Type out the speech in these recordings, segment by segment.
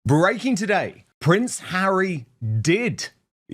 Breaking today, Prince Harry did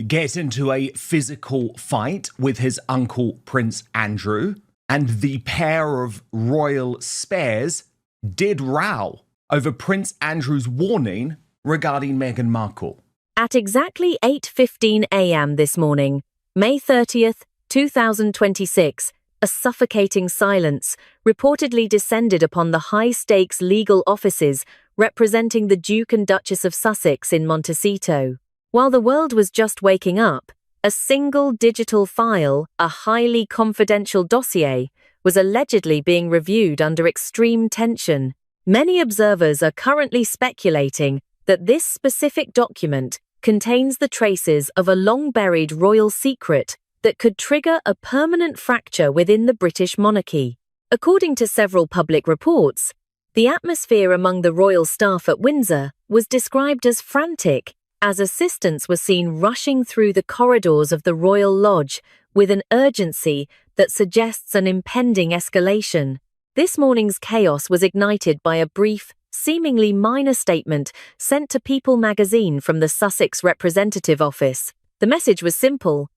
get into a physical fight with his uncle Prince Andrew, and the pair of royal spares did row over Prince Andrew's warning regarding Meghan Markle. At exactly 8:15 a.m. this morning, May 30th, 2026, a suffocating silence reportedly descended upon the high-stakes legal offices representing the Duke and Duchess of Sussex in Montecito. While the world was just waking up, a single digital file, a highly confidential dossier, was allegedly being reviewed under extreme tension. Many observers are currently speculating that this specific document contains the traces of a long-buried royal secret that could trigger a permanent fracture within the British monarchy. According to several public reports, the atmosphere among the royal staff at Windsor was described as frantic, as assistants were seen rushing through the corridors of the Royal Lodge with an urgency that suggests an impending escalation. This morning's chaos was ignited by a brief, seemingly minor statement sent to People magazine from the Sussex Representative Office. The message was simple.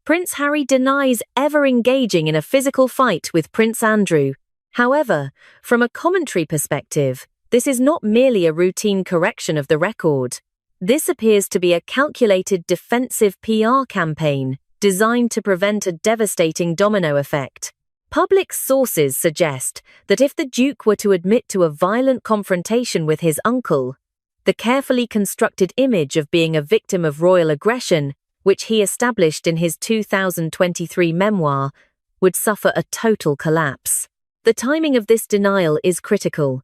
Prince Harry denies ever engaging in a physical fight with Prince Andrew. However, from a commentary perspective, this is not merely a routine correction of the record. This appears to be a calculated defensive PR campaign designed to prevent a devastating domino effect. Public sources suggest that if the Duke were to admit to a violent confrontation with his uncle, the carefully constructed image of being a victim of royal aggression, which he established in his 2023 memoir, would suffer a total collapse. The timing of this denial is critical.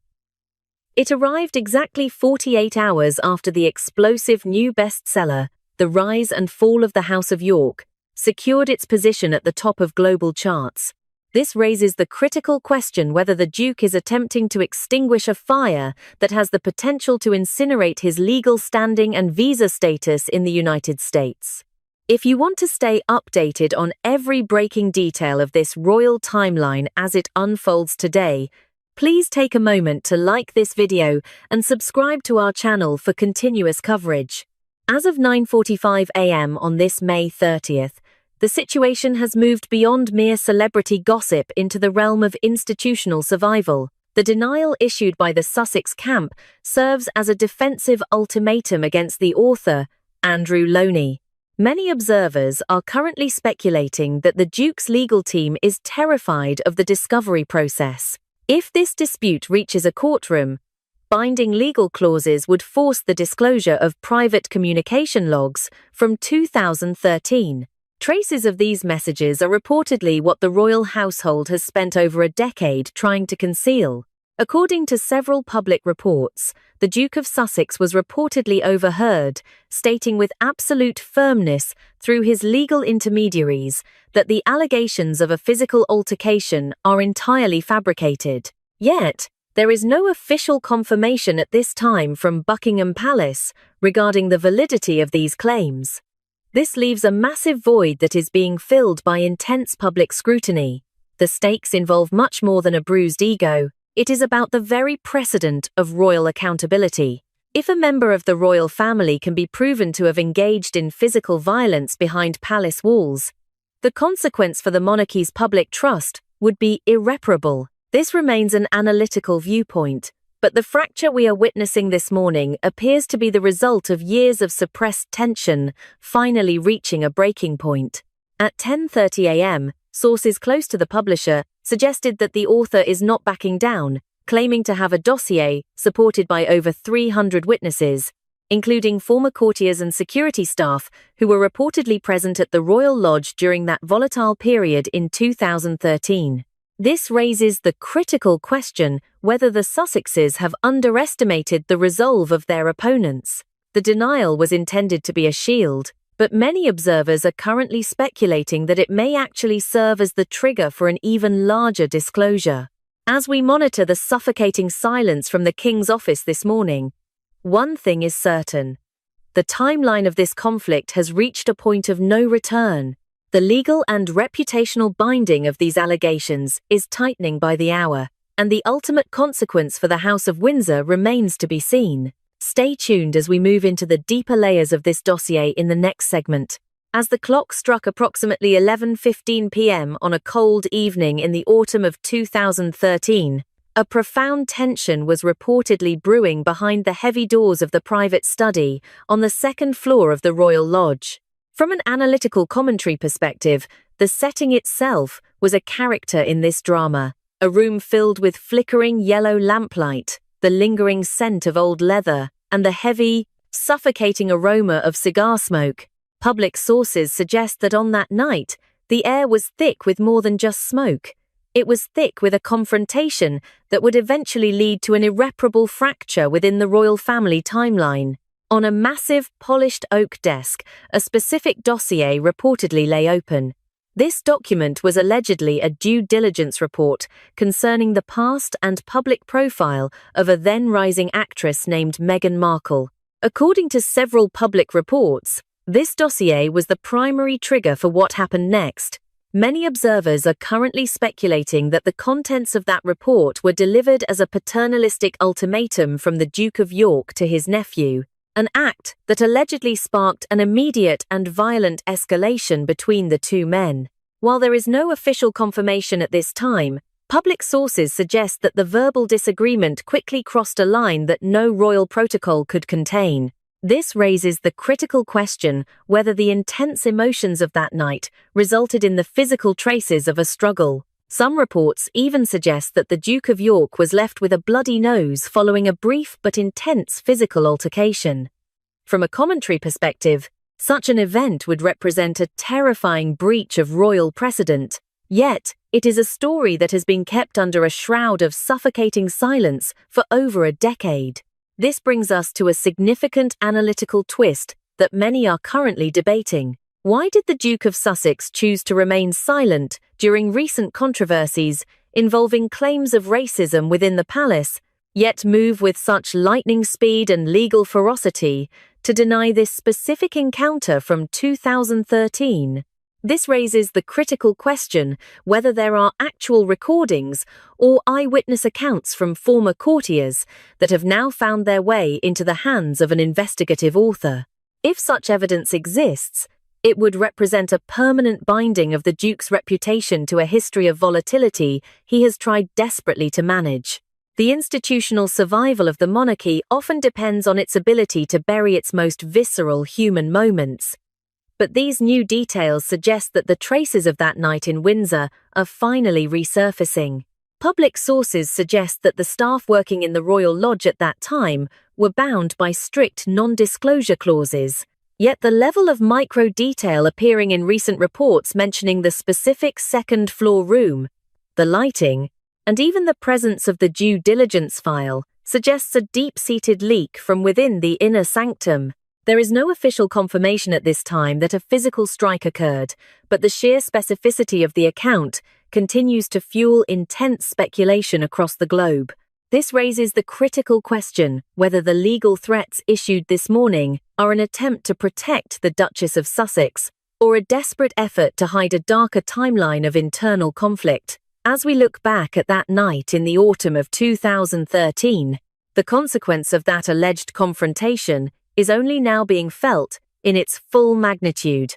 It arrived exactly 48 hours after the explosive new bestseller, The Rise and Fall of the House of York, secured its position at the top of global charts. This raises the critical question whether the Duke is attempting to extinguish a fire that has the potential to incinerate his legal standing and visa status in the United States. If you want to stay updated on every breaking detail of this royal timeline as it unfolds today, please take a moment to like this video and subscribe to our channel for continuous coverage. As of 9:45 a.m. on this May 30th, the situation has moved beyond mere celebrity gossip into the realm of institutional survival. The denial issued by the Sussex camp serves as a defensive ultimatum against the author, Andrew Loney. Many observers are currently speculating that the Duke's legal team is terrified of the discovery process. If this dispute reaches a courtroom, binding legal clauses would force the disclosure of private communication logs from 2013. Traces of these messages are reportedly what the royal household has spent over a decade trying to conceal. According to several public reports, the Duke of Sussex was reportedly overheard, stating with absolute firmness through his legal intermediaries that the allegations of a physical altercation are entirely fabricated. Yet, there is no official confirmation at this time from Buckingham Palace regarding the validity of these claims. This leaves a massive void that is being filled by intense public scrutiny. The stakes involve much more than a bruised ego. It is about the very precedent of royal accountability. If a member of the royal family can be proven to have engaged in physical violence behind palace walls, the consequence for the monarchy's public trust would be irreparable. This remains an analytical viewpoint, but the fracture we are witnessing this morning appears to be the result of years of suppressed tension finally reaching a breaking point. At 10:30 a.m., sources close to the publisher suggested that the author is not backing down, claiming to have a dossier supported by over 300 witnesses, including former courtiers and security staff who were reportedly present at the Royal Lodge during that volatile period in 2013. This raises the critical question whether the Sussexes have underestimated the resolve of their opponents. The denial was intended to be a shield, but many observers are currently speculating that it may actually serve as the trigger for an even larger disclosure. As we monitor the suffocating silence from the King's office this morning, one thing is certain. The timeline of this conflict has reached a point of no return. The legal and reputational binding of these allegations is tightening by the hour, and the ultimate consequence for the House of Windsor remains to be seen. Stay tuned as we move into the deeper layers of this dossier in the next segment. As the clock struck approximately 11:15 p.m. on a cold evening in the autumn of 2013, a profound tension was reportedly brewing behind the heavy doors of the private study on the second floor of the Royal Lodge. From an analytical commentary perspective, the setting itself was a character in this drama, a room filled with flickering yellow lamplight, the lingering scent of old leather, and the heavy, suffocating aroma of cigar smoke. Public sources suggest that on that night, the air was thick with more than just smoke. It was thick with a confrontation that would eventually lead to an irreparable fracture within the royal family timeline. On a massive, polished oak desk, a specific dossier reportedly lay open. This document was allegedly a due diligence report concerning the past and public profile of a then-rising actress named Meghan Markle. According to several public reports, this dossier was the primary trigger for what happened next. Many observers are currently speculating that the contents of that report were delivered as a paternalistic ultimatum from the Duke of York to his nephew, an act that allegedly sparked an immediate and violent escalation between the two men. While there is no official confirmation at this time, public sources suggest that the verbal disagreement quickly crossed a line that no royal protocol could contain. This raises the critical question whether the intense emotions of that night resulted in the physical traces of a struggle. Some reports even suggest that the Duke of York was left with a bloody nose following a brief but intense physical altercation. From a commentary perspective, such an event would represent a terrifying breach of royal precedent. Yet, it is a story that has been kept under a shroud of suffocating silence for over a decade. This brings us to a significant analytical twist that many are currently debating. Why did the Duke of Sussex choose to remain silent during recent controversies involving claims of racism within the palace, yet move with such lightning speed and legal ferocity to deny this specific encounter from 2013? This raises the critical question whether there are actual recordings or eyewitness accounts from former courtiers that have now found their way into the hands of an investigative author. If such evidence exists, it would represent a permanent binding of the Duke's reputation to a history of volatility he has tried desperately to manage. The institutional survival of the monarchy often depends on its ability to bury its most visceral human moments. But these new details suggest that the traces of that night in Windsor are finally resurfacing. Public sources suggest that the staff working in the Royal Lodge at that time were bound by strict non-disclosure clauses. Yet the level of micro-detail appearing in recent reports mentioning the specific second-floor room, the lighting, and even the presence of the due diligence file suggests a deep-seated leak from within the inner sanctum. There is no official confirmation at this time that a physical strike occurred, but the sheer specificity of the account continues to fuel intense speculation across the globe. This raises the critical question whether the legal threats issued this morning are an attempt to protect the Duchess of Sussex or a desperate effort to hide a darker timeline of internal conflict. As we look back at that night in the autumn of 2013, the consequence of that alleged confrontation is only now being felt in its full magnitude.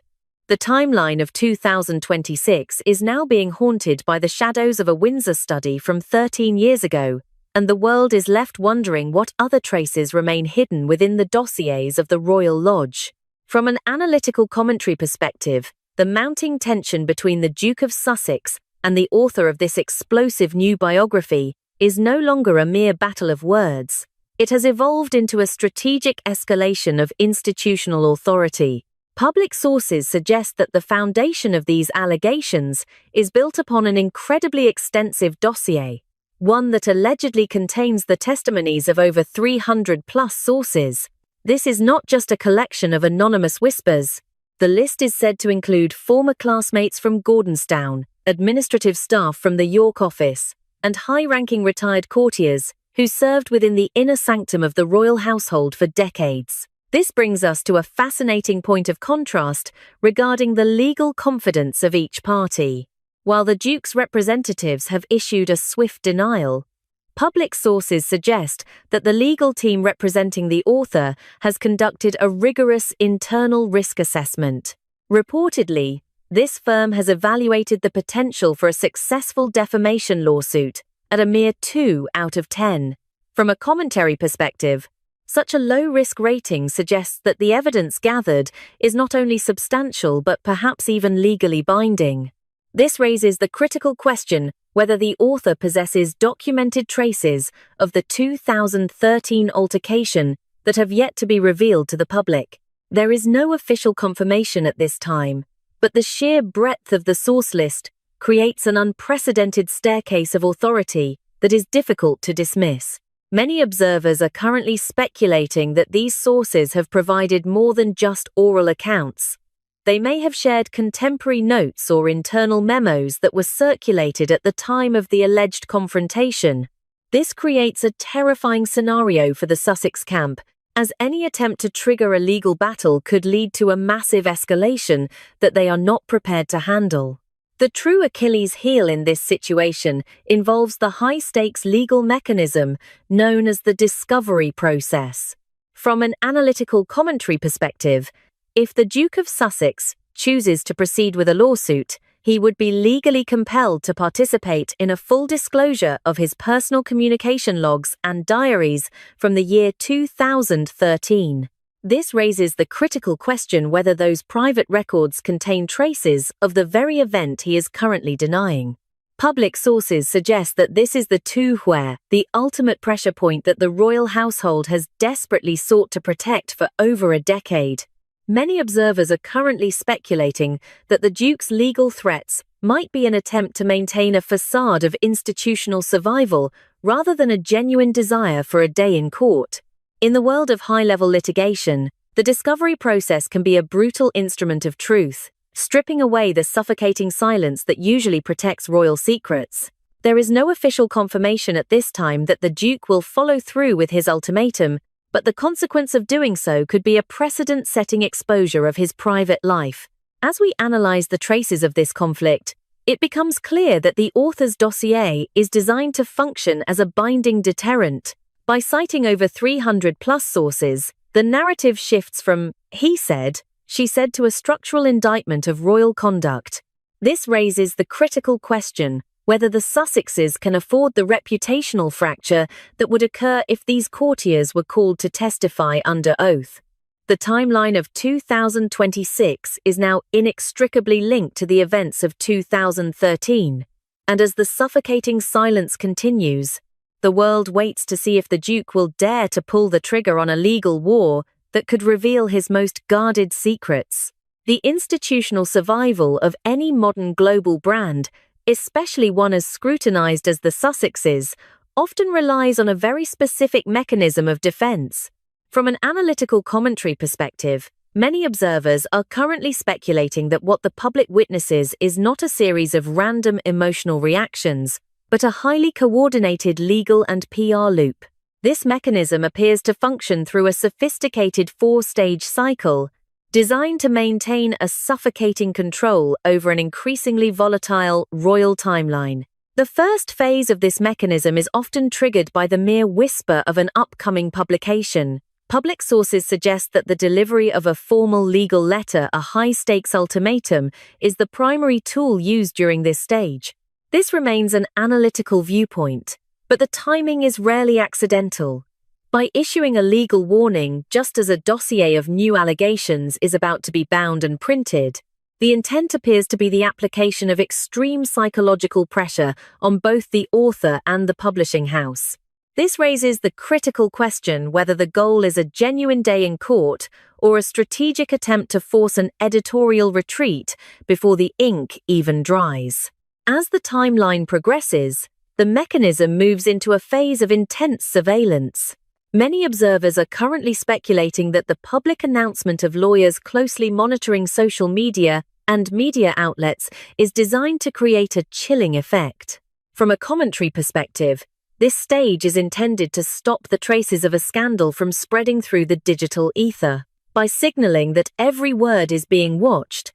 The timeline of 2026 is now being haunted by the shadows of a Windsor study from 13 years ago, and the world is left wondering what other traces remain hidden within the dossiers of the Royal Lodge. From an analytical commentary perspective, the mounting tension between the Duke of Sussex and the author of this explosive new biography is no longer a mere battle of words. It has evolved into a strategic escalation of institutional authority. Public sources suggest that the foundation of these allegations is built upon an incredibly extensive dossier, one that allegedly contains the testimonies of over 300-plus sources. This is not just a collection of anonymous whispers. The list is said to include former classmates from Gordonstown, administrative staff from the York office, and high-ranking retired courtiers who served within the inner sanctum of the royal household for decades. This brings us to a fascinating point of contrast regarding the legal confidence of each party. While the Duke's representatives have issued a swift denial, Public sources suggest that the legal team representing the author has conducted a rigorous internal risk assessment. Reportedly, this firm has evaluated the potential for a successful defamation lawsuit at a mere 2 out of 10. From a commentary perspective, such a low-risk rating suggests that the evidence gathered is not only substantial but perhaps even legally binding. This raises the critical question whether the author possesses documented traces of the 2013 altercation that have yet to be revealed to the public. There is no official confirmation at this time, but the sheer breadth of the source list creates an unprecedented staircase of authority that is difficult to dismiss. Many observers are currently speculating that these sources have provided more than just oral accounts. They may have shared contemporary notes or internal memos that were circulated at the time of the alleged confrontation. This creates a terrifying scenario for the Sussex camp, as any attempt to trigger a legal battle could lead to a massive escalation that they are not prepared to handle. The true Achilles heel in this situation involves the high-stakes legal mechanism known as the discovery process. From an analytical commentary perspective, if the Duke of Sussex chooses to proceed with a lawsuit, he would be legally compelled to participate in a full disclosure of his personal communication logs and diaries from the year 2013. This raises the critical question whether those private records contain traces of the very event he is currently denying. Public sources suggest that this is the where the ultimate pressure point that the royal household has desperately sought to protect for over a decade. Many observers are currently speculating that the Duke's legal threats might be an attempt to maintain a facade of institutional survival rather than a genuine desire for a day in court. In the world of high-level litigation, the discovery process can be a brutal instrument of truth, stripping away the suffocating silence that usually protects royal secrets. There is no official confirmation at this time that the Duke will follow through with his ultimatum, but the consequence of doing so could be a precedent-setting exposure of his private life. As we analyze the traces of this conflict, it becomes clear that the author's dossier is designed to function as a binding deterrent. By citing over 300-plus sources, the narrative shifts from "he said," "she said" to a structural indictment of royal conduct. This raises the critical question whether the Sussexes can afford the reputational fracture that would occur if these courtiers were called to testify under oath. The timeline of 2026 is now inextricably linked to the events of 2013, and as the suffocating silence continues, the world waits to see if the Duke will dare to pull the trigger on a legal war that could reveal his most guarded secrets. The institutional survival of any modern global brand, especially one as scrutinized as the Sussexes, often relies on a very specific mechanism of defense. From an analytical commentary perspective, many observers are currently speculating that what the public witnesses is not a series of random emotional reactions, but a highly coordinated legal and PR loop. This mechanism appears to function through a sophisticated 4-stage cycle, designed to maintain a suffocating control over an increasingly volatile royal timeline. The first phase of this mechanism is often triggered by the mere whisper of an upcoming publication. Public sources suggest that the delivery of a formal legal letter, a high-stakes ultimatum, is the primary tool used during this stage. This remains an analytical viewpoint, but the timing is rarely accidental. By issuing a legal warning just as a dossier of new allegations is about to be bound and printed, the intent appears to be the application of extreme psychological pressure on both the author and the publishing house. This raises the critical question whether the goal is a genuine day in court or a strategic attempt to force an editorial retreat before the ink even dries. As the timeline progresses, the mechanism moves into a phase of intense surveillance. Many observers are currently speculating that the public announcement of lawyers closely monitoring social media and media outlets is designed to create a chilling effect. From a commentary perspective, this stage is intended to stop the traces of a scandal from spreading through the digital ether. By signaling that every word is being watched,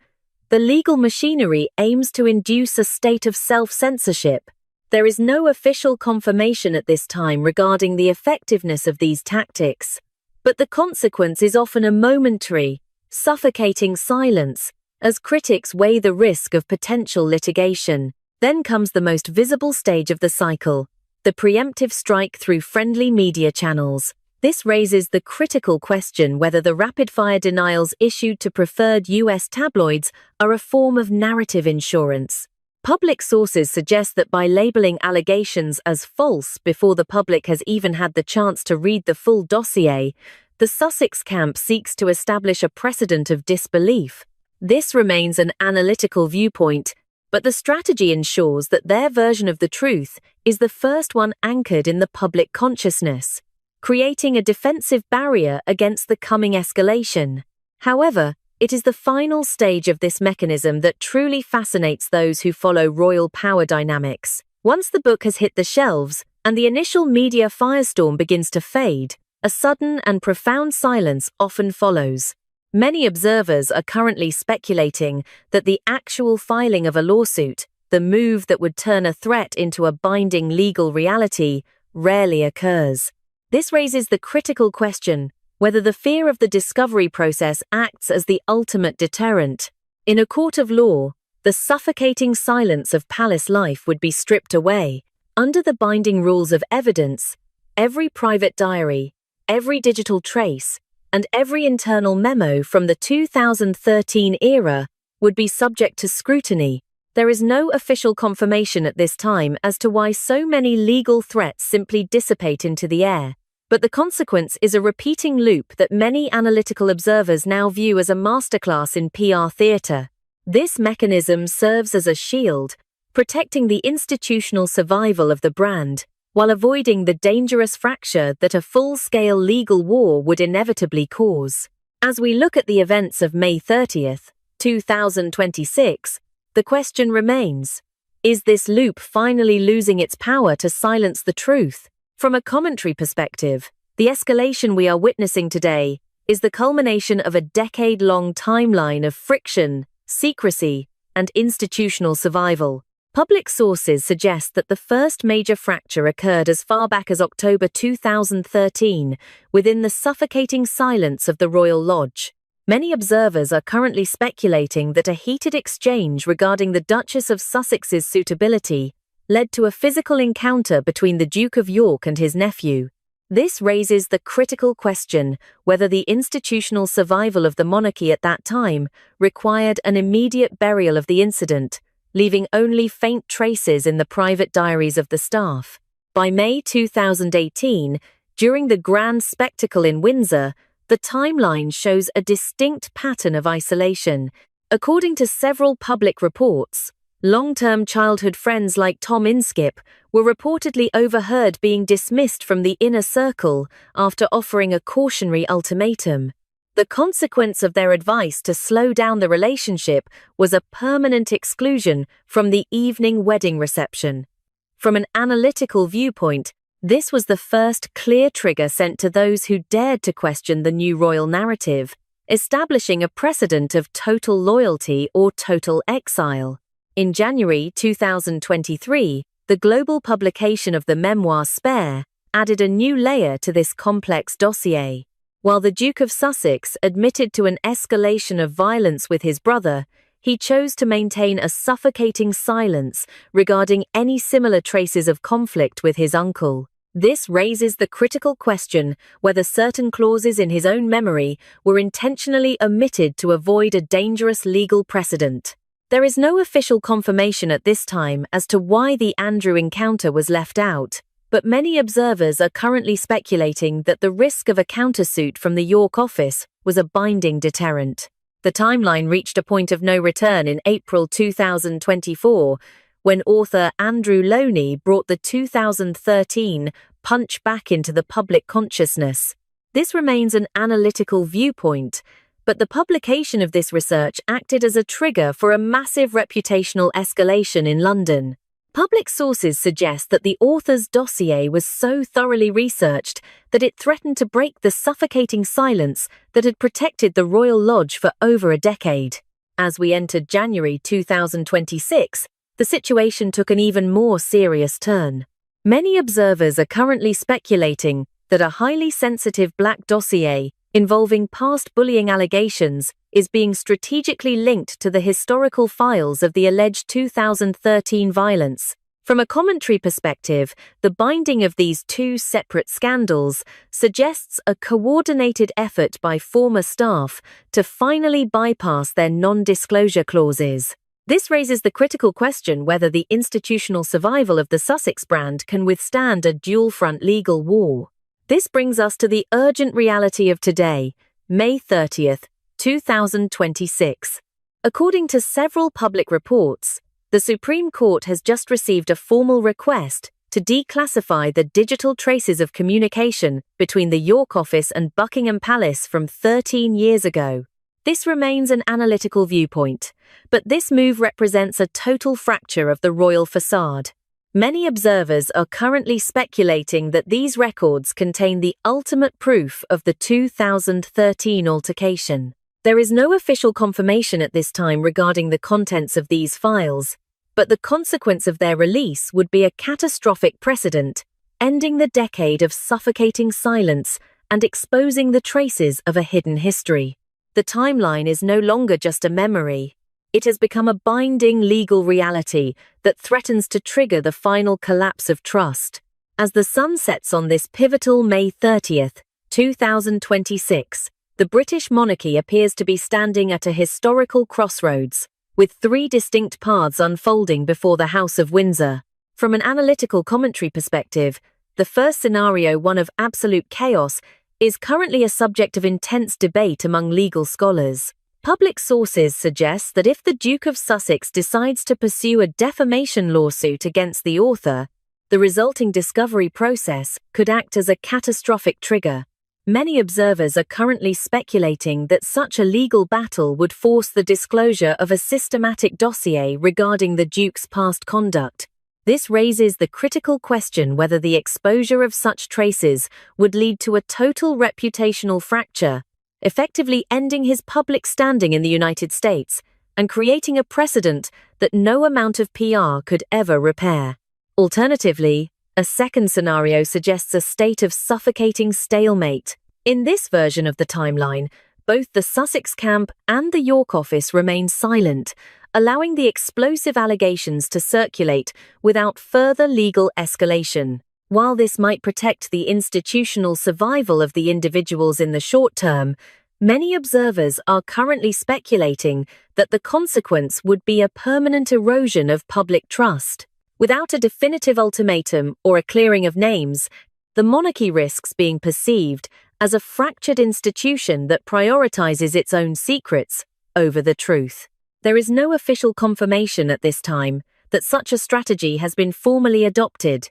the legal machinery aims to induce a state of self-censorship, There is no official confirmation at this time regarding the effectiveness of these tactics, but the consequence is often a momentary, suffocating silence as critics weigh the risk of potential litigation. Then comes the most visible stage of the cycle, the preemptive strike through friendly media channels. This raises the critical question whether the rapid-fire denials issued to preferred US tabloids are a form of narrative insurance. Public sources suggest that by labeling allegations as false before the public has even had the chance to read the full dossier, the Sussex camp seeks to establish a precedent of disbelief. This remains an analytical viewpoint, but the strategy ensures that their version of the truth is the first one anchored in the public consciousness, creating a defensive barrier against the coming escalation. However, it is the final stage of this mechanism that truly fascinates those who follow royal power dynamics. Once the book has hit the shelves and the initial media firestorm begins to fade, a sudden and profound silence often follows. Many observers are currently speculating that the actual filing of a lawsuit, the move that would turn a threat into a binding legal reality, rarely occurs. This raises the critical question whether the fear of the discovery process acts as the ultimate deterrent. In a court of law, the suffocating silence of palace life would be stripped away. Under the binding rules of evidence, every private diary, every digital trace, and every internal memo from the 2013 era would be subject to scrutiny. There is no official confirmation at this time as to why so many legal threats simply dissipate into the air, but the consequence is a repeating loop that many analytical observers now view as a masterclass in PR theatre. This mechanism serves as a shield, protecting the institutional survival of the brand, while avoiding the dangerous fracture that a full-scale legal war would inevitably cause. As we look at the events of May 30th, 2026, the question remains, is this loop finally losing its power to silence the truth? From a commentary perspective, the escalation we are witnessing today is the culmination of a decade-long timeline of friction, secrecy, and institutional survival. Public sources suggest that the first major fracture occurred as far back as October 2013, within the suffocating silence of the Royal Lodge. Many observers are currently speculating that a heated exchange regarding the Duchess of Sussex's suitability led to a physical encounter between the Duke of York and his nephew. This raises the critical question whether the institutional survival of the monarchy at that time required an immediate burial of the incident, leaving only faint traces in the private diaries of the staff. By May 2018, during the grand spectacle in Windsor, the timeline shows a distinct pattern of isolation. According to several public reports, long-term childhood friends like Tom Inskip were reportedly overheard being dismissed from the inner circle after offering a cautionary ultimatum. The consequence of their advice to slow down the relationship was a permanent exclusion from the evening wedding reception. From an analytical viewpoint, this was the first clear trigger sent to those who dared to question the new royal narrative, establishing a precedent of total loyalty or total exile. In January 2023, the global publication of the memoir Spare added a new layer to this complex dossier. While the Duke of Sussex admitted to an escalation of violence with his brother, he chose to maintain a suffocating silence regarding any similar traces of conflict with his uncle. This raises the critical question whether certain clauses in his own memory were intentionally omitted to avoid a dangerous legal precedent. There is no official confirmation at this time as to why the Andrew encounter was left out, but many observers are currently speculating that the risk of a countersuit from the York office was a binding deterrent. The timeline reached a point of no return in April 2024, when author Andrew Loney brought the 2013 Punch back into the public consciousness. This remains an analytical viewpoint, but the publication of this research acted as a trigger for a massive reputational escalation in London. Public sources suggest that the author's dossier was so thoroughly researched that it threatened to break the suffocating silence that had protected the Royal Lodge for over a decade. As we entered January 2026, the situation took an even more serious turn. Many observers are currently speculating that a highly sensitive black dossier involving past bullying allegations is being strategically linked to the historical files of the alleged 2013 violence. From a commentary perspective, the binding of these two separate scandals suggests a coordinated effort by former staff to finally bypass their non-disclosure clauses. This raises the critical question whether the institutional survival of the Sussex brand can withstand a dual-front legal war. This brings us to the urgent reality of today, May 30th, 2026. According to several public reports, the Supreme Court has just received a formal request to declassify the digital traces of communication between the York Office and Buckingham Palace from 13 years ago. This remains an analytical viewpoint, but this move represents a total fracture of the royal facade. Many observers are currently speculating that these records contain the ultimate proof of the 2013 altercation. There is no official confirmation at this time regarding the contents of these files, but the consequence of their release would be a catastrophic precedent, ending the decade of suffocating silence and exposing the traces of a hidden history. The timeline is no longer just a memory. It has become a binding legal reality that threatens to trigger the final collapse of trust. As the sun sets on this pivotal May 30th, 2026, the British monarchy appears to be standing at a historical crossroads, with three distinct paths unfolding before the House of Windsor. From an analytical commentary perspective, the first scenario, one of absolute chaos, is currently a subject of intense debate among legal scholars. Public sources suggest that if the Duke of Sussex decides to pursue a defamation lawsuit against the author, the resulting discovery process could act as a catastrophic trigger. Many observers are currently speculating that such a legal battle would force the disclosure of a systematic dossier regarding the Duke's past conduct. This raises the critical question whether the exposure of such traces would lead to a total reputational fracture, effectively ending his public standing in the United States and creating a precedent that no amount of PR could ever repair. Alternatively, a second scenario suggests a state of suffocating stalemate. In this version of the timeline, both the Sussex camp and the York office remain silent, allowing the explosive allegations to circulate without further legal escalation. While this might protect the institutional survival of the individuals in the short term, many observers are currently speculating that the consequence would be a permanent erosion of public trust. Without a definitive ultimatum or a clearing of names, the monarchy risks being perceived as a fractured institution that prioritizes its own secrets over the truth. There is no official confirmation at this time that such a strategy has been formally adopted,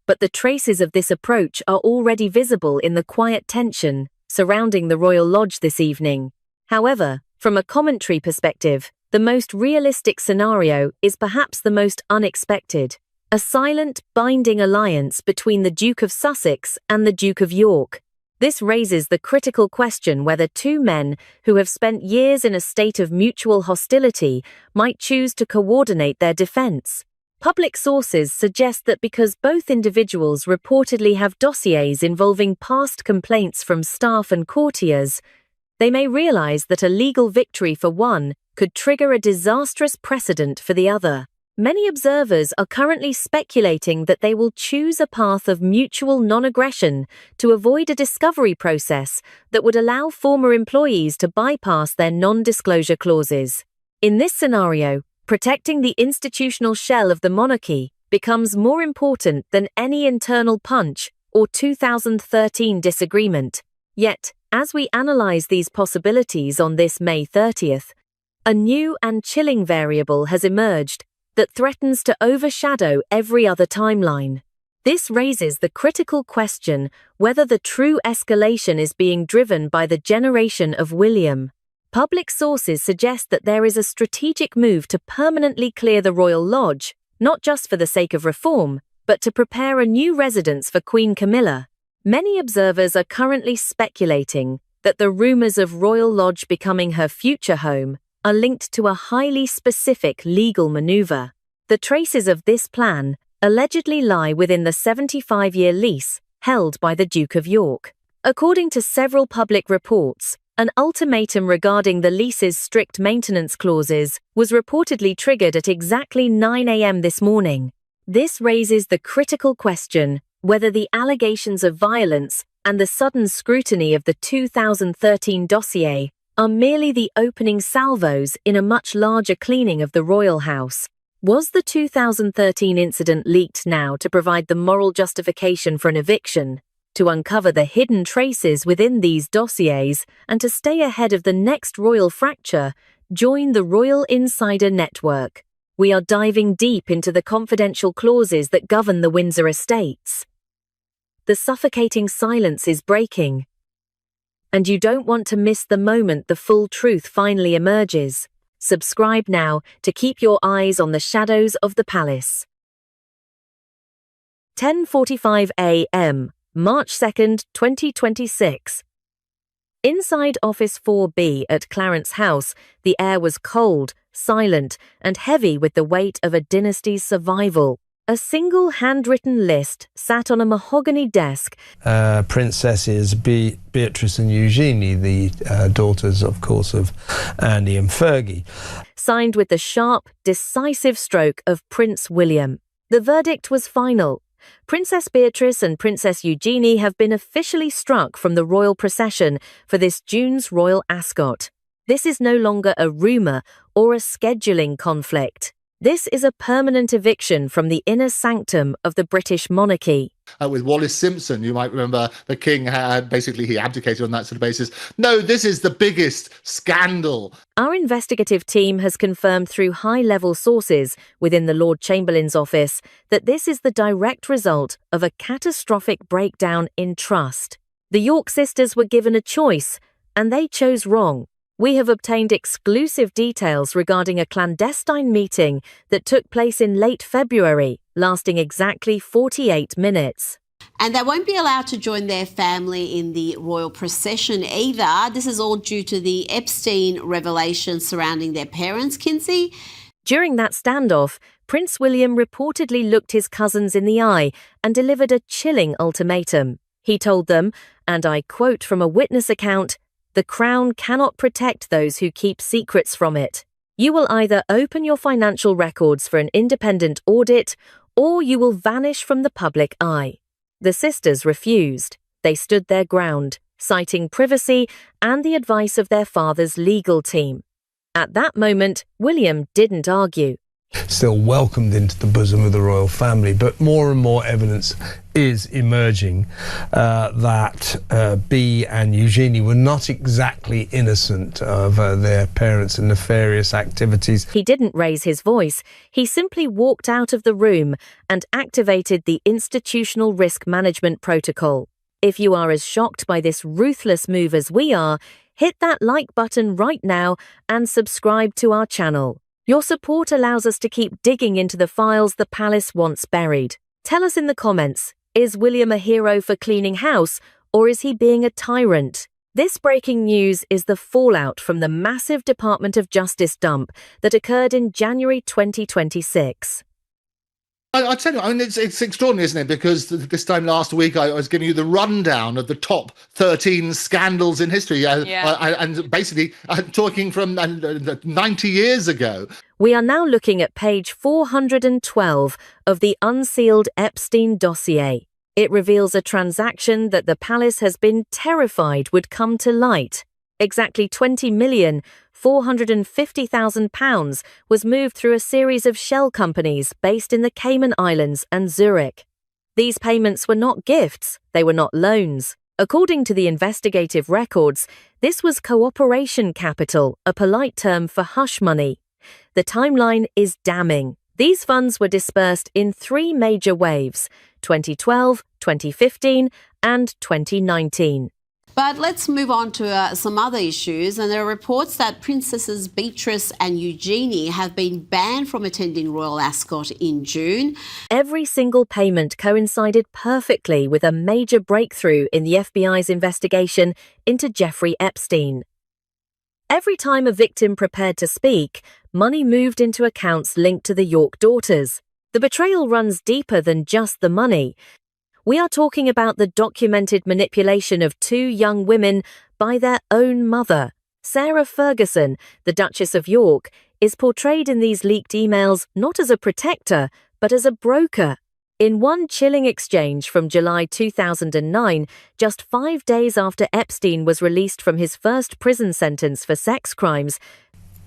but the traces of this approach are already visible in the quiet tension surrounding the Royal Lodge this evening. However, from a commentary perspective, the most realistic scenario is perhaps the most unexpected: a silent, binding alliance between the Duke of Sussex and the Duke of York. This raises the critical question whether two men who have spent years in a state of mutual hostility might choose to coordinate their defense. Public sources suggest that because both individuals reportedly have dossiers involving past complaints from staff and courtiers, they may realize that a legal victory for one could trigger a disastrous precedent for the other. Many observers are currently speculating that they will choose a path of mutual non-aggression to avoid a discovery process that would allow former employees to bypass their non-disclosure clauses. In this scenario, protecting the institutional shell of the monarchy becomes more important than any internal punch or 2013 disagreement. Yet, as we analyze these possibilities on this May 30th, a new and chilling variable has emerged that threatens to overshadow every other timeline. This raises the critical question whether the true escalation is being driven by the generation of William. Public sources suggest that there is a strategic move to permanently clear the Royal Lodge, not just for the sake of reform, but to prepare a new residence for Queen Camilla. Many observers are currently speculating that the rumors of Royal Lodge becoming her future home are linked to a highly specific legal maneuver. The traces of this plan allegedly lie within the 75-year lease held by the Duke of York. According to several public reports, an ultimatum regarding the lease's strict maintenance clauses was reportedly triggered at exactly 9 a.m. this morning. This raises the critical question whether the allegations of violence and the sudden scrutiny of the 2013 dossier are merely the opening salvos in a much larger cleaning of the royal house. Was the 2013 incident leaked now to provide the moral justification for an eviction, to uncover the hidden traces within these dossiers, and to stay ahead of the next royal fracture? Join the Royal Insider Network. We are diving deep into the confidential clauses that govern the Windsor estates. The suffocating silence is breaking, and you don't want to miss the moment the full truth finally emerges. Subscribe now to keep your eyes on the shadows of the palace. 10:45 a.m. March 2nd, 2026. Inside Office 4B at Clarence House, the air was cold, silent, and heavy with the weight of a dynasty's survival. A single handwritten list sat on a mahogany desk. Princesses Beatrice and Eugenie, the daughters, of course, of Andy and Fergie. Signed with the sharp, decisive stroke of Prince William. The verdict was final. Princess Beatrice and Princess Eugenie have been officially struck from the royal procession for this June's royal ascot. This is no longer a rumour or a scheduling conflict. This is a permanent eviction from the inner sanctum of the British monarchy. With Wallis Simpson, you might remember the king he abdicated on that sort of basis. No, this is the biggest scandal. Our investigative team has confirmed through high-level sources within the Lord Chamberlain's office that this is the direct result of a catastrophic breakdown in trust. The York sisters were given a choice, and they chose wrong. We have obtained exclusive details regarding a clandestine meeting that took place in late February, lasting exactly 48 minutes. And they won't be allowed to join their family in the royal procession either. This is all due to the Epstein revelations surrounding their parents, Kinsey. During that standoff, Prince William reportedly looked his cousins in the eye and delivered a chilling ultimatum. He told them, and I quote from a witness account, "The Crown cannot protect those who keep secrets from it. You will either open your financial records for an independent audit, or you will vanish from the public eye." The sisters refused. They stood their ground, citing privacy and the advice of their father's legal team. At that moment, William didn't argue. Still welcomed into the bosom of the royal family, but more and more evidence is emerging that Bea and Eugenie were not exactly innocent of their parents' nefarious activities. He didn't raise his voice. He simply walked out of the room and activated the Institutional Risk Management Protocol. If you are as shocked by this ruthless move as we are, hit that like button right now and subscribe to our channel. Your support allows us to keep digging into the files the palace once buried. Tell us in the comments, is William a hero for cleaning house, or is he being a tyrant? This breaking news is the fallout from the massive Department of Justice dump that occurred in January 2026. I tell you, I mean, it's extraordinary, isn't it? Because this time last week, I was giving you the rundown of the top 13 scandals in history. And basically, I'm talking from 90 years ago. We are now looking at page 412 of the unsealed Epstein dossier. It reveals a transaction that the palace has been terrified would come to light. Exactly £20,450,000 was moved through a series of shell companies based in the Cayman Islands and Zurich. These payments were not gifts, they were not loans. According to the investigative records, this was cooperation capital, a polite term for hush money. The timeline is damning. These funds were dispersed in 3 major waves: 2012, 2015, and 2019. But let's move on to some other issues. And there are reports that Princesses Beatrice and Eugenie have been banned from attending Royal Ascot in June. Every single payment coincided perfectly with a major breakthrough in the FBI's investigation into Jeffrey Epstein. Every time a victim prepared to speak, money moved into accounts linked to the York daughters. The betrayal runs deeper than just the money. We are talking about the documented manipulation of two young women by their own mother. Sarah Ferguson, the Duchess of York, is portrayed in these leaked emails not as a protector, but as a broker. In one chilling exchange from July 2009, just 5 days after Epstein was released from his first prison sentence for sex crimes,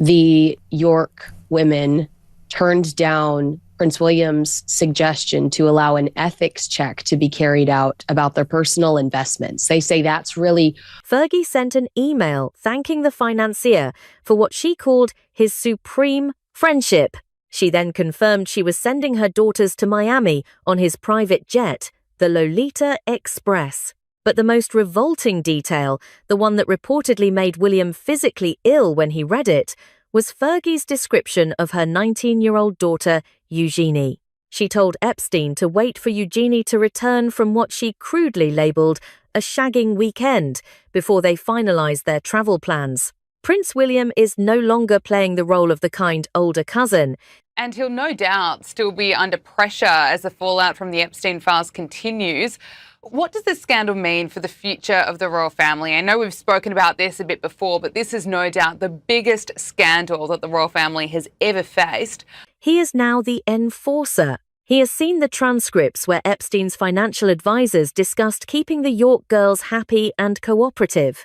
the York women turned down Prince William's suggestion to allow an ethics check to be carried out about their personal investments. They say that's really... Fergie sent an email thanking the financier for what she called his supreme friendship. She then confirmed she was sending her daughters to Miami on his private jet, the Lolita Express. But the most revolting detail, the one that reportedly made William physically ill when he read it, was Fergie's description of her 19-year-old daughter, Eugenie. She told Epstein to wait for Eugenie to return from what she crudely labelled a shagging weekend before they finalised their travel plans. Prince William is no longer playing the role of the kind older cousin. And he'll no doubt still be under pressure as the fallout from the Epstein files continues. What does this scandal mean for the future of the royal family? I know we've spoken about this a bit before, but this is no doubt the biggest scandal that the royal family has ever faced. He is now the enforcer. He has seen the transcripts where Epstein's financial advisors discussed keeping the York girls happy and cooperative.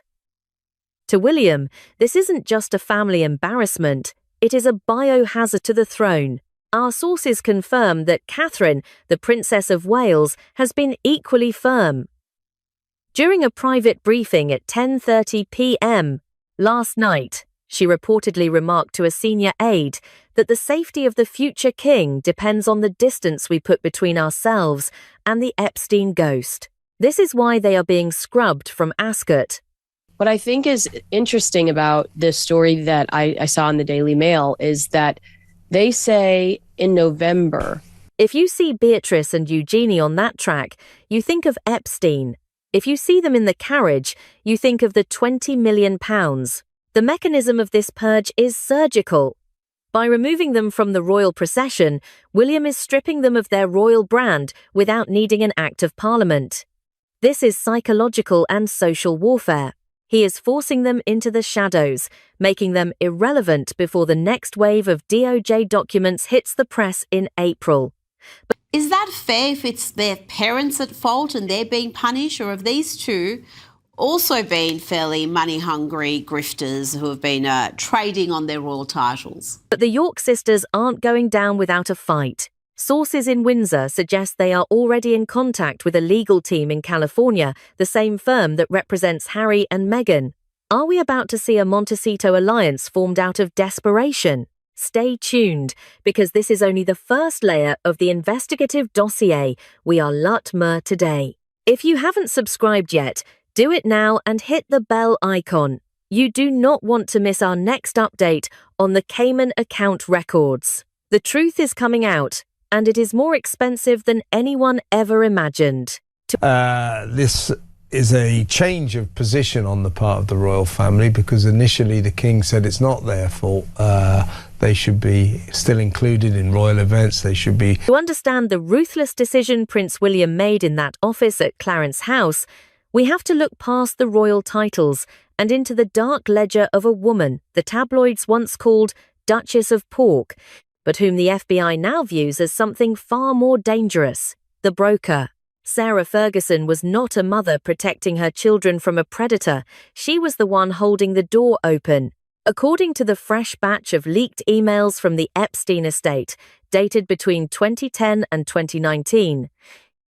To William, this isn't just a family embarrassment, it is a biohazard to the throne. Our sources confirm that Catherine, the Princess of Wales, has been equally firm. During a private briefing at 10:30 p.m. last night, she reportedly remarked to a senior aide that the safety of the future king depends on the distance we put between ourselves and the Epstein ghost. This is why they are being scrubbed from Ascot. What I think is interesting about this story that I saw in the Daily Mail is that they say in November. If you see Beatrice and Eugenie on that track, you think of Epstein. If you see them in the carriage, you think of the £20 million. The mechanism of this purge is surgical. By removing them from the royal procession, William is stripping them of their royal brand without needing an act of parliament. This is psychological and social warfare. He is forcing them into the shadows, making them irrelevant before the next wave of DOJ documents hits the press in April. But is that fair if it's their parents at fault and they're being punished, or have these two also been fairly money-hungry grifters who have been trading on their royal titles? But the York sisters aren't going down without a fight. Sources in Windsor suggest they are already in contact with a legal team in California, the same firm that represents Harry and Meghan. Are we about to see a Montecito alliance formed out of desperation? Stay tuned, because this is only the first layer of the investigative dossier we are Lutmer today. If you haven't subscribed yet, do it now and hit the bell icon. You do not want to miss our next update on the Cayman account records. The truth is coming out, and it is more expensive than anyone ever imagined. This is a change of position on the part of the royal family, because initially the king said it's not their fault. They should be still included in royal events. They should be... To understand the ruthless decision Prince William made in that office at Clarence House, we have to look past the royal titles and into the dark ledger of a woman the tabloids once called Duchess of Pork, but whom the FBI now views as something far more dangerous, the broker. Sarah Ferguson was not a mother protecting her children from a predator. She was the one holding the door open. According to the fresh batch of leaked emails from the Epstein estate, dated between 2010 and 2019,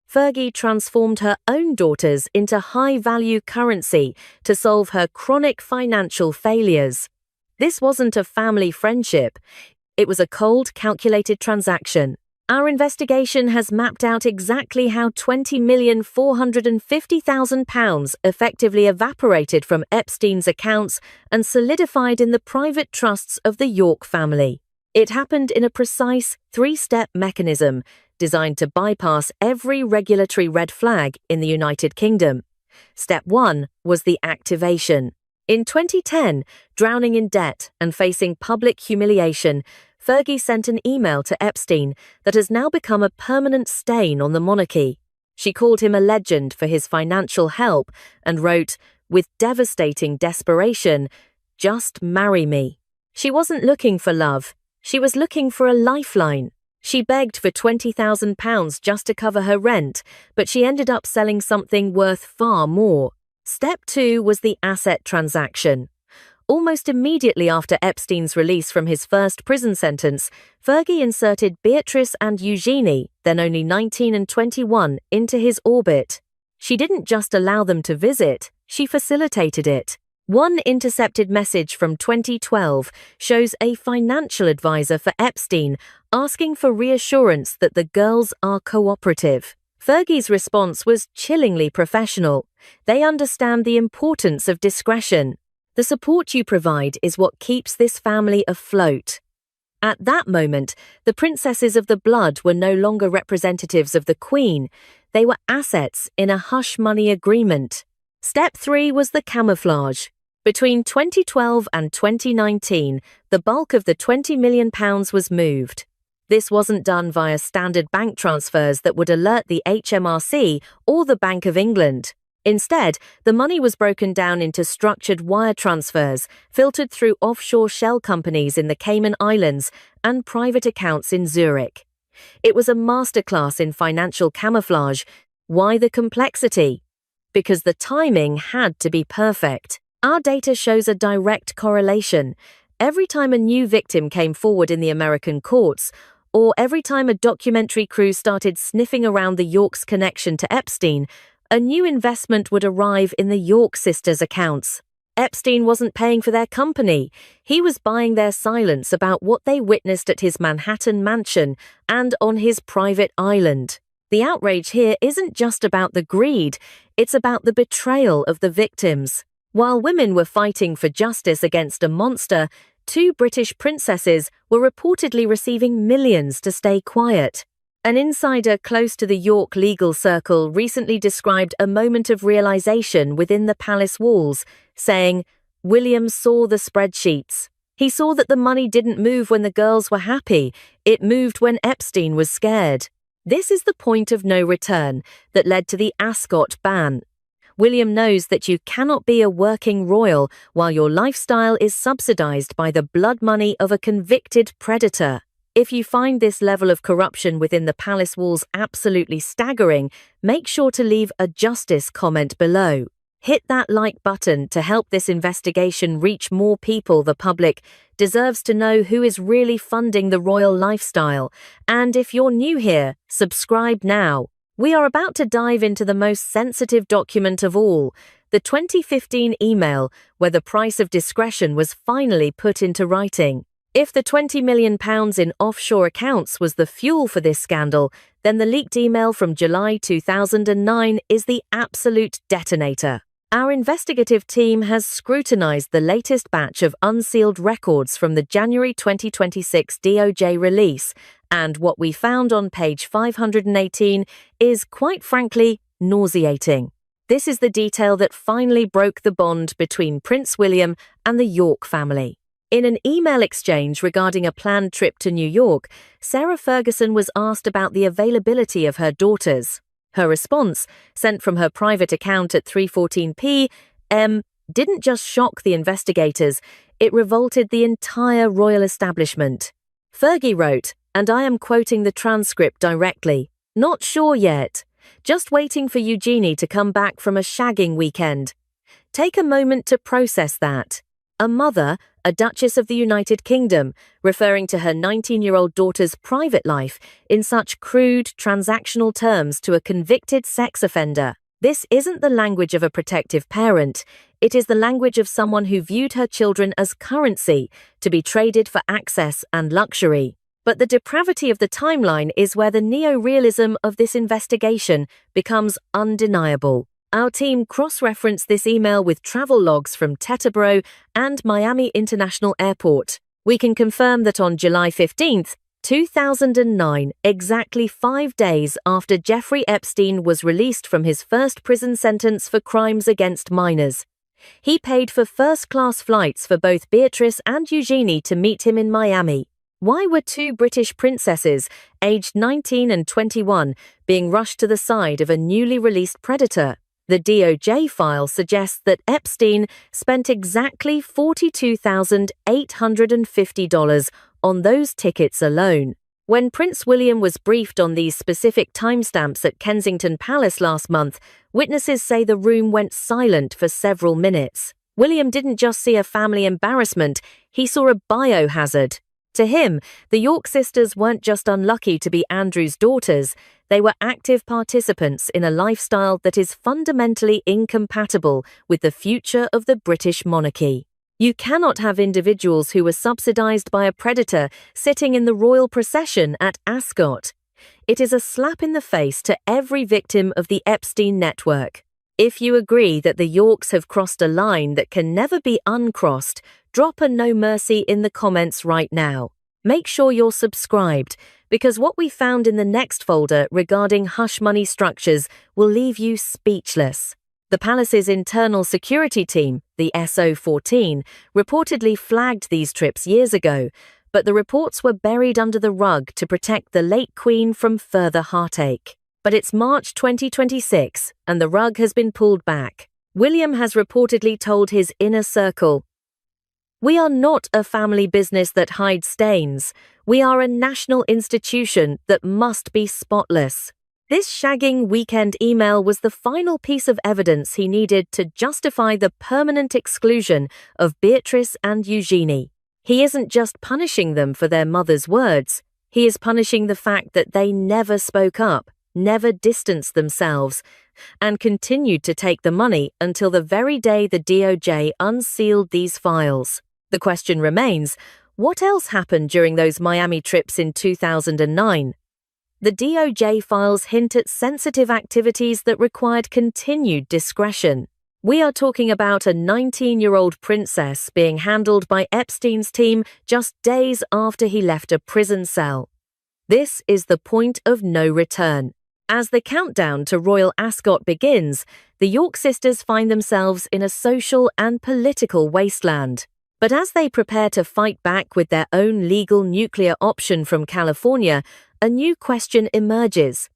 Fergie transformed her own daughters into high-value currency to solve her chronic financial failures. This wasn't a family friendship. It was a cold, calculated transaction. Our investigation has mapped out exactly how £20,450,000 effectively evaporated from Epstein's accounts and solidified in the private trusts of the York family. It happened in a precise three-step mechanism designed to bypass every regulatory red flag in the United Kingdom. Step 1 was the activation. In 2010, drowning in debt and facing public humiliation, Fergie sent an email to Epstein that has now become a permanent stain on the monarchy. She called him a legend for his financial help and wrote, with devastating desperation, "Just marry me." She wasn't looking for love. She was looking for a lifeline. She begged for £20,000 just to cover her rent, but she ended up selling something worth far more. Step 2 was the asset transaction. Almost immediately after Epstein's release from his first prison sentence, Fergie inserted Beatrice and Eugenie, then only 19 and 21, into his orbit. She didn't just allow them to visit, she facilitated it. One intercepted message from 2012 shows a financial advisor for Epstein asking for reassurance that the girls are cooperative. Fergie's response was chillingly professional. They understand the importance of discretion. The support you provide is what keeps this family afloat. At that moment, the princesses of the blood were no longer representatives of the Queen. They were assets in a hush money agreement. Step 3 was the camouflage. Between 2012 and 2019, the bulk of the £20 million was moved. This wasn't done via standard bank transfers that would alert the HMRC or the Bank of England. Instead, the money was broken down into structured wire transfers, filtered through offshore shell companies in the Cayman Islands and private accounts in Zurich. It was a masterclass in financial camouflage. Why the complexity? Because the timing had to be perfect. Our data shows a direct correlation. Every time a new victim came forward in the American courts, or every time a documentary crew started sniffing around the Yorks' connection to Epstein, a new investment would arrive in the York sisters' accounts. Epstein wasn't paying for their company. He was buying their silence about what they witnessed at his Manhattan mansion and on his private island. The outrage here isn't just about the greed, it's about the betrayal of the victims. While women were fighting for justice against a monster, 2 British princesses were reportedly receiving millions to stay quiet. An insider close to the York legal circle recently described a moment of realization within the palace walls, saying, "William saw the spreadsheets. He saw that the money didn't move when the girls were happy, it moved when Epstein was scared." This is the point of no return that led to the Ascot ban. William knows that you cannot be a working royal while your lifestyle is subsidized by the blood money of a convicted predator. If you find this level of corruption within the palace walls absolutely staggering, make sure to leave a justice comment below. Hit that like button to help this investigation reach more people. The public deserves to know who is really funding the royal lifestyle. And if you're new here, subscribe now. We are about to dive into the most sensitive document of all, the 2015 email where the price of discretion was finally put into writing. If the £20 million in offshore accounts was the fuel for this scandal, then the leaked email from July 2009 is the absolute detonator. Our investigative team has scrutinized the latest batch of unsealed records from the January 2026 DOJ release, and what we found on page 518 is, quite frankly, nauseating. This is the detail that finally broke the bond between Prince William and the York family. In an email exchange regarding a planned trip to New York, Sarah Ferguson was asked about the availability of her daughters. Her response, sent from her private account at 3:14 p.m., didn't just shock the investigators, it revolted the entire royal establishment. Fergie wrote, and I am quoting the transcript directly, "Not sure yet. Just waiting for Eugenie to come back from a shagging weekend. Take a moment to process that. A mother, a Duchess of the United Kingdom, referring to her 19-year-old daughter's private life in such crude, transactional terms to a convicted sex offender. This isn't the language of a protective parent. It is the language of someone who viewed her children as currency to be traded for access and luxury. But the depravity of the timeline is where the neo-realism of this investigation becomes undeniable. Our team cross-referenced this email with travel logs from Teterboro and Miami International Airport. We can confirm that on July 15th, 2009, exactly 5 days after Jeffrey Epstein was released from his first prison sentence for crimes against minors, He paid for first-class flights for both Beatrice and Eugenie to meet him in Miami. Why were two British princesses, aged 19 and 21, being rushed to the side of a newly released predator? The DOJ file suggests that Epstein spent exactly $42,850 on those tickets alone. When Prince William was briefed on these specific timestamps at Kensington Palace last month, witnesses say the room went silent for several minutes. William didn't just see a family embarrassment, he saw a biohazard. To him, the York sisters weren't just unlucky to be Andrew's daughters, they were active participants in a lifestyle that is fundamentally incompatible with the future of the British monarchy. You cannot have individuals who were subsidized by a predator sitting in the royal procession at Ascot. It is a slap in the face to every victim of the Epstein network. If you agree that the Yorks have crossed a line that can never be uncrossed, drop a no mercy in the comments right now. Make sure you're subscribed, because what we found in the next folder regarding hush money structures will leave you speechless. The palace's internal security team, the SO14, reportedly flagged these trips years ago, but the reports were buried under the rug to protect the late Queen from further heartache. But it's March 2026, and the rug has been pulled back. William has reportedly told his inner circle, "We are not a family business that hides stains. We are a national institution that must be spotless." This shagging weekend email was the final piece of evidence he needed to justify the permanent exclusion of Beatrice and Eugenie. He isn't just punishing them for their mother's words, he is punishing the fact that they never spoke up, never distanced themselves, and continued to take the money until the very day the DOJ unsealed these files. The question remains, what else happened during those Miami trips in 2009? The DOJ files hint at sensitive activities that required continued discretion. We are talking about a 19-year-old princess being handled by Epstein's team just days after he left a prison cell. This is the point of no return. As the countdown to Royal Ascot begins, the York sisters find themselves in a social and political wasteland. But as they prepare to fight back with their own legal nuclear option from California, a new question emerges.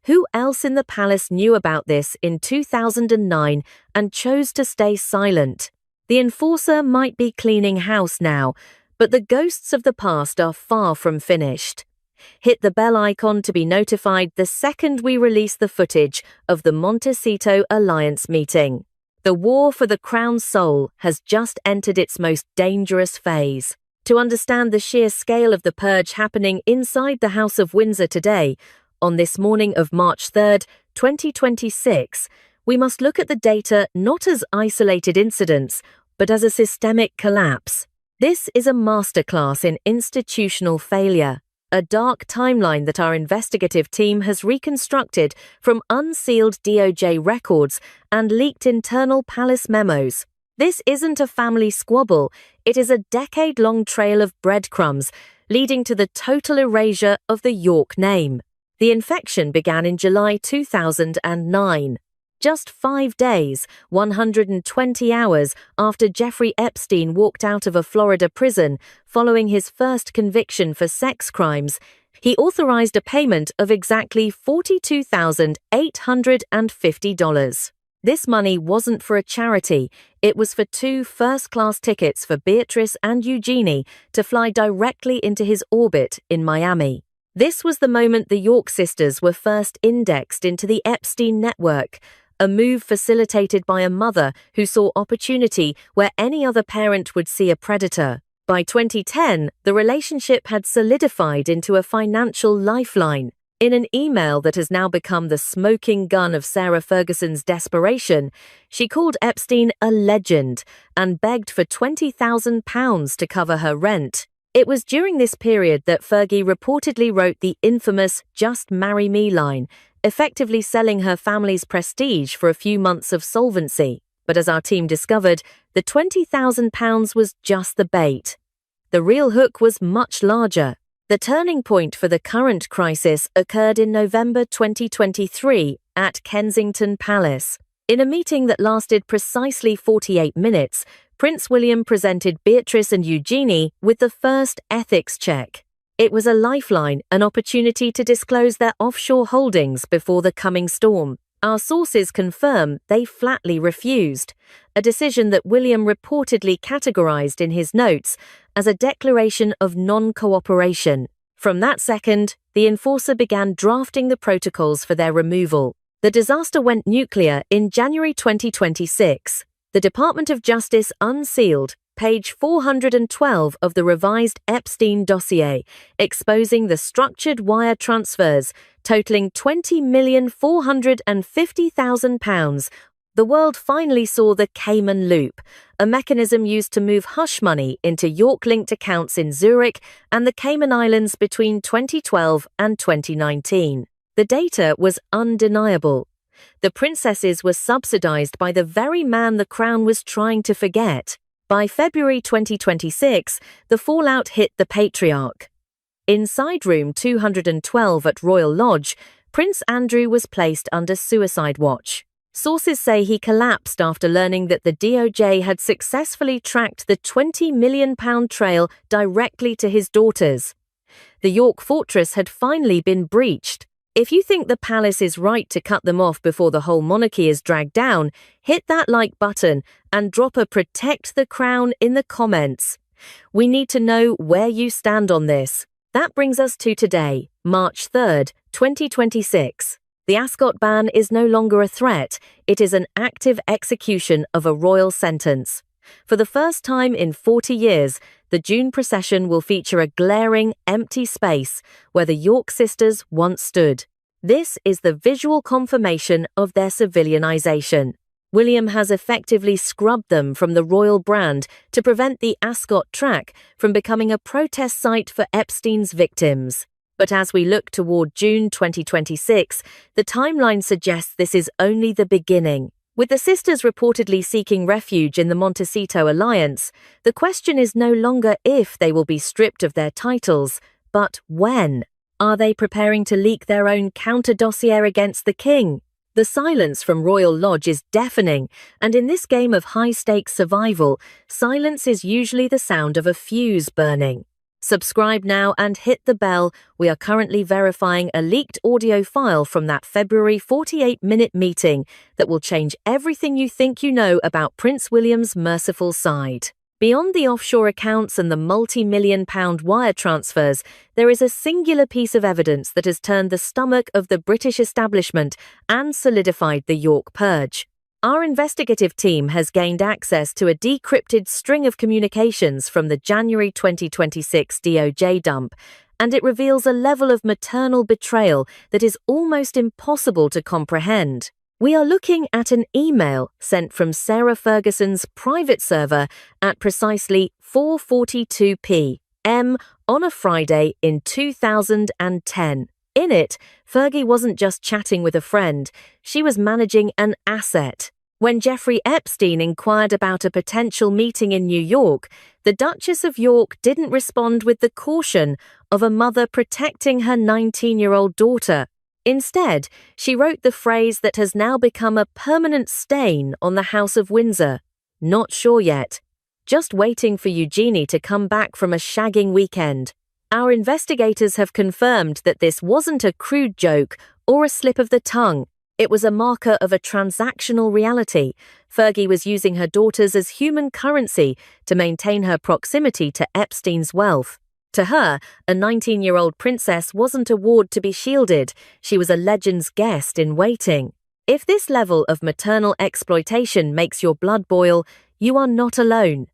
Who else in the palace knew about this in 2009 and chose to stay silent? The enforcer might be cleaning house now, but the ghosts of the past are far from finished. Hit the bell icon to be notified the second we release the footage of the Montecito Alliance meeting. The war for the crown's soul has just entered its most dangerous phase. To understand the sheer scale of the purge happening inside the House of Windsor today, on this morning of March 3rd, 2026, we must look at the data not as isolated incidents, but as a systemic collapse. This is a masterclass in institutional failure, a dark timeline that our investigative team has reconstructed from unsealed DOJ records and leaked internal palace memos. This isn't a family squabble, it is a decade-long trail of breadcrumbs leading to the total erasure of the York name. The infection began in July 2009. Just 5 days, 120 hours after Jeffrey Epstein walked out of a Florida prison following his first conviction for sex crimes, he authorized a payment of exactly $42,850. This money wasn't for a charity, it was for 2 first-class tickets for Beatrice and Eugenie to fly directly into his orbit in Miami. This was the moment the York sisters were first indexed into the Epstein network, a move facilitated by a mother who saw opportunity where any other parent would see a predator. By 2010, the relationship had solidified into a financial lifeline. In an email that has now become the smoking gun of Sarah Ferguson's desperation, she called Epstein a legend and begged for £20,000 to cover her rent. It was during this period that Fergie reportedly wrote the infamous "Just Marry Me" line, effectively selling her family's prestige for a few months of solvency. But as our team discovered, the £20,000 was just the bait. The real hook was much larger. The turning point for the current crisis occurred in November 2023 at Kensington Palace. In a meeting that lasted precisely 48 minutes, Prince William presented Beatrice and Eugenie with the first ethics check. It was a lifeline, an opportunity to disclose their offshore holdings before the coming storm. Our sources confirm they flatly refused, a decision that William reportedly categorized in his notes as a declaration of non-cooperation. From that second, the enforcer began drafting the protocols for their removal. The disaster went nuclear in January 2026. The Department of Justice unsealed page 412 of the revised Epstein dossier, exposing the structured wire transfers totaling £20,450,000. The world finally saw the Cayman Loop, a mechanism used to move hush money into York-linked accounts in Zurich and the Cayman Islands between 2012 and 2019. The data was undeniable. The princesses were subsidized by the very man the Crown was trying to forget. By February 2026, the fallout hit the patriarch. Inside room 212 at Royal Lodge, Prince Andrew was placed under suicide watch. Sources say he collapsed after learning that the DOJ had successfully tracked the £20 million trail directly to his daughters. The York fortress had finally been breached. If you think the palace is right to cut them off before the whole monarchy is dragged down, hit that like button and drop a "Protect the Crown" in the comments. We need to know where you stand on this. That brings us to today, March 3rd, 2026. The Ascot ban is no longer a threat, it is an active execution of a royal sentence. For the first time in 40 years, the June procession will feature a glaring, empty space where the York sisters once stood. This is the visual confirmation of their civilianization. William has effectively scrubbed them from the royal brand to prevent the Ascot track from becoming a protest site for Epstein's victims. But as we look toward June 2026, the timeline suggests this is only the beginning. With the sisters reportedly seeking refuge in the Montecito alliance, the question is no longer if they will be stripped of their titles, but when. Are they preparing to leak their own counter-dossier against the king? The silence from Royal Lodge is deafening, and in this game of high-stakes survival, silence is usually the sound of a fuse burning. Subscribe now and hit the bell. We are currently verifying a leaked audio file from that February 48-minute meeting that will change everything you think you know about Prince William's merciful side. Beyond the offshore accounts and the multi-million-pound wire transfers, there is a singular piece of evidence that has turned the stomach of the British establishment and solidified the York purge. Our investigative team has gained access to a decrypted string of communications from the January 2026 DOJ dump, and it reveals a level of maternal betrayal that is almost impossible to comprehend. We are looking at an email sent from Sarah Ferguson's private server at precisely 4:42 p.m. on a Friday in 2010. In it, Fergie wasn't just chatting with a friend, she was managing an asset. When Jeffrey Epstein inquired about a potential meeting in New York, the Duchess of York didn't respond with the caution of a mother protecting her 19-year-old daughter. Instead, she wrote the phrase that has now become a permanent stain on the House of Windsor. Not sure yet. Just waiting for Eugenie to come back from a shagging weekend. Our investigators have confirmed that this wasn't a crude joke or a slip of the tongue. It was a marker of a transactional reality. Fergie was using her daughters as human currency to maintain her proximity to Epstein's wealth. To her, a 19-year-old princess wasn't a ward to be shielded. She was a legend's guest in waiting. If this level of maternal exploitation makes your blood boil, you are not alone.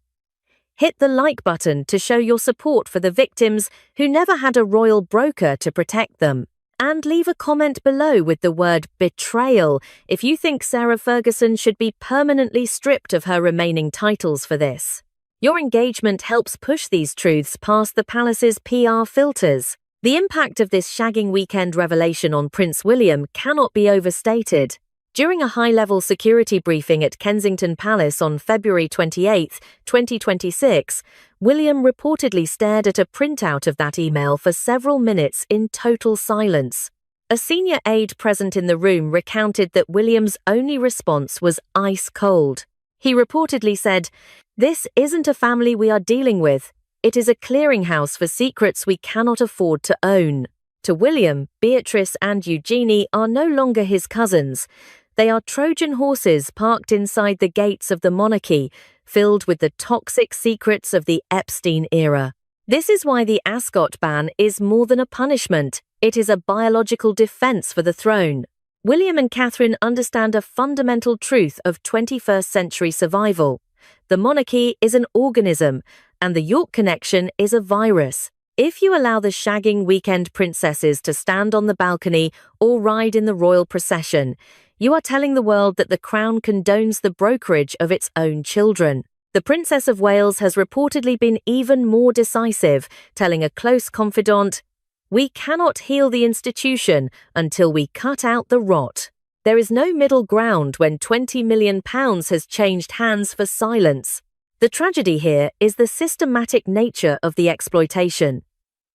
Hit the like button to show your support for the victims who never had a royal broker to protect them. And leave a comment below with the word betrayal if you think Sarah Ferguson should be permanently stripped of her remaining titles for this. Your engagement helps push these truths past the palace's PR filters. The impact of this shagging weekend revelation on Prince William cannot be overstated. During a high-level security briefing at Kensington Palace on February 28, 2026, William reportedly stared at a printout of that email for several minutes in total silence. A senior aide present in the room recounted that William's only response was ice cold. He reportedly said, "This isn't a family we are dealing with. It is a clearinghouse for secrets we cannot afford to own." To William, Beatrice and Eugenie are no longer his cousins. They are Trojan horses parked inside the gates of the monarchy, filled with the toxic secrets of the Epstein era. This is why the Ascot ban is more than a punishment. It is a biological defense for the throne. William and Catherine understand a fundamental truth of 21st century survival. The monarchy is an organism, and the York connection is a virus. If you allow the shagging weekend princesses to stand on the balcony or ride in the royal procession, you are telling the world that the Crown condones the brokerage of its own children. The Princess of Wales has reportedly been even more decisive, telling a close confidant, "We cannot heal the institution until we cut out the rot." There is no middle ground when £20 million has changed hands for silence. The tragedy here is the systematic nature of the exploitation.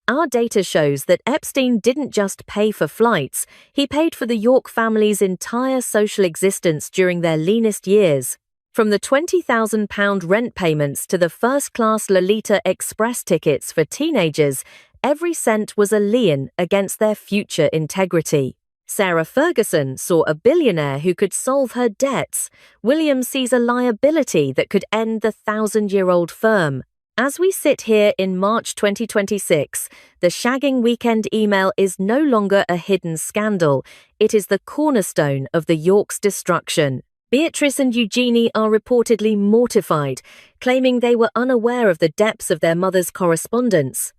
Our data shows that Epstein didn't just pay for flights, he paid for the York family's entire social existence during their leanest years. From the £20,000 rent payments to the first-class Lolita Express tickets for teenagers, every cent was a lien against their future integrity. Sarah Ferguson saw a billionaire who could solve her debts. William sees a liability that could end the 1,000-year-old firm. As we sit here in March 2026, the shagging weekend email is no longer a hidden scandal. It is the cornerstone of the York's destruction. Beatrice and Eugenie are reportedly mortified, claiming they were unaware of the depths of their mother's correspondence.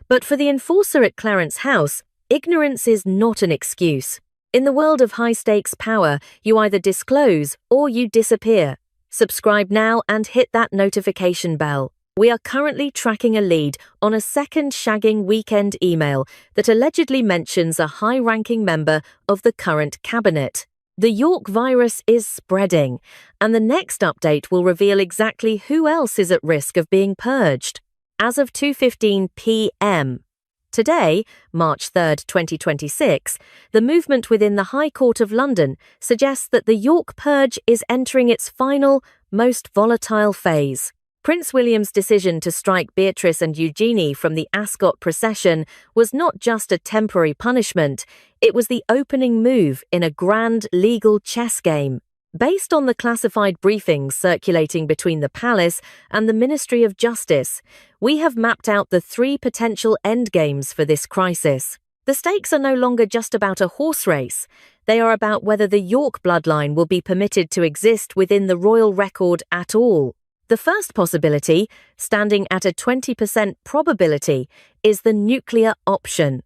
But for the enforcer at Clarence House, ignorance is not an excuse. In the world of high-stakes power, you either disclose or you disappear. Subscribe now and hit that notification bell. We are currently tracking a lead on a second shagging weekend email that allegedly mentions a high-ranking member of the current cabinet. The York virus is spreading, and the next update will reveal exactly who else is at risk of being purged. As of 2:15 p.m. today, March 3, 2026, the movement within the High Court of London suggests that the York purge is entering its final, most volatile phase. Prince William's decision to strike Beatrice and Eugenie from the Ascot procession was not just a temporary punishment, it was the opening move in a grand legal chess game. Based on the classified briefings circulating between the palace and the Ministry of Justice, we have mapped out the 3 potential endgames for this crisis. The stakes are no longer just about a horse race. They are about whether the York bloodline will be permitted to exist within the royal record at all. The first possibility, standing at a 20% probability, is the nuclear option.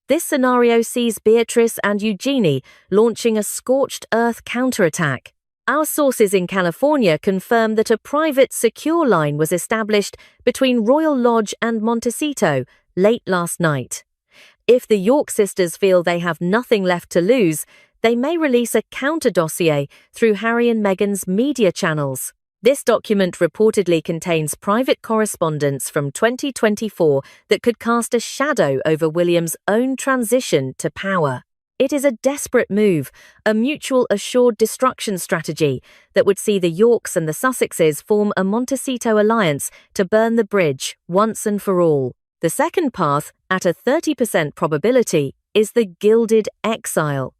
This scenario sees Beatrice and Eugenie launching a scorched earth counterattack. Our sources in California confirm that a private secure line was established between Royal Lodge and Montecito late last night. If the York sisters feel they have nothing left to lose, they may release a counter-dossier through Harry and Meghan's media channels. This document reportedly contains private correspondence from 2024 that could cast a shadow over William's own transition to power. It is a desperate move, a mutual assured destruction strategy that would see the Yorks and the Sussexes form a Montecito alliance to burn the bridge once and for all. The second path, at a 30% probability, is the gilded exile.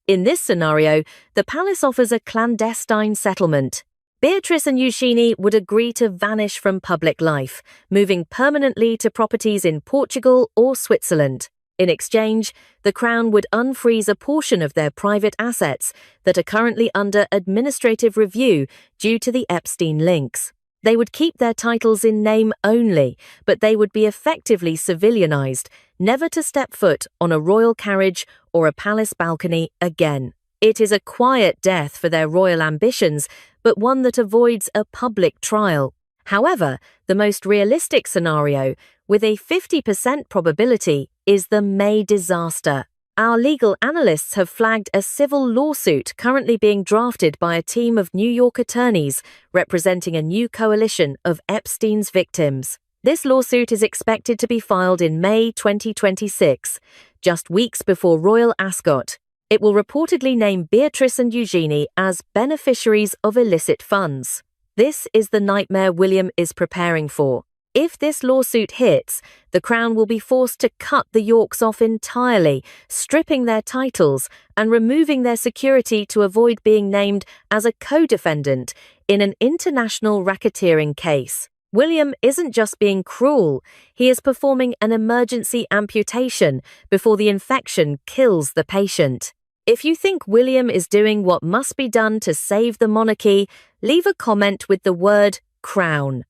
In this scenario, the palace offers a clandestine settlement. Beatrice and Eugenie would agree to vanish from public life, moving permanently to properties in Portugal or Switzerland. In exchange, the Crown would unfreeze a portion of their private assets that are currently under administrative review due to the Epstein links. They would keep their titles in name only, but they would be effectively civilianized, never to step foot on a royal carriage or a palace balcony again. It is a quiet death for their royal ambitions, but one that avoids a public trial. However, the most realistic scenario, with a 50% probability, is the May disaster. Our legal analysts have flagged a civil lawsuit currently being drafted by a team of New York attorneys representing a new coalition of Epstein's victims. This lawsuit is expected to be filed in May 2026, just weeks before Royal Ascot. It will reportedly name Beatrice and Eugenie as beneficiaries of illicit funds. This is the nightmare William is preparing for. If this lawsuit hits, the Crown will be forced to cut the Yorks off entirely, stripping their titles and removing their security to avoid being named as a co-defendant in an international racketeering case. William isn't just being cruel, he is performing an emergency amputation before the infection kills the patient. If you think William is doing what must be done to save the monarchy, leave a comment with the word Crown.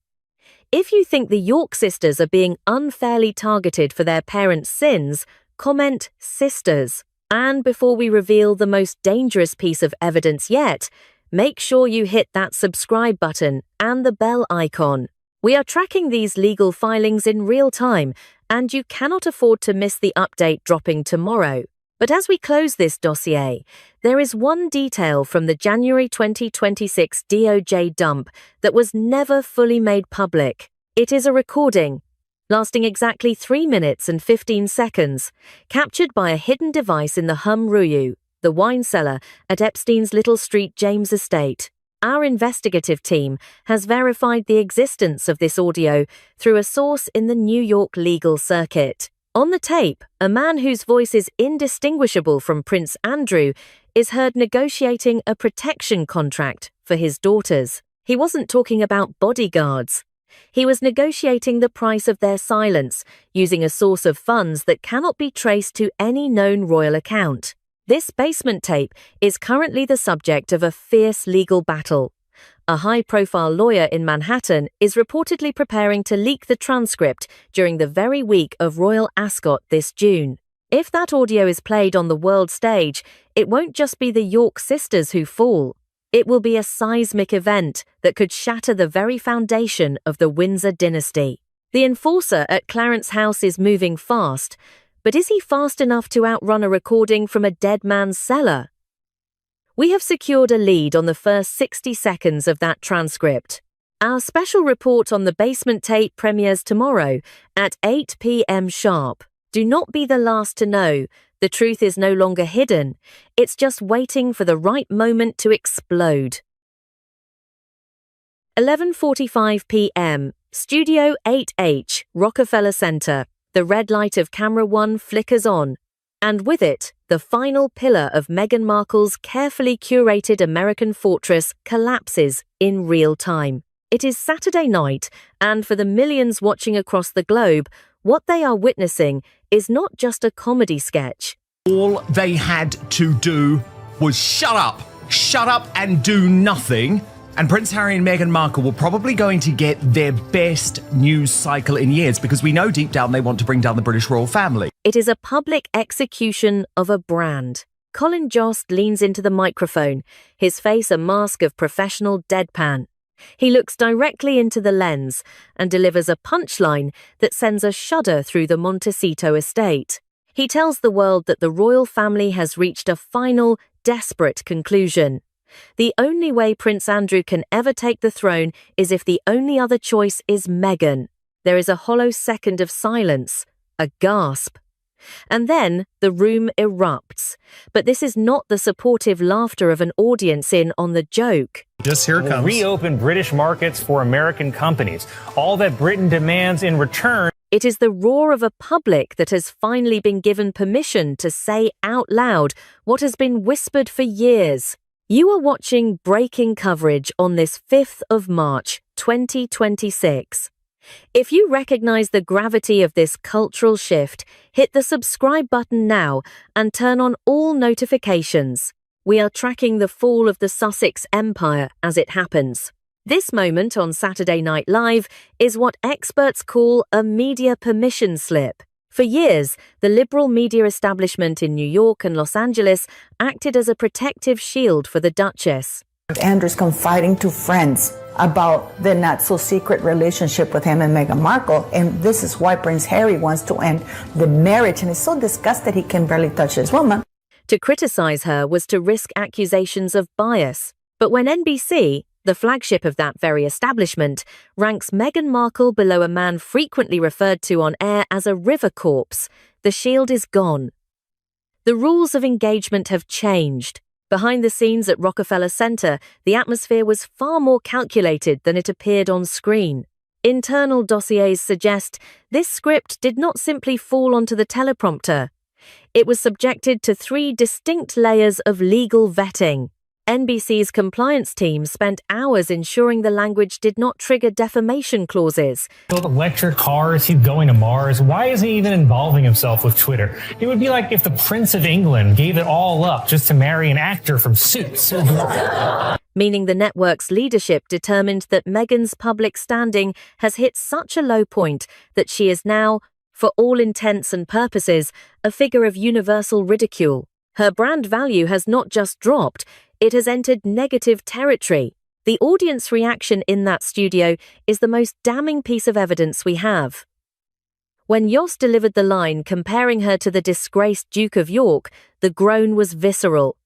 If you think the York sisters are being unfairly targeted for their parents' sins, comment Sisters. And before we reveal the most dangerous piece of evidence yet, make sure you hit that subscribe button and the bell icon. We are tracking these legal filings in real time, and you cannot afford to miss the update dropping tomorrow. But as we close this dossier, there is one detail from the January 2026 DOJ dump that was never fully made public. It is a recording, lasting exactly 3 minutes and 15 seconds, captured by a hidden device in the Hum Ruyu, the wine cellar at Epstein's Little Street James estate. Our investigative team has verified the existence of this audio through a source in the New York legal circuit. On the tape, a man whose voice is indistinguishable from Prince Andrew is heard negotiating a protection contract for his daughters. He wasn't talking about bodyguards. He was negotiating the price of their silence using a source of funds that cannot be traced to any known royal account. This basement tape is currently the subject of a fierce legal battle. A high-profile lawyer in Manhattan is reportedly preparing to leak the transcript during the very week of Royal Ascot this June. If that audio is played on the world stage, it won't just be the York sisters who fall. It will be a seismic event that could shatter the very foundation of the Windsor dynasty. The enforcer at Clarence House is moving fast, but is he fast enough to outrun a recording from a dead man's cellar? We have secured a lead on the first 60 seconds of that transcript. Our special report on the basement tape premieres tomorrow at 8 p.m. sharp. Do not be the last to know. The truth is no longer hidden. It's just waiting for the right moment to explode. 11:45 p.m. Studio 8H, Rockefeller Center. The red light of camera 1 flickers on, and with it, the final pillar of Meghan Markle's carefully curated American fortress collapses in real time. It is Saturday night, and for the millions watching across the globe, what they are witnessing is not just a comedy sketch. All they had to do was shut up and do nothing. And Prince Harry and Meghan Markle were probably going to get their best news cycle in years, because we know deep down they want to bring down the British royal family. It is a public execution of a brand. Colin Jost leans into the microphone, his face a mask of professional deadpan. He looks directly into the lens and delivers a punchline that sends a shudder through the Montecito estate. He tells the world that the royal family has reached a final, desperate conclusion. The only way Prince Andrew can ever take the throne is if the only other choice is Meghan. There is a hollow second of silence, a gasp. And then the room erupts. But this is not the supportive laughter of an audience in on the joke. Just here it comes. Reopen British markets for American companies. All that Britain demands in return. It is the roar of a public that has finally been given permission to say out loud what has been whispered for years. You are watching breaking coverage on this 5th of March, 2026. If you recognize the gravity of this cultural shift, hit the subscribe button now and turn on all notifications. We are tracking the fall of the Sussex Empire as it happens. This moment on Saturday Night Live is what experts call a media permission slip. For years, the liberal media establishment in New York and Los Angeles acted as a protective shield for the Duchess. Andrew's confiding to friends about the not-so-secret relationship with him and Meghan Markle, and this is why Prince Harry wants to end the marriage, and is so disgusted he can barely touch his woman. To criticize her was to risk accusations of bias. But when NBC, The flagship of that very establishment ranks Meghan Markle below a man frequently referred to on air as a river corpse. The shield is gone. The rules of engagement have changed. Behind the scenes at Rockefeller Center, the atmosphere was far more calculated than it appeared on screen. Internal dossiers suggest this script did not simply fall onto the teleprompter. It was subjected to 3 distinct layers of legal vetting. NBC's compliance team spent hours ensuring the language did not trigger defamation clauses. Build electric cars, he's going to Mars. Why isn't he even involving himself with Twitter? It would be like if the Prince of England gave it all up just to marry an actor from Suits. Meaning the network's leadership determined that Meghan's public standing has hit such a low point that she is now, for all intents and purposes, a figure of universal ridicule. Her brand value has not just dropped, it has entered negative territory. The audience reaction in that studio is the most damning piece of evidence we have. When Yost delivered the line comparing her to the disgraced Duke of York, the groan was visceral.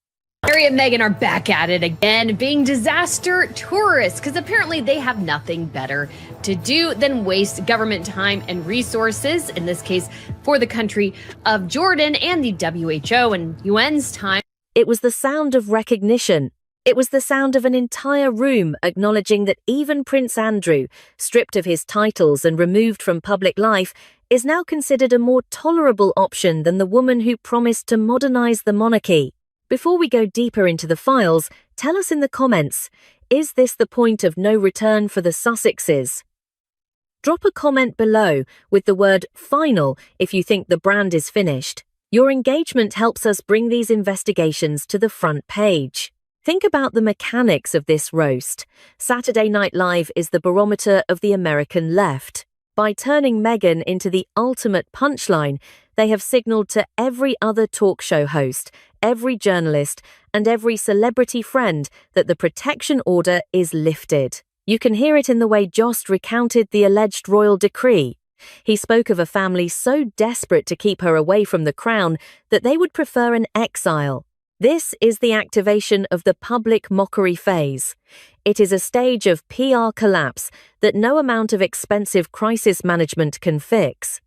Harry and Meghan are back at it again, being disaster tourists, because apparently they have nothing better to do than waste government time and resources, in this case for the country of Jordan and the WHO and UN's time. It was the sound of recognition. It was the sound of an entire room acknowledging that even Prince Andrew, stripped of his titles and removed from public life, is now considered a more tolerable option than the woman who promised to modernize the monarchy. Before we go deeper into the files, tell us in the comments, is this the point of no return for the Sussexes? Drop a comment below with the word final if you think the brand is finished. Your engagement helps us bring these investigations to the front page. Think about the mechanics of this roast. Saturday Night Live is the barometer of the American left. By turning Meghan into the ultimate punchline, they have signaled to every other talk show host, every journalist, and every celebrity friend that the protection order is lifted. You can hear it in the way Jost recounted the alleged royal decree. He spoke of a family so desperate to keep her away from the crown that they would prefer an exile. This is the activation of the public mockery phase. It is a stage of PR collapse that no amount of expensive crisis management can fix.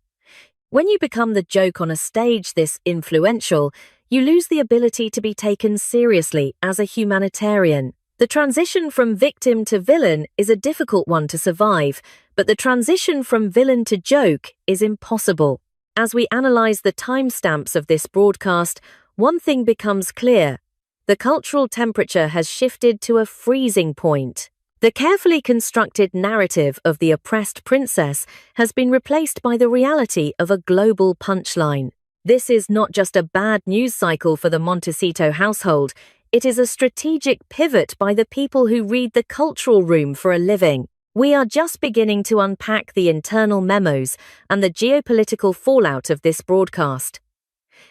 When you become the joke on a stage this influential, you lose the ability to be taken seriously as a humanitarian. The transition from victim to villain is a difficult one to survive, but the transition from villain to joke is impossible. As we analyze the timestamps of this broadcast, one thing becomes clear. The cultural temperature has shifted to a freezing point. The carefully constructed narrative of the oppressed princess has been replaced by the reality of a global punchline. This is not just a bad news cycle for the Montecito household, it is a strategic pivot by the people who read the cultural room for a living. We are just beginning to unpack the internal memos and the geopolitical fallout of this broadcast.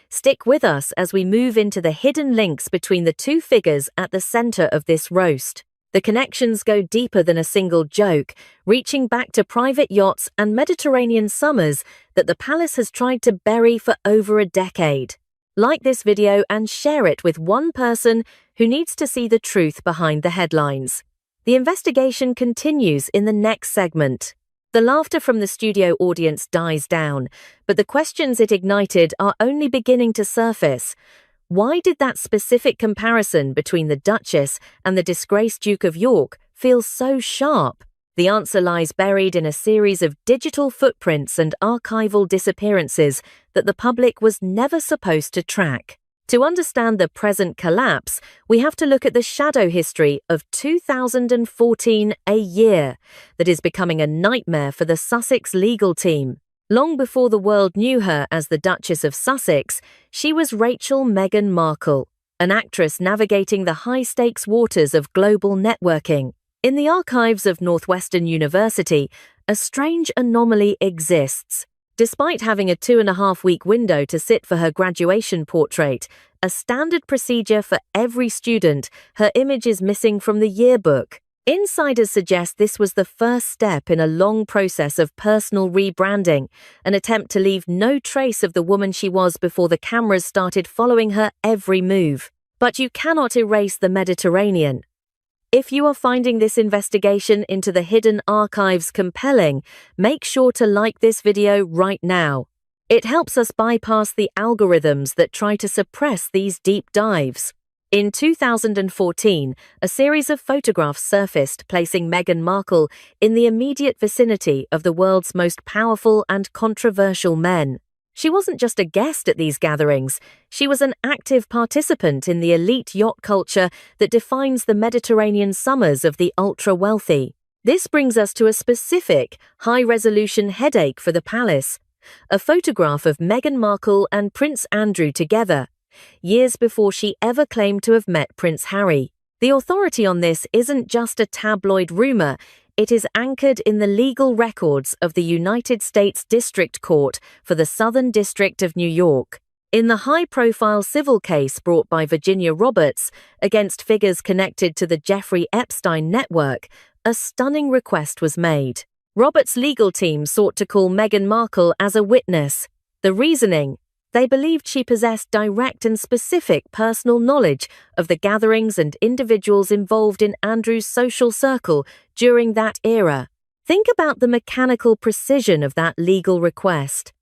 Stick with us as we move into the hidden links between the two figures at the center of this roast. The connections go deeper than a single joke, reaching back to private yachts and Mediterranean summers that the palace has tried to bury for over a decade. Like this video and share it with one person who needs to see the truth behind the headlines. The investigation continues in the next segment. The laughter from the studio audience dies down, but the questions it ignited are only beginning to surface. Why did that specific comparison between the Duchess and the disgraced Duke of York feel so sharp? The answer lies buried in a series of digital footprints and archival disappearances that the public was never supposed to track. To understand the present collapse, we have to look at the shadow history of 2014, a year that is becoming a nightmare for the Sussex legal team. Long before the world knew her as the Duchess of Sussex, she was Rachel Meghan Markle, an actress navigating the high-stakes waters of global networking. In the archives of Northwestern University, a strange anomaly exists. Despite having a 2.5-week window to sit for her graduation portrait, a standard procedure for every student, her image is missing from the yearbook. Insiders suggest this was the first step in a long process of personal rebranding, an attempt to leave no trace of the woman she was before the cameras started following her every move. But you cannot erase the Mediterranean. If you are finding this investigation into the hidden archives compelling, make sure to like this video right now. It helps us bypass the algorithms that try to suppress these deep dives. In 2014, a series of photographs surfaced placing Meghan Markle in the immediate vicinity of the world's most powerful and controversial men. She wasn't just a guest at these gatherings, she was an active participant in the elite yacht culture that defines the Mediterranean summers of the ultra-wealthy. This brings us to a specific, high-resolution headache for the palace. A photograph of Meghan Markle and Prince Andrew together, years before she ever claimed to have met Prince Harry. The authority on this isn't just a tabloid rumor, it is anchored in the legal records of the United States District Court for the Southern District of New York. In the high-profile civil case brought by Virginia Roberts against figures connected to the Jeffrey Epstein network, a stunning request was made. Roberts' legal team sought to call Meghan Markle as a witness. The reasoning: they believed she possessed direct and specific personal knowledge of the gatherings and individuals involved in Andrew's social circle during that era. Think about the mechanical precision of that legal request.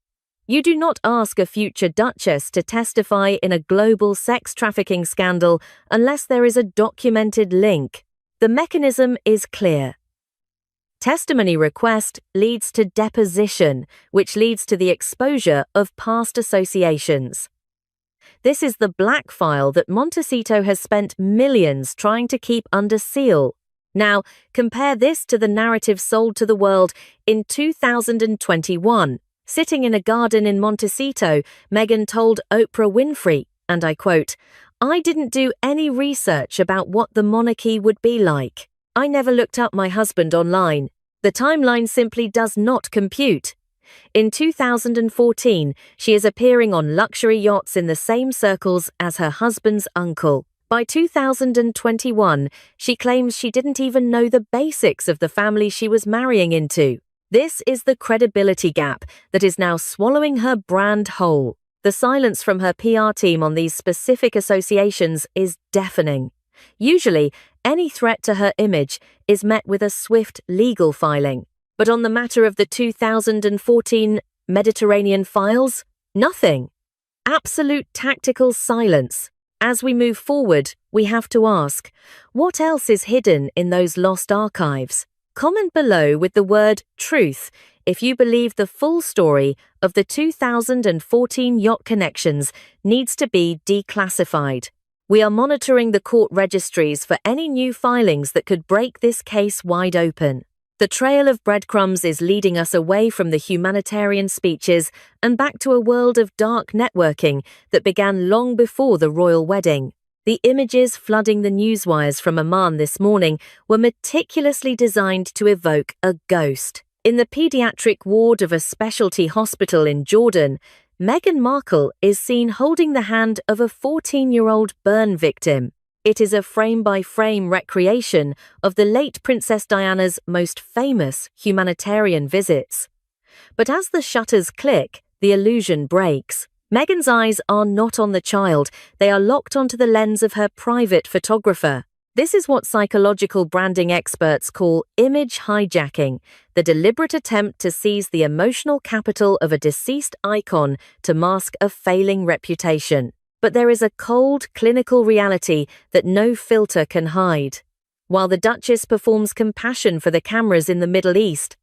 You do not ask a future duchess to testify in a global sex trafficking scandal unless there is a documented link. The mechanism is clear. Testimony request leads to deposition, which leads to the exposure of past associations. This is the black file that Montecito has spent millions trying to keep under seal. Now, compare this to the narrative sold to the world in 2021. Sitting in a garden in Montecito, Meghan told Oprah Winfrey, and I quote, "I didn't do any research about what the monarchy would be like. I never looked up my husband online. The timeline simply does not compute." In 2014, she is appearing on luxury yachts in the same circles as her husband's uncle. By 2021, she claims she didn't even know the basics of the family she was marrying into. This is the credibility gap that is now swallowing her brand whole. The silence from her PR team on these specific associations is deafening. Usually, any threat to her image is met with a swift legal filing. But on the matter of the 2014 Mediterranean files, nothing. Absolute tactical silence. As we move forward, we have to ask, what else is hidden in those lost archives? Comment below with the word truth if you believe the full story of the 2014 yacht connections needs to be declassified. We are monitoring the court registries for any new filings that could break this case wide open. The trail of breadcrumbs is leading us away from the humanitarian speeches and back to a world of dark networking that began long before the royal wedding. The images flooding the newswires from Amman this morning were meticulously designed to evoke a ghost. In the pediatric ward of a specialty hospital in Jordan, Meghan Markle is seen holding the hand of a 14-year-old burn victim. It is a frame-by-frame recreation of the late Princess Diana's most famous humanitarian visits. But as the shutters click, the illusion breaks. Meghan's eyes are not on the child, they are locked onto the lens of her private photographer. This is what psychological branding experts call image hijacking, the deliberate attempt to seize the emotional capital of a deceased icon to mask a failing reputation. But there is a cold, clinical reality that no filter can hide. While the Duchess performs compassion for the cameras in the Middle East,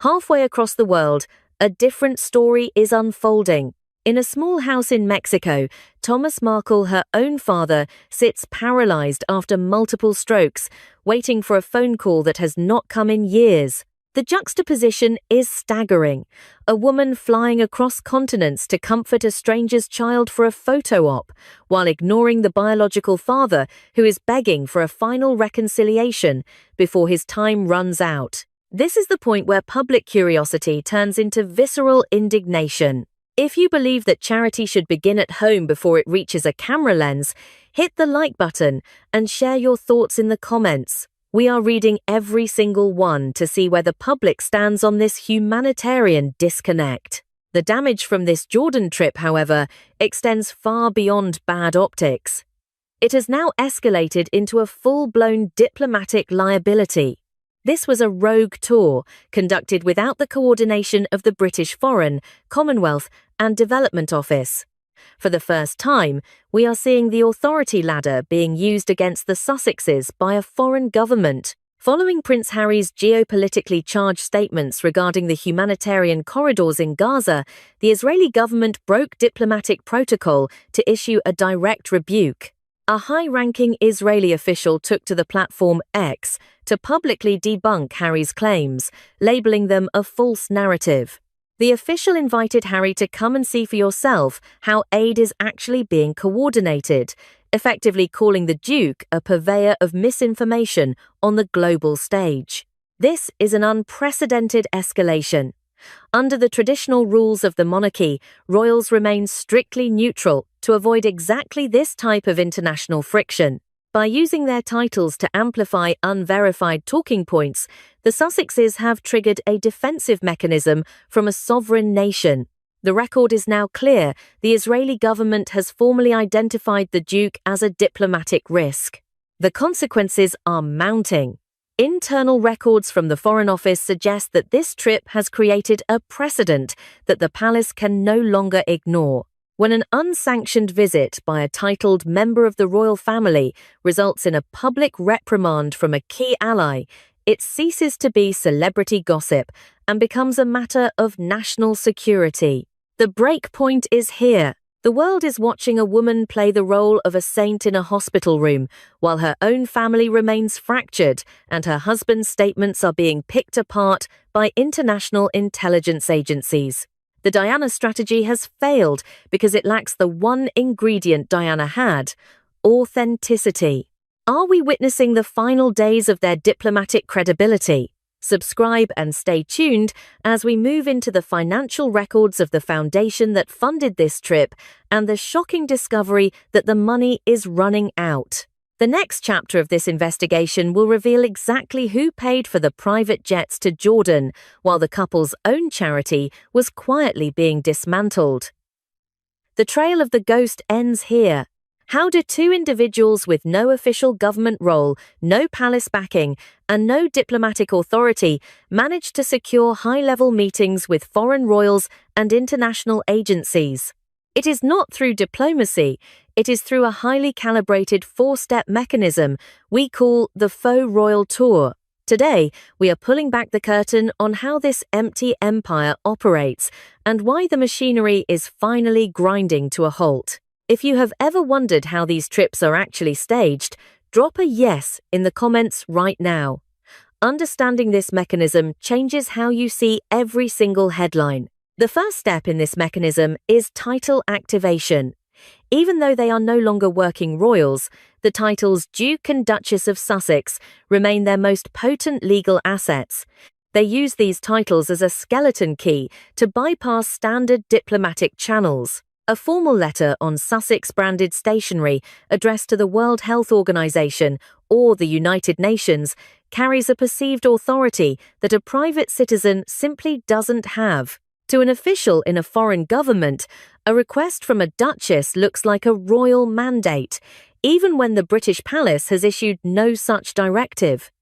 halfway across the world, a different story is unfolding. In a small house in Mexico, Thomas Markle, her own father, sits paralyzed after multiple strokes, waiting for a phone call that has not come in years. The juxtaposition is staggering. A woman flying across continents to comfort a stranger's child for a photo op, while ignoring the biological father who is begging for a final reconciliation before his time runs out. This is the point where public curiosity turns into visceral indignation. If you believe that charity should begin at home before it reaches a camera lens, hit the like button and share your thoughts in the comments. We are reading every single one to see where the public stands on this humanitarian disconnect. The damage from this Jordan trip, however, extends far beyond bad optics. It has now escalated into a full-blown diplomatic liability. This was a rogue tour conducted without the coordination of the British Foreign, Commonwealth and Development Office. For the first time, we are seeing the authority ladder being used against the Sussexes by a foreign government. Following Prince Harry's geopolitically charged statements regarding the humanitarian corridors in Gaza, the Israeli government broke diplomatic protocol to issue a direct rebuke. A high-ranking Israeli official took to the platform X to publicly debunk Harry's claims, labeling them a false narrative. The official invited Harry to come and see for yourself how aid is actually being coordinated, effectively calling the Duke a purveyor of misinformation on the global stage. This is an unprecedented escalation. Under the traditional rules of the monarchy, royals remain strictly neutral to avoid exactly this type of international friction. By using their titles to amplify unverified talking points, the Sussexes have triggered a defensive mechanism from a sovereign nation. The record is now clear. The Israeli government has formally identified the Duke as a diplomatic risk. The consequences are mounting. Internal records from the Foreign Office suggest that this trip has created a precedent that the palace can no longer ignore. When an unsanctioned visit by a titled member of the royal family results in a public reprimand from a key ally, it ceases to be celebrity gossip and becomes a matter of national security. The break point is here. The world is watching a woman play the role of a saint in a hospital room, while her own family remains fractured and her husband's statements are being picked apart by international intelligence agencies. The Diana strategy has failed because it lacks the one ingredient Diana had: authenticity. Are we witnessing the final days of their diplomatic credibility? Subscribe and stay tuned as we move into the financial records of the foundation that funded this trip and the shocking discovery that the money is running out. The next chapter of this investigation will reveal exactly who paid for the private jets to Jordan while the couple's own charity was quietly being dismantled. The trail of the ghost ends here. How do two individuals with no official government role, no palace backing, and no diplomatic authority manage to secure high-level meetings with foreign royals and international agencies? It is not through diplomacy, it is through a highly calibrated four-step mechanism we call the faux royal tour. Today, we are pulling back the curtain on how this empty empire operates and why the machinery is finally grinding to a halt. If you have ever wondered how these trips are actually staged, drop a yes in the comments right now. Understanding this mechanism changes how you see every single headline. The first step in this mechanism is title activation. Even though they are no longer working royals, the titles Duke and Duchess of Sussex remain their most potent legal assets. They use these titles as a skeleton key to bypass standard diplomatic channels. A formal letter on Sussex-branded stationery addressed to the World Health Organization or the United Nations carries a perceived authority that a private citizen simply doesn't have. To an official in a foreign government, a request from a duchess looks like a royal mandate, even when the British Palace has issued no such directive.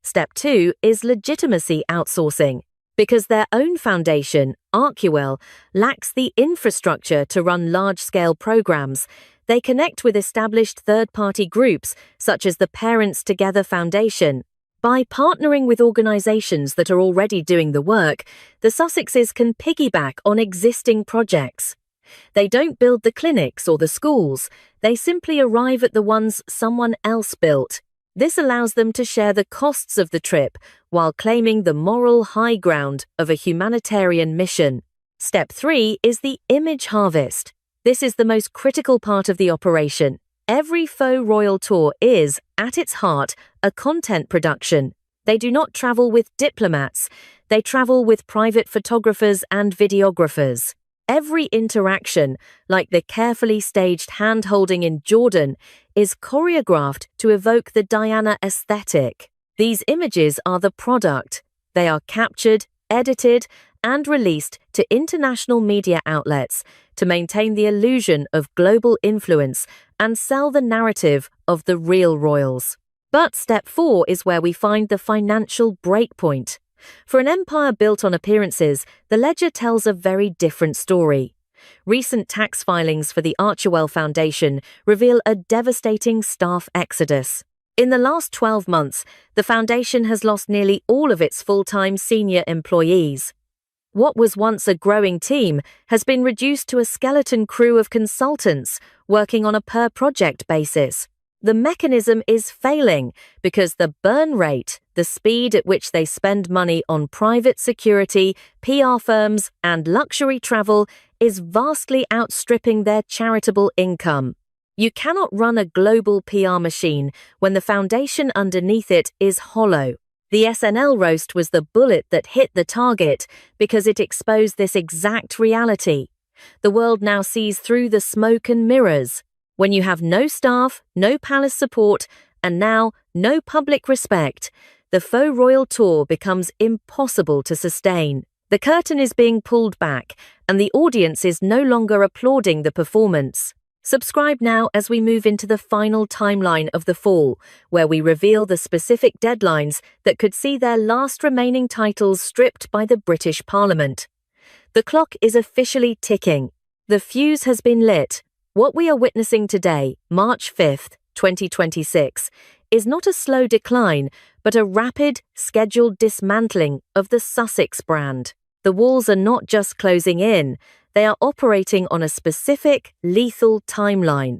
Step 2 is legitimacy outsourcing. Because their own foundation, Arcuwell, lacks the infrastructure to run large-scale programs, they connect with established third-party groups such as the Parents Together Foundation. By partnering with organizations that are already doing the work, the Sussexes can piggyback on existing projects. They don't build the clinics or the schools, they simply arrive at the ones someone else built. This allows them to share the costs of the trip while claiming the moral high ground of a humanitarian mission. Step 3 is the image harvest. This is the most critical part of the operation. Every faux royal tour is, at its heart, a content production. They do not travel with diplomats. They travel with private photographers and videographers. Every interaction, like the carefully staged hand-holding in Jordan, is choreographed to evoke the Diana aesthetic. These images are the product. They are captured, edited, and released to international media outlets to maintain the illusion of global influence and sell the narrative of the real royals. But step 4 is where we find the financial breakpoint. For an empire built on appearances, the ledger tells a very different story. Recent tax filings for the Archewell Foundation reveal a devastating staff exodus. In the last 12 months, the foundation has lost nearly all of its full-time senior employees. What was once a growing team has been reduced to a skeleton crew of consultants working on a per-project basis. The mechanism is failing because the burn rate, the speed at which they spend money on private security, PR firms, and luxury travel is vastly outstripping their charitable income. You cannot run a global PR machine when the foundation underneath it is hollow. The SNL roast was the bullet that hit the target because it exposed this exact reality. The world now sees through the smoke and mirrors. When you have no staff, no palace support, and now no public respect, the faux royal tour becomes impossible to sustain. The curtain is being pulled back, and the audience is no longer applauding the performance. Subscribe now as we move into the final timeline of the fall, where we reveal the specific deadlines that could see their last remaining titles stripped by the British Parliament. The clock is officially ticking. The fuse has been lit. What we are witnessing today, March 5th, 2026, is not a slow decline, but a rapid, scheduled dismantling of the Sussex brand. The walls are not just closing in, they are operating on a specific, lethal timeline.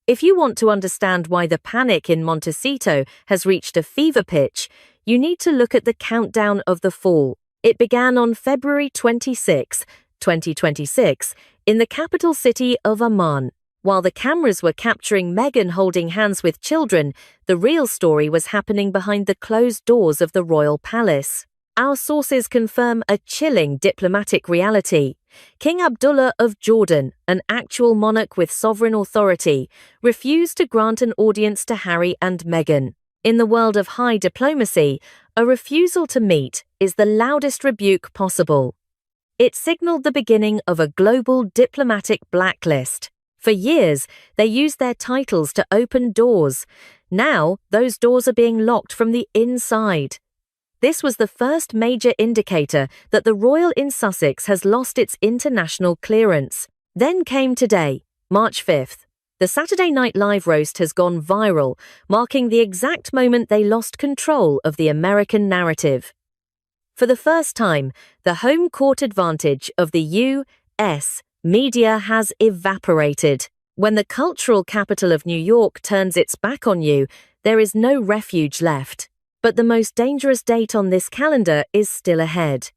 If you want to understand why the panic in Montecito has reached a fever pitch, you need to look at the countdown of the fall. It began on February 26, 2026, in the capital city of Amman. While the cameras were capturing Meghan holding hands with children, the real story was happening behind the closed doors of the royal palace. Our sources confirm a chilling diplomatic reality. King Abdullah of Jordan, an actual monarch with sovereign authority, refused to grant an audience to Harry and Meghan. In the world of high diplomacy, a refusal to meet is the loudest rebuke possible. It signaled the beginning of a global diplomatic blacklist. For years, they used their titles to open doors. Now, those doors are being locked from the inside. This was the first major indicator that the royal in Sussex has lost its international clearance. Then came today, March 5th. The Saturday Night Live roast has gone viral, marking the exact moment they lost control of the American narrative. For the first time, the home court advantage of the U.S. media has evaporated. When the cultural capital of New York turns its back on you, there is no refuge left. But the most dangerous date on this calendar is still ahead.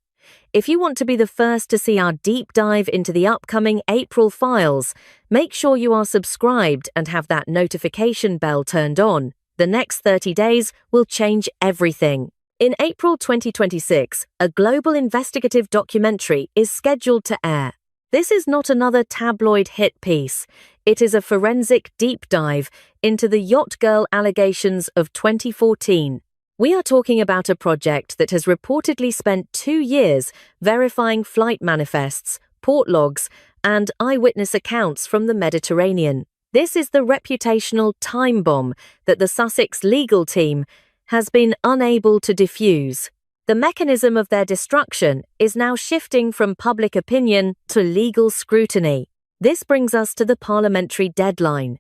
If you want to be the first to see our deep dive into the upcoming April files, make sure you are subscribed and have that notification bell turned on. The next 30 days will change everything. In April 2026, a global investigative documentary is scheduled to air. This is not another tabloid hit piece. It is a forensic deep dive into the yacht girl allegations of 2014. We are talking about a project that has reportedly spent 2 years verifying flight manifests, port logs, and eyewitness accounts from the Mediterranean. This is the reputational time bomb that the Sussex legal team has been unable to defuse. The mechanism of their destruction is now shifting from public opinion to legal scrutiny. This brings us to the parliamentary deadline.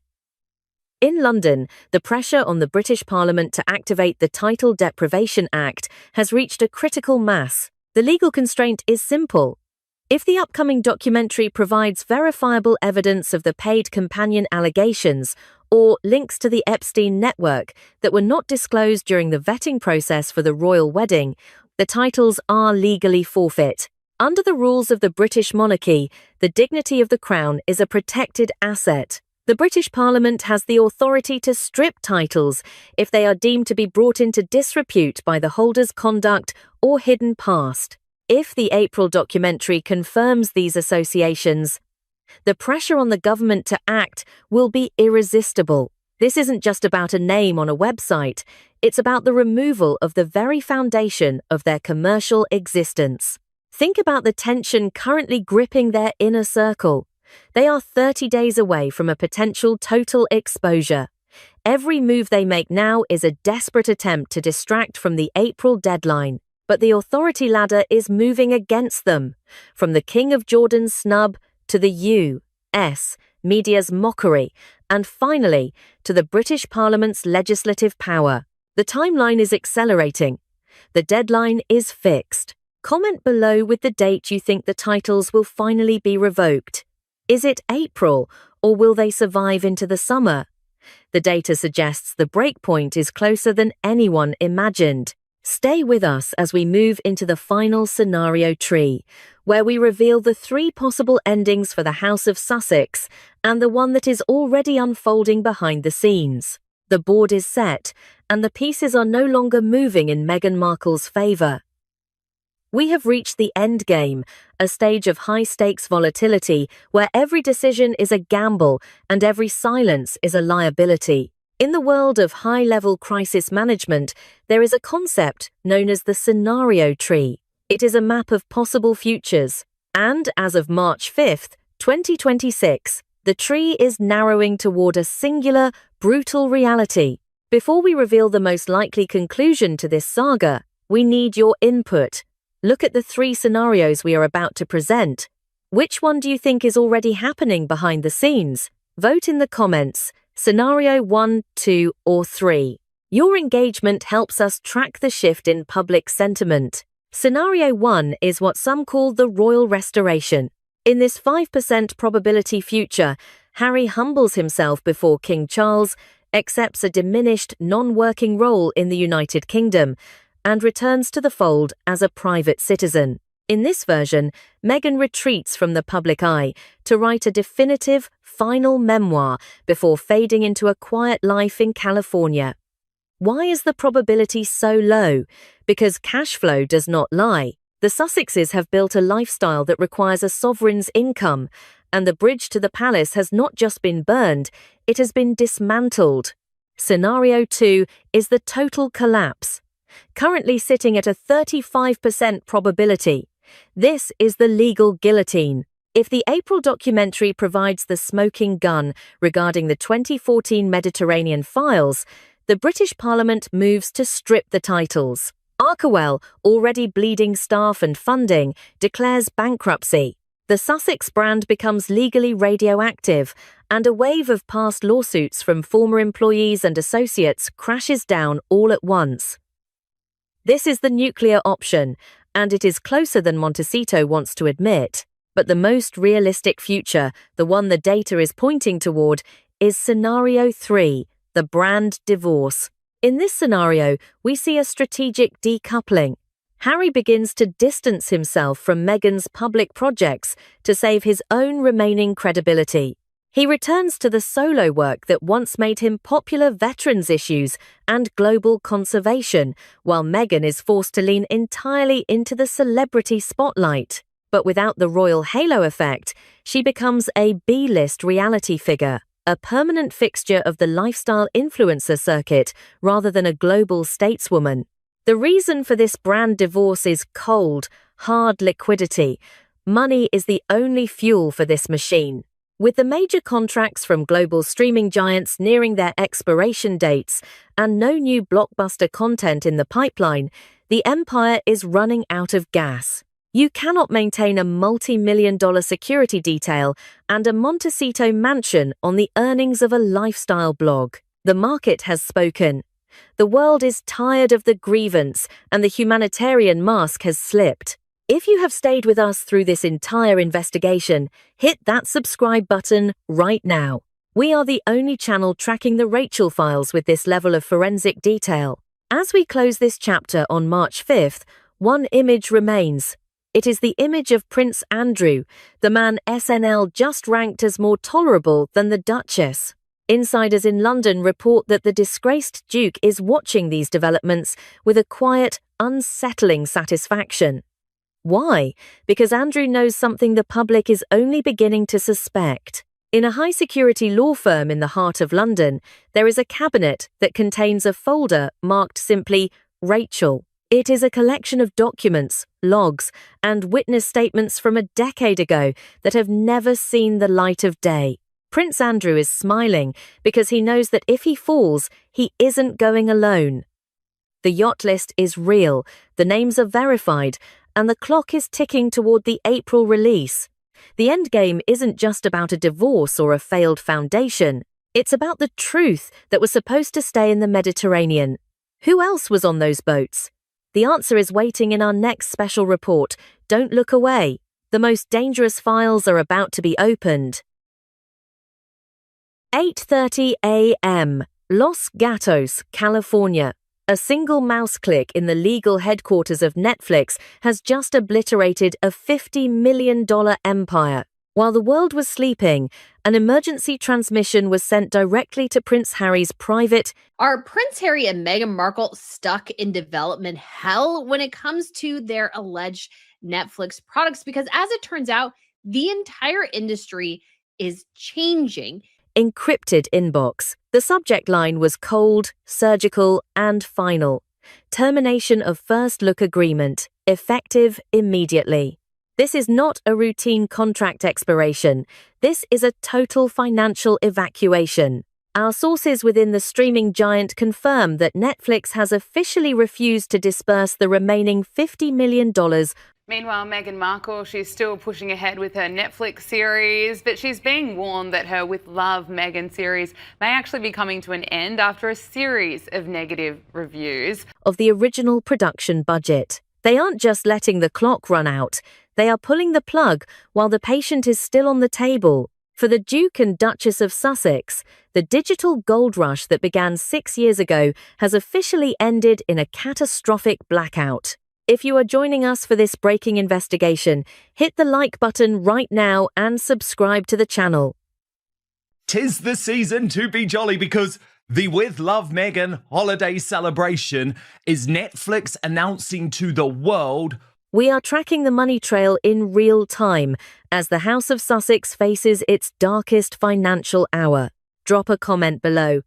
In London, the pressure on the British Parliament to activate the Title Deprivation Act has reached a critical mass. The legal constraint is simple. If the upcoming documentary provides verifiable evidence of the paid companion allegations or links to the Epstein network that were not disclosed during the vetting process for the royal wedding, the titles are legally forfeit. Under the rules of the British monarchy, the dignity of the crown is a protected asset. The British Parliament has the authority to strip titles if they are deemed to be brought into disrepute by the holder's conduct or hidden past. If the April documentary confirms these associations, the pressure on the government to act will be irresistible. This isn't just about a name on a website, it's about the removal of the very foundation of their commercial existence. Think about the tension currently gripping their inner circle. They are 30 days away from a potential total exposure. Every move they make now is a desperate attempt to distract from the April deadline, but the authority ladder is moving against them. From the King of Jordan's snub to the U.S. media's mockery, and finally to the British Parliament's legislative power. The timeline is accelerating. The deadline is fixed. Comment below with the date you think the titles will finally be revoked. Is it April, or will they survive into the summer? The data suggests the breakpoint is closer than anyone imagined. Stay with us as we move into the final scenario tree, where we reveal the 3 possible endings for the House of Sussex and the one that is already unfolding behind the scenes. The board is set, and the pieces are no longer moving in Meghan Markle's favour. We have reached the end game, a stage of high-stakes volatility where every decision is a gamble and every silence is a liability. In the world of high-level crisis management, there is a concept known as the scenario tree. It is a map of possible futures, and as of March 5th, 2026, the tree is narrowing toward a singular, brutal reality. Before we reveal the most likely conclusion to this saga, we need your input. Look at the 3 scenarios we are about to present. Which one do you think is already happening behind the scenes? Vote in the comments. Scenario 1, 2, or 3. Your engagement helps us track the shift in public sentiment. Scenario 1 is what some call the royal restoration. In this 5% probability future, Harry humbles himself before King Charles, accepts a diminished, non-working role in the United Kingdom, and returns to the fold as a private citizen. In this version, Meghan retreats from the public eye to write a definitive, final memoir before fading into a quiet life in California. Why is the probability so low? Because cash flow does not lie. The Sussexes have built a lifestyle that requires a sovereign's income, and the bridge to the palace has not just been burned, it has been dismantled. Scenario 2 is the total collapse. Currently sitting at a 35% probability. This is the legal guillotine. If the April documentary provides the smoking gun regarding the 2014 Mediterranean files, the British Parliament moves to strip the titles. Arkawell, already bleeding staff and funding, declares bankruptcy. The Sussex brand becomes legally radioactive, and a wave of past lawsuits from former employees and associates crashes down all at once. This is the nuclear option, and it is closer than Montecito wants to admit. But the most realistic future, the one the data is pointing toward, is Scenario 3, the brand divorce. In this scenario, we see a strategic decoupling. Harry begins to distance himself from Meghan's public projects to save his own remaining credibility. He returns to the solo work that once made him popular veterans issues and global conservation, while Meghan is forced to lean entirely into the celebrity spotlight. But without the royal halo effect, she becomes a B-list reality figure, a permanent fixture of the lifestyle influencer circuit rather than a global stateswoman. The reason for this brand divorce is cold, hard liquidity. Money is the only fuel for this machine. With the major contracts from global streaming giants nearing their expiration dates and no new blockbuster content in the pipeline, the empire is running out of gas. You cannot maintain a multi-million-dollar security detail and a Montecito mansion on the earnings of a lifestyle blog. The market has spoken. The world is tired of the grievance, and the humanitarian mask has slipped. If you have stayed with us through this entire investigation, hit that subscribe button right now. We are the only channel tracking the Rachel files with this level of forensic detail. As we close this chapter on March 5th, one image remains. It is the image of Prince Andrew, the man SNL just ranked as more tolerable than the Duchess. Insiders in London report that the disgraced Duke is watching these developments with a quiet, unsettling satisfaction. Why? Because Andrew knows something the public is only beginning to suspect. In a high-security law firm in the heart of London, there is a cabinet that contains a folder marked simply Rachel. It is a collection of documents, logs, and witness statements from a decade ago that have never seen the light of day. Prince Andrew is smiling because he knows that if he falls, he isn't going alone. The yacht list is real, the names are verified, and the clock is ticking toward the April release. The endgame isn't just about a divorce or a failed foundation. It's about the truth that was supposed to stay in the Mediterranean. Who else was on those boats? The answer is waiting in our next special report. Don't look away. The most dangerous files are about to be opened. 8:30 a.m. Los Gatos, California. A single mouse click in the legal headquarters of Netflix has just obliterated a $50 million empire. While the world was sleeping, an emergency transmission was sent directly to Prince Harry's private. Are Prince Harry and Meghan Markle stuck in development hell when it comes to their alleged Netflix products? Because as it turns out, the entire industry is changing. Encrypted inbox. The subject line was cold, surgical, and final. Termination of first look agreement, effective immediately. This is not a routine contract expiration. This is a total financial evacuation. Our sources within the streaming giant confirm that Netflix has officially refused to disburse the remaining $50 million. Meanwhile, Meghan Markle, she's still pushing ahead with her Netflix series, but she's being warned that her With Love Meghan series may actually be coming to an end after a series of negative reviews. Of the original production budget. They aren't just letting the clock run out, they are pulling the plug while the patient is still on the table. For the Duke and Duchess of Sussex, the digital gold rush that began 6 years ago has officially ended in a catastrophic blackout. If you are joining us for this breaking investigation, hit the like button right now and subscribe to the channel. 'Tis the season to be jolly because the With Love Meghan holiday celebration is Netflix announcing to the world. We are tracking the money trail in real time as the House of Sussex faces its darkest financial hour. Drop a comment below.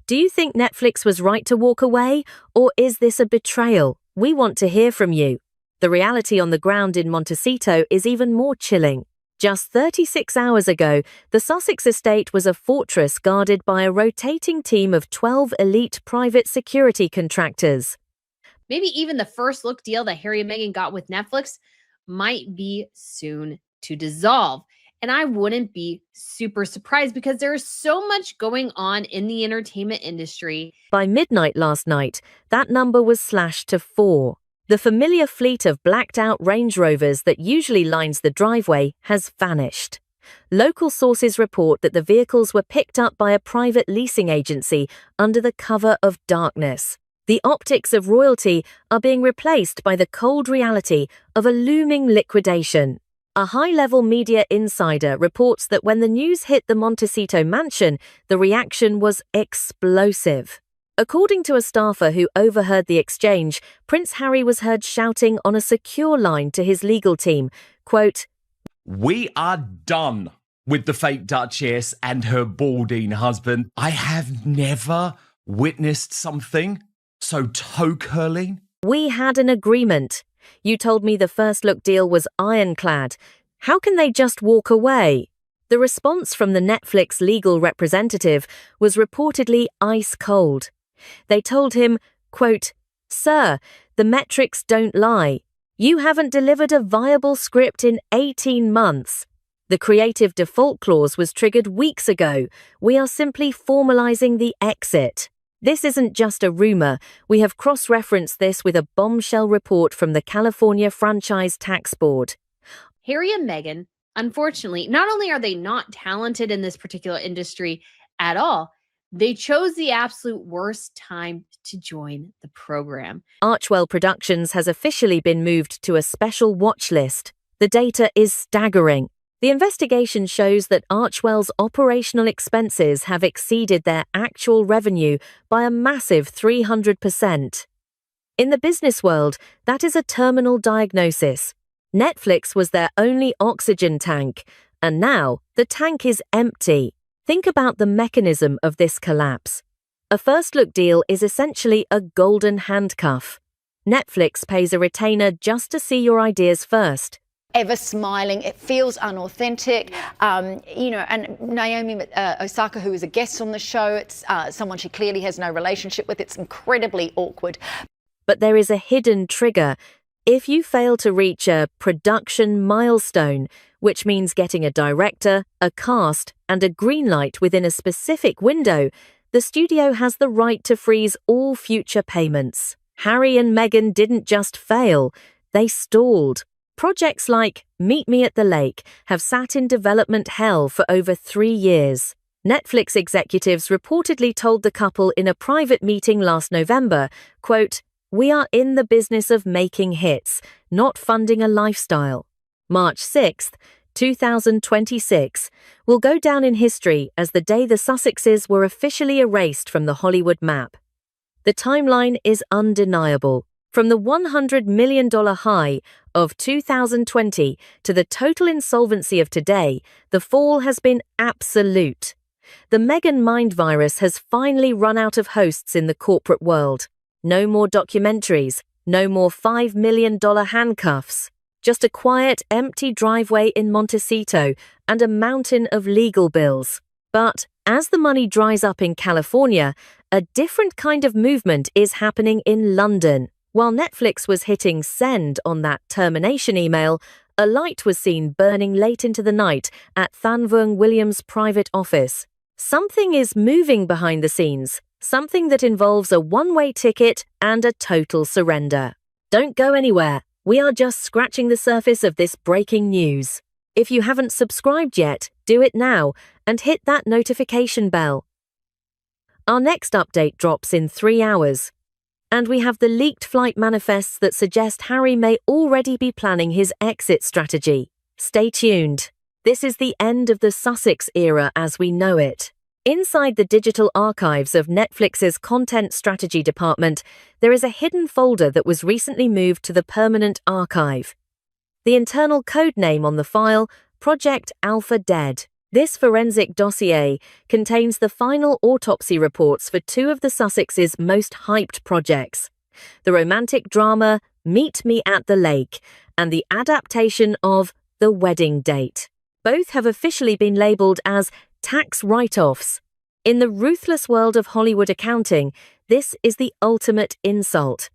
Do you think Netflix was right to walk away, or is this a betrayal? We want to hear from you. The reality on the ground in Montecito is even more chilling. Just 36 hours ago, the Sussex estate was a fortress guarded by a rotating team of 12 elite private security contractors. Maybe even the first look deal that Harry and Meghan got with Netflix might be soon to dissolve. And I wouldn't be super surprised because there is so much going on in the entertainment industry. By midnight last night, that number was slashed to 4. The familiar fleet of blacked-out Range Rovers that usually lines the driveway has vanished. Local sources report that the vehicles were picked up by a private leasing agency under the cover of darkness. The optics of royalty are being replaced by the cold reality of a looming liquidation. A high-level media insider reports that when the news hit the Montecito mansion, the reaction was explosive. According to a staffer who overheard the exchange, Prince Harry was heard shouting on a secure line to his legal team, quote, We are done with the fake Duchess and her balding husband. I have never witnessed something so toe-curling. We had an agreement. You told me the first look deal was ironclad. How can they just walk away? The response from the Netflix legal representative was reportedly ice cold. They told him, quote, Sir, the metrics don't lie. You haven't delivered a viable script in 18 months. The creative default clause was triggered weeks ago. We are simply formalizing the exit. This isn't just a rumor. We have cross-referenced this with a bombshell report from the California Franchise Tax Board. Harry and Meghan, unfortunately, not only are they not talented in this particular industry at all, they chose the absolute worst time to join the program. Archwell Productions has officially been moved to a special watch list. The data is staggering. The investigation shows that Archwell's operational expenses have exceeded their actual revenue by a massive 300%. In the business world, that is a terminal diagnosis. Netflix was their only oxygen tank, and now the tank is empty. Think about the mechanism of this collapse. A first look deal is essentially a golden handcuff. Netflix pays a retainer just to see your ideas first. Ever smiling, it feels unauthentic. And Naomi Osaka, who is a guest on the show, it's someone she clearly has no relationship with. It's incredibly awkward. But there is a hidden trigger. If you fail to reach a production milestone, which means getting a director, a cast, and a green light within a specific window, the studio has the right to freeze all future payments. Harry and Meghan didn't just fail, they stalled. Projects like Meet Me at the Lake have sat in development hell for over 3 years. Netflix executives reportedly told the couple in a private meeting last November, quote, "We are in the business of making hits, not funding a lifestyle." March 6th, 2026, will go down in history as the day the Sussexes were officially erased from the Hollywood map. The timeline is undeniable. From the $100 million high of 2020 to the total insolvency of today, the fall has been absolute. The Meghan mind virus has finally run out of hosts in the corporate world. No more documentaries, no more $5 million handcuffs. Just a quiet, empty driveway in Montecito and a mountain of legal bills. But as the money dries up in California, a different kind of movement is happening in London. While Netflix was hitting send on that termination email, a light was seen burning late into the night at Than Vuong Williams' private office. Something is moving behind the scenes, something that involves a one-way ticket and a total surrender. Don't go anywhere. We are just scratching the surface of this breaking news. If you haven't subscribed yet, do it now and hit that notification bell. Our next update drops in 3 hours. And we have the leaked flight manifests that suggest Harry may already be planning his exit strategy. Stay tuned. This is the end of the Sussex era as we know it. Inside the digital archives of Netflix's content strategy department, there is a hidden folder that was recently moved to the permanent archive. The internal code name on the file, Project Alpha Dead. This forensic dossier contains the final autopsy reports for 2 of the Sussexes' most hyped projects, the romantic drama Meet Me at the Lake and the adaptation of The Wedding Date. Both have officially been labelled as tax write-offs. In the ruthless world of Hollywood accounting, this is the ultimate insult.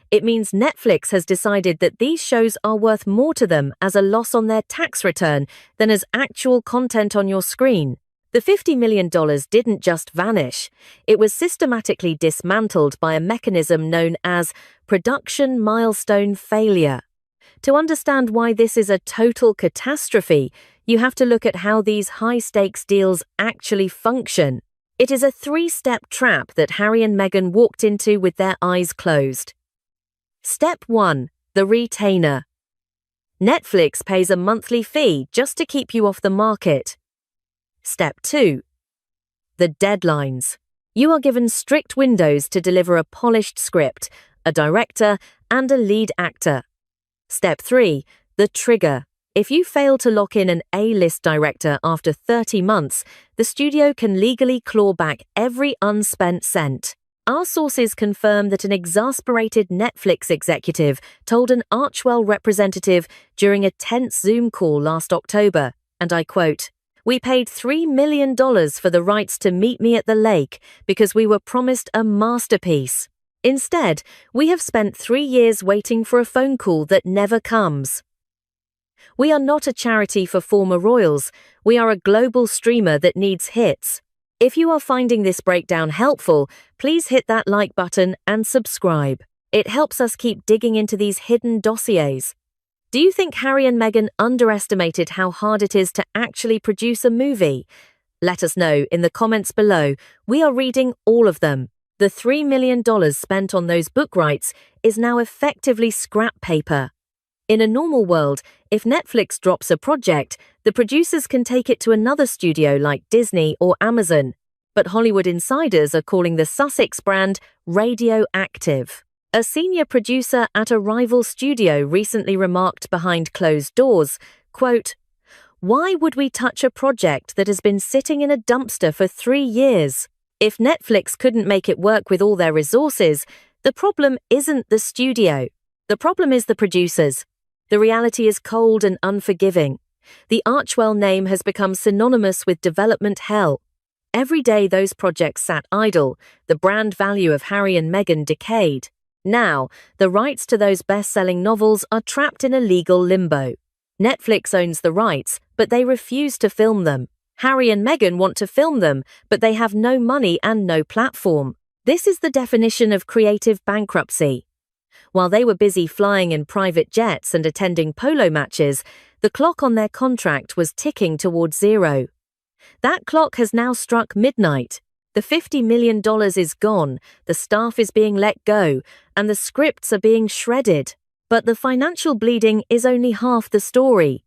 It means Netflix has decided that these shows are worth more to them as a loss on their tax return than as actual content on your screen. The $50 million didn't just vanish. It was systematically dismantled by a mechanism known as production milestone failure. To understand why this is a total catastrophe, you have to look at how these high-stakes deals actually function. It is a 3-step trap that Harry and Meghan walked into with their eyes closed. Step 1. The retainer. Netflix pays a monthly fee just to keep you off the market. Step 2. The deadlines. You are given strict windows to deliver a polished script, a director, and a lead actor. Step 3. The trigger. If you fail to lock in an A-list director after 30 months, the studio can legally claw back every unspent cent. Our sources confirm that an exasperated Netflix executive told an Archwell representative during a tense Zoom call last October, and I quote, "We paid $3 million for the rights to Meet Me at the Lake because we were promised a masterpiece. Instead, we have spent 3 years waiting for a phone call that never comes." We are not a charity for former royals. We are a global streamer that needs hits. If you are finding this breakdown helpful, please hit that like button and subscribe. It helps us keep digging into these hidden dossiers. Do you think Harry and Meghan underestimated how hard it is to actually produce a movie? Let us know in the comments below. We are reading all of them. The $3 million spent on those book rights is now effectively scrap paper. In a normal world, if Netflix drops a project, the producers can take it to another studio like Disney or Amazon. But Hollywood insiders are calling the Sussex brand radioactive. A senior producer at a rival studio recently remarked behind closed doors, quote, "Why would we touch a project that has been sitting in a dumpster for 3 years? If Netflix couldn't make it work with all their resources, The problem isn't the studio. The problem is the producers. The reality is cold and unforgiving. The Archwell name has become synonymous with development hell. Every day those projects sat idle, the brand value of Harry and Meghan decayed. Now, the rights to those best-selling novels are trapped in a legal limbo. Netflix owns the rights, but they refuse to film them. Harry and Meghan want to film them, but they have no money and no platform. This is the definition of creative bankruptcy. While they were busy flying in private jets and attending polo matches, the clock on their contract was ticking towards zero. That clock has now struck midnight. The $50 million is gone, the staff is being let go, and the scripts are being shredded. But the financial bleeding is only half the story.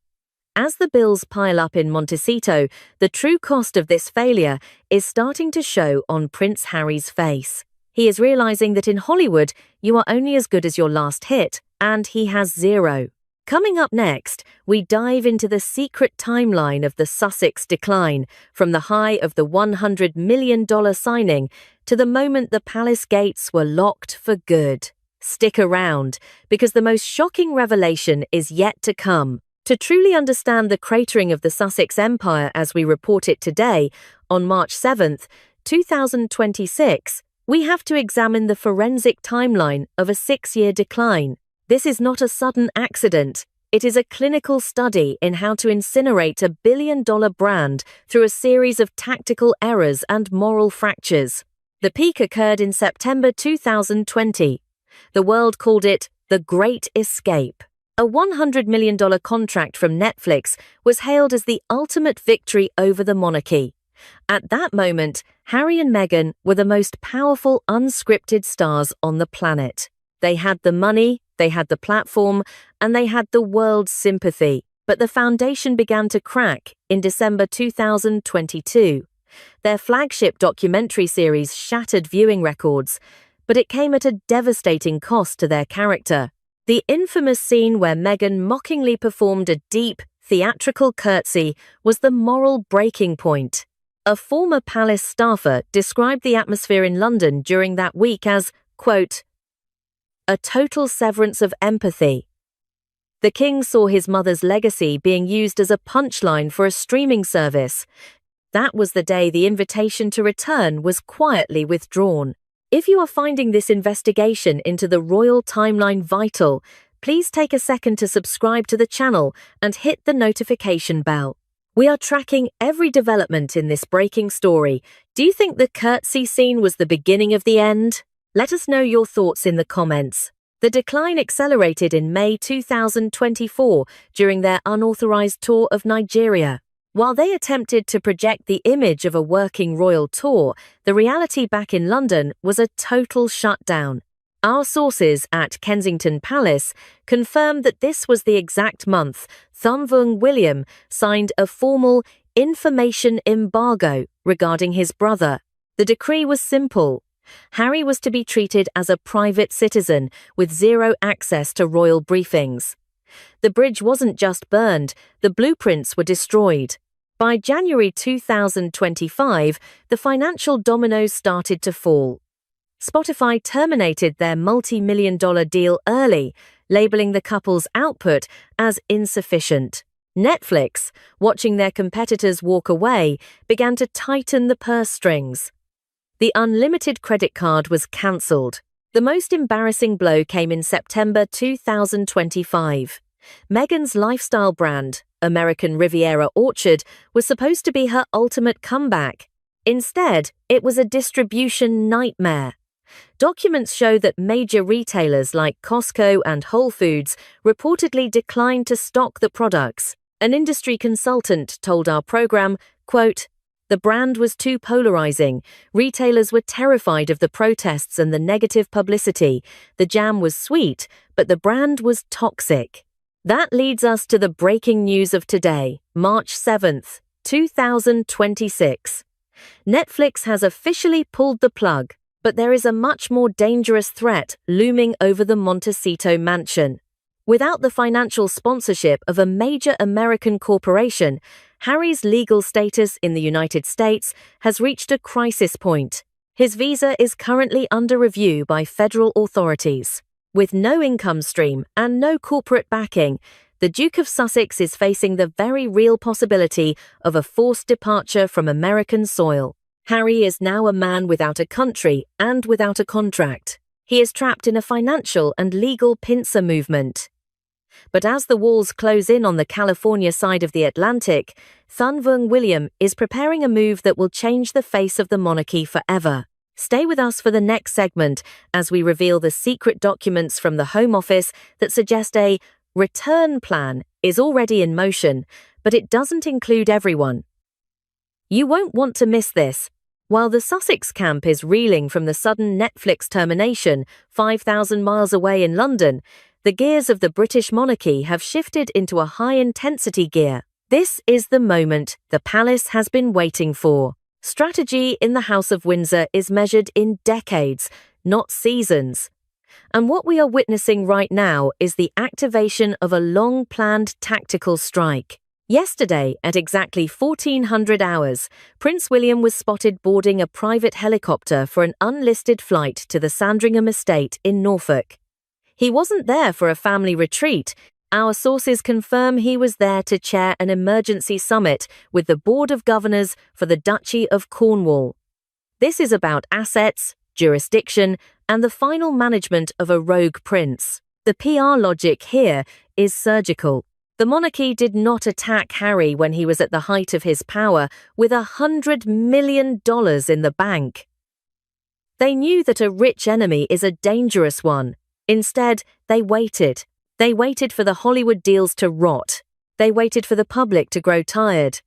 As the bills pile up in Montecito, the true cost of this failure is starting to show on Prince Harry's face. He is realizing that in Hollywood, you are only as good as your last hit, and he has zero. Coming up next, we dive into the secret timeline of the Sussex decline, from the high of the $100 million signing to the moment the palace gates were locked for good. Stick around, because the most shocking revelation is yet to come. To truly understand the cratering of the Sussex Empire as we report it today, on March 7th, 2026, we have to examine the forensic timeline of a 6-year decline. This is not a sudden accident. It is a clinical study in how to incinerate a billion-dollar brand through a series of tactical errors and moral fractures. The peak occurred in September 2020. The world called it the Great Escape. A $100 million contract from Netflix was hailed as the ultimate victory over the monarchy. At that moment, Harry and Meghan were the most powerful unscripted stars on the planet. They had the money, they had the platform, and they had the world's sympathy. But the foundation began to crack in December 2022. Their flagship documentary series shattered viewing records, but it came at a devastating cost to their character. The infamous scene where Meghan mockingly performed a deep, theatrical curtsy was the moral breaking point. A former palace staffer described the atmosphere in London during that week as, quote, a total severance of empathy. The king saw his mother's legacy being used as a punchline for a streaming service. That was the day the invitation to return was quietly withdrawn. If you are finding this investigation into the royal timeline vital, please take a second to subscribe to the channel and hit the notification bell. We are tracking every development in this breaking story. Do you think the curtsy scene was the beginning of the end? Let us know your thoughts in the comments. The decline accelerated in May 2024 during their unauthorized tour of Nigeria. While they attempted to project the image of a working royal tour, the reality back in London was a total shutdown. Our sources at Kensington Palace confirmed that this was the exact month Thumvung William signed a formal information embargo regarding his brother. The decree was simple. Harry was to be treated as a private citizen with zero access to royal briefings. The bridge wasn't just burned, the blueprints were destroyed. By January 2025, the financial dominoes started to fall. Spotify terminated their multi-million-dollar deal early, labeling the couple's output as insufficient. Netflix, watching their competitors walk away, began to tighten the purse strings. The unlimited credit card was cancelled. The most embarrassing blow came in September 2025. Meghan's lifestyle brand, American Riviera Orchard, was supposed to be her ultimate comeback. Instead, it was a distribution nightmare. Documents show that major retailers like Costco and Whole Foods reportedly declined to stock the products. An industry consultant told our program, quote, the brand was too polarizing. Retailers were terrified of the protests and the negative publicity. The jam was sweet, but the brand was toxic. That leads us to the breaking news of today, March 7th, 2026. Netflix has officially pulled the plug, but there is a much more dangerous threat looming over the Montecito mansion. Without the financial sponsorship of a major American corporation, Harry's legal status in the United States has reached a crisis point. His visa is currently under review by federal authorities. With no income stream and no corporate backing, the Duke of Sussex is facing the very real possibility of a forced departure from American soil. Harry is now a man without a country and without a contract. He is trapped in a financial and legal pincer movement. But as the walls close in on the California side of the Atlantic, Thunvung William is preparing a move that will change the face of the monarchy forever. Stay with us for the next segment as we reveal the secret documents from the Home Office that suggest a return plan is already in motion, but it doesn't include everyone. You won't want to miss this. While the Sussex camp is reeling from the sudden Netflix termination 5,000 miles away in London, the gears of the British monarchy have shifted into a high-intensity gear. This is the moment the palace has been waiting for. Strategy in the House of Windsor is measured in decades, not seasons. And what we are witnessing right now is the activation of a long-planned tactical strike. Yesterday, at exactly 1400 hours, Prince William was spotted boarding a private helicopter for an unlisted flight to the Sandringham estate in Norfolk. He wasn't there for a family retreat. Our sources confirm he was there to chair an emergency summit with the Board of Governors for the Duchy of Cornwall. This is about assets, jurisdiction, and the final management of a rogue prince. The PR logic here is surgical. The monarchy did not attack Harry when he was at the height of his power with $100 million in the bank. They knew that a rich enemy is a dangerous one. Instead, they waited. They waited for the Hollywood deals to rot. They waited for the public to grow tired.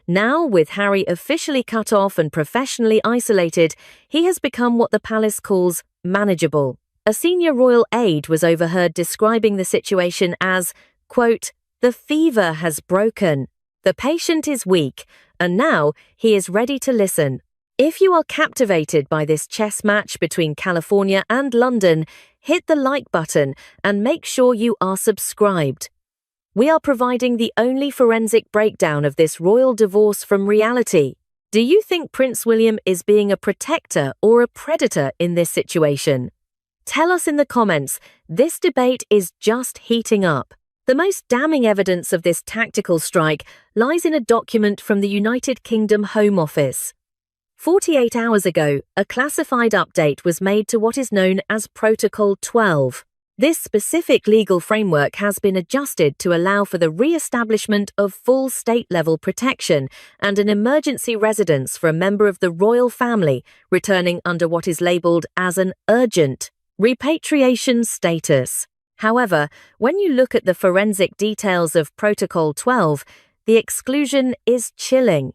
Now, with Harry officially cut off and professionally isolated, he has become what the palace calls manageable. A senior royal aide was overheard describing the situation as, quote, "The fever has broken. The patient is weak, and now he is ready to listen." If you are captivated by this chess match between California and London, hit the like button and make sure you are subscribed. We are providing the only forensic breakdown of this royal divorce from reality. Do you think Prince William is being a protector or a predator in this situation? Tell us in the comments. This debate is just heating up. The most damning evidence of this tactical strike lies in a document from the United Kingdom Home Office. 48 hours ago, a classified update was made to what is known as Protocol 12. This specific legal framework has been adjusted to allow for the re-establishment of full state-level protection and an emergency residence for a member of the royal family returning under what is labelled as an urgent repatriation status. However, when you look at the forensic details of Protocol 12, the exclusion is chilling.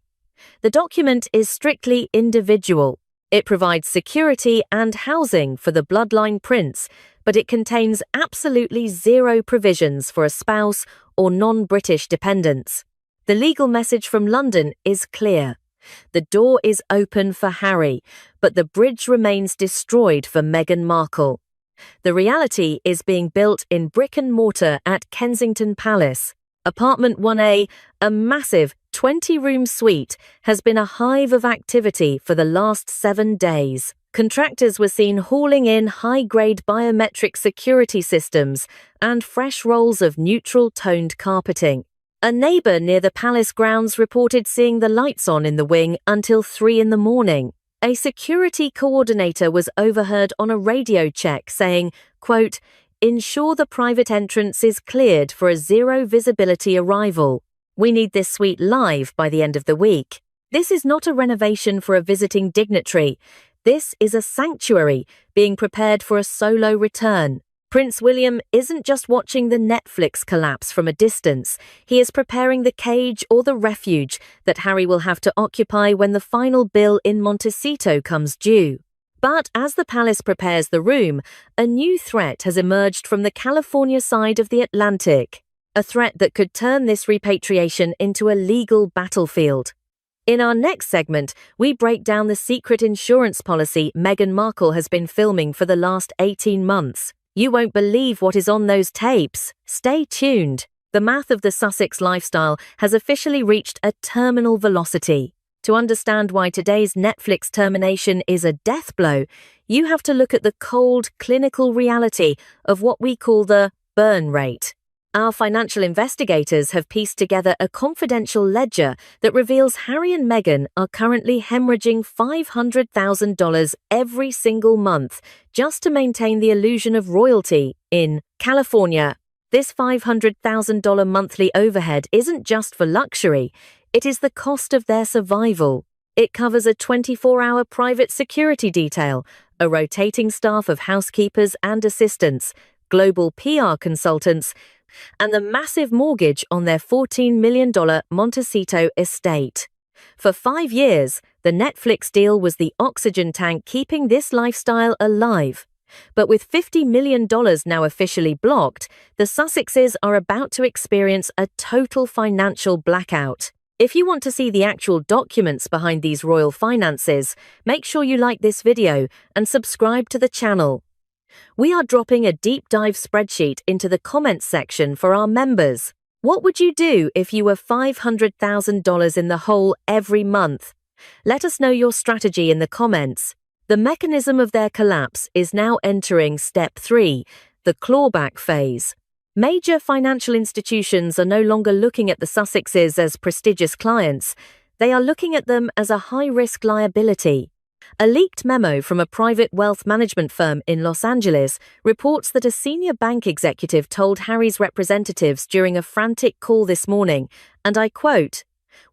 The document is strictly individual. It provides security and housing for the bloodline prince, but it contains absolutely zero provisions for a spouse or non-British dependents. The legal message from London is clear. The door is open for Harry, but the bridge remains destroyed for Meghan Markle. The reality is being built in brick and mortar at Kensington Palace. Apartment 1A, a massive 20-room suite, has been a hive of activity for the last 7 days. Contractors were seen hauling in high-grade biometric security systems and fresh rolls of neutral-toned carpeting. A neighbour near the palace grounds reported seeing the lights on in the wing until 3 in the morning. A security coordinator was overheard on a radio check saying, quote, "Ensure the private entrance is cleared for a zero-visibility arrival. We need this suite live by the end of the week." This is not a renovation for a visiting dignitary. This is a sanctuary being prepared for a solo return. Prince William isn't just watching the Netflix collapse from a distance. He is preparing the cage or the refuge that Harry will have to occupy when the final bill in Montecito comes due. But as the palace prepares the room, a new threat has emerged from the California side of the Atlantic. A threat that could turn this repatriation into a legal battlefield. In our next segment, we break down the secret insurance policy Meghan Markle has been filming for the last 18 months. You won't believe what is on those tapes. Stay tuned. The math of the Sussex lifestyle has officially reached a terminal velocity. To understand why today's Netflix termination is a death blow, you have to look at the cold, clinical reality of what we call the burn rate. Our financial investigators have pieced together a confidential ledger that reveals Harry and Meghan are currently hemorrhaging $500,000 every single month just to maintain the illusion of royalty in California. This $500,000 monthly overhead isn't just for luxury, it is the cost of their survival. It covers a 24-hour private security detail, a rotating staff of housekeepers and assistants, global PR consultants, and the massive mortgage on their $14 million Montecito estate. For 5 years, the Netflix deal was the oxygen tank keeping this lifestyle alive. But with $50 million now officially blocked, the Sussexes are about to experience a total financial blackout. If you want to see the actual documents behind these royal finances, make sure you like this video and subscribe to the channel. We are dropping a deep dive spreadsheet into the comments section for our members. What would you do if you were $500,000 in the hole every month? Let us know your strategy in the comments. The mechanism of their collapse is now entering step 3, the clawback phase. Major financial institutions are no longer looking at the Sussexes as prestigious clients. They are looking at them as a high-risk liability. A leaked memo from a private wealth management firm in Los Angeles reports that a senior bank executive told Harry's representatives during a frantic call this morning, and I quote,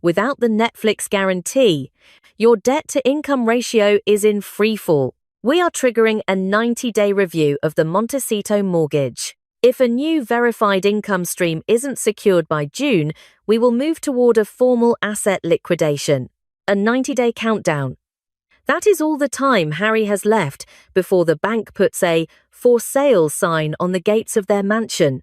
"Without the Netflix guarantee, your debt-to-income ratio is in freefall. We are triggering a 90-day review of the Montecito mortgage. If a new verified income stream isn't secured by June, we will move toward a formal asset liquidation. A 90-day countdown." That is all the time Harry has left before the bank puts a "for sale" sign on the gates of their mansion.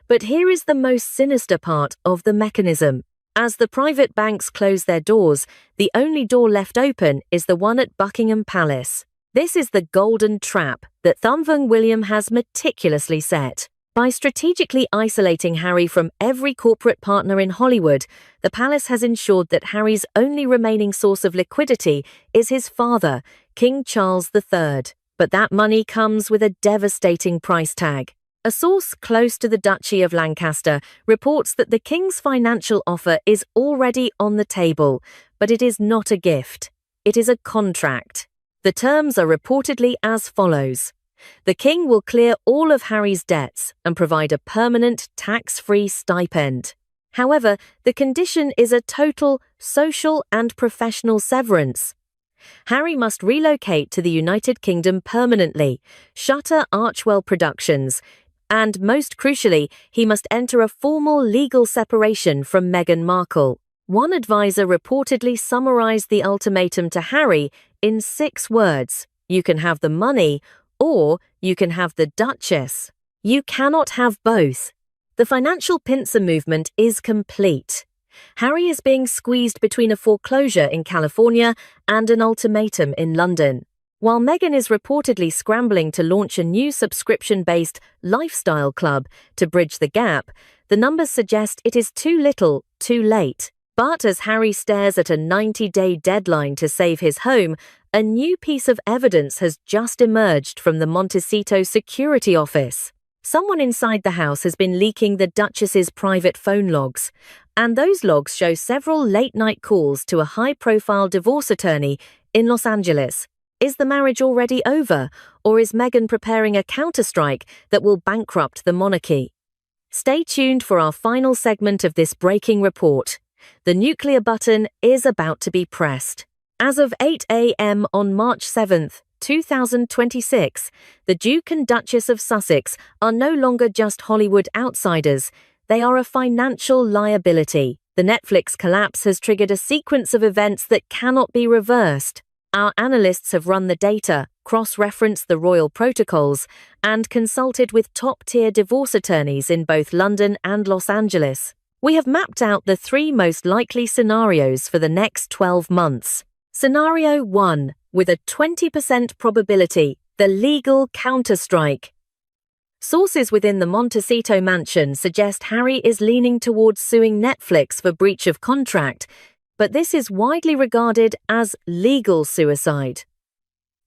But here is the most sinister part of the mechanism. As the private banks close their doors, the only door left open is the one at Buckingham Palace. This is the golden trap that Thumvung William has meticulously set. By strategically isolating Harry from every corporate partner in Hollywood, the palace has ensured that Harry's only remaining source of liquidity is his father, King Charles III. But that money comes with a devastating price tag. A source close to the Duchy of Lancaster reports that the King's financial offer is already on the table, but it is not a gift. It is a contract. The terms are reportedly as follows. The King will clear all of Harry's debts and provide a permanent tax-free stipend. However, the condition is a total social and professional severance. Harry must relocate to the United Kingdom permanently, shutter Archwell Productions, and most crucially, he must enter a formal legal separation from Meghan Markle. One advisor reportedly summarized the ultimatum to Harry in 6 words. You can have the money, or you can have the Duchess. You cannot have both. The financial pincer movement is complete. Harry is being squeezed between a foreclosure in California and an ultimatum in London. While Meghan is reportedly scrambling to launch a new subscription-based lifestyle club to bridge the gap, the numbers suggest it is too little, too late. But as Harry stares at a 90-day deadline to save his home, a new piece of evidence has just emerged from the Montecito security office. Someone inside the house has been leaking the Duchess's private phone logs, and those logs show several late-night calls to a high-profile divorce attorney in Los Angeles. Is the marriage already over, or is Meghan preparing a counterstrike that will bankrupt the monarchy? Stay tuned for our final segment of this breaking report. The nuclear button is about to be pressed. As of 8 a.m. on March 7th, 2026, the Duke and Duchess of Sussex are no longer just Hollywood outsiders, they are a financial liability. The Netflix collapse has triggered a sequence of events that cannot be reversed. Our analysts have run the data, cross-referenced the royal protocols, and consulted with top-tier divorce attorneys in both London and Los Angeles. We have mapped out the 3 most likely scenarios for the next 12 months. Scenario 1, with a 20% probability, the legal counterstrike. Sources within the Montecito mansion suggest Harry is leaning towards suing Netflix for breach of contract, but this is widely regarded as legal suicide.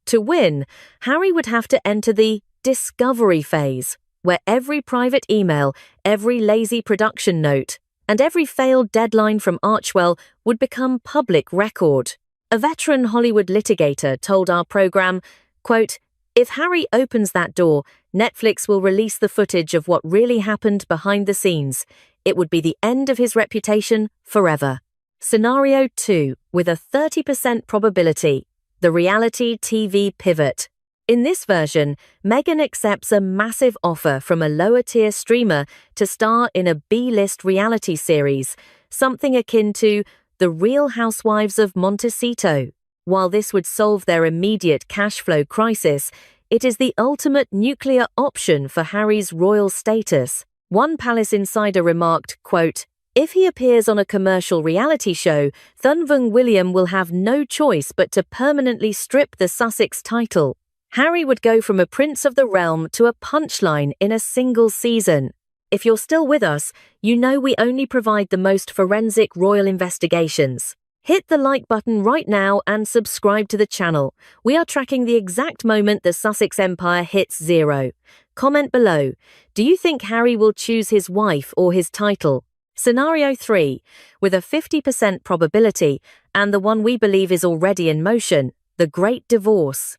To win, Harry would have to enter the discovery phase, where every private email, every lazy production note, and every failed deadline from Archewell would become public record. A veteran Hollywood litigator told our program, quote, "If Harry opens that door, Netflix will release the footage of what really happened behind the scenes. It would be the end of his reputation forever." Scenario 2, with a 30% probability, the reality TV pivot. In this version, Meghan accepts a massive offer from a lower-tier streamer to star in a B-list reality series, something akin to The Real Housewives of Montecito. While this would solve their immediate cash flow crisis, it is the ultimate nuclear option for Harry's royal status. One palace insider remarked, quote, "If he appears on a commercial reality show, Thunvung William will have no choice but to permanently strip the Sussex title. Harry would go from a prince of the realm to a punchline in a single season." If you're still with us, you know we only provide the most forensic royal investigations. Hit the like button right now and subscribe to the channel. We are tracking the exact moment the Sussex Empire hits 0. Comment below. Do you think Harry will choose his wife or his title? Scenario 3, with a 50% probability, and the one we believe is already in motion, the Great Divorce.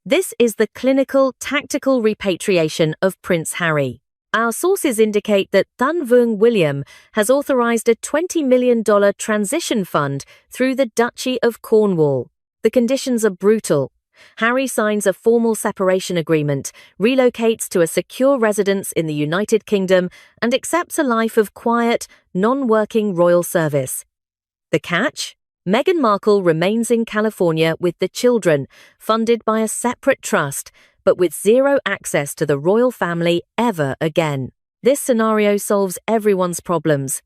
This is the clinical, tactical repatriation of Prince Harry. Our sources indicate that Thunvung William has authorized a $20 million transition fund through the Duchy of Cornwall. The conditions are brutal. Harry signs a formal separation agreement, relocates to a secure residence in the United Kingdom, and accepts a life of quiet, non-working royal service. The catch? Meghan Markle remains in California with the children, funded by a separate trust, but with zero access to the royal family ever again. This scenario solves everyone's problems.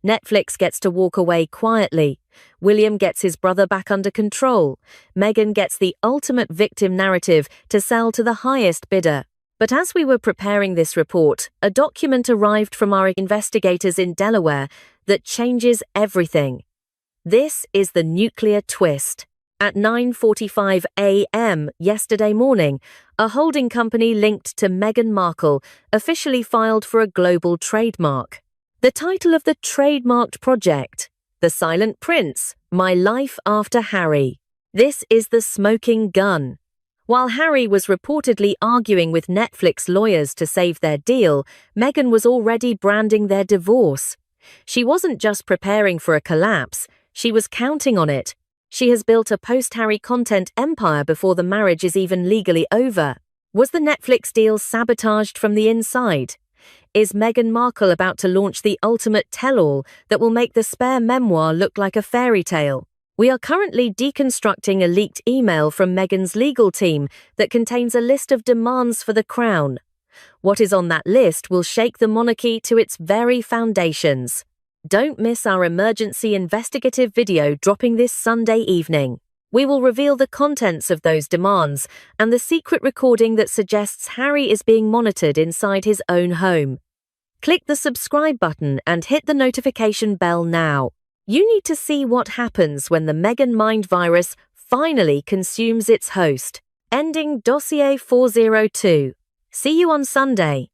Netflix gets to walk away quietly. William gets his brother back under control. Meghan gets the ultimate victim narrative to sell to the highest bidder. But as we were preparing this report, a document arrived from our investigators in Delaware that changes everything. This is the nuclear twist. At 9:45 a.m. yesterday morning, a holding company linked to Meghan Markle officially filed for a global trademark. The title of the trademarked project, The Silent Prince, My Life After Harry. This is the smoking gun. While Harry was reportedly arguing with Netflix lawyers to save their deal, Meghan was already branding their divorce. She wasn't just preparing for a collapse, she was counting on it. She has built a post-Harry content empire before the marriage is even legally over. Was the Netflix deal sabotaged from the inside? Is Meghan Markle about to launch the ultimate tell-all that will make the spare memoir look like a fairy tale? We are currently deconstructing a leaked email from Meghan's legal team that contains a list of demands for the crown. What is on that list will shake the monarchy to its very foundations. Don't miss our emergency investigative video dropping this Sunday evening. We will reveal the contents of those demands and the secret recording that suggests Harry is being monitored inside his own home. Click the subscribe button and hit the notification bell now. You need to see what happens when the Meghan mind virus finally consumes its host. Ending dossier 402. See you on Sunday.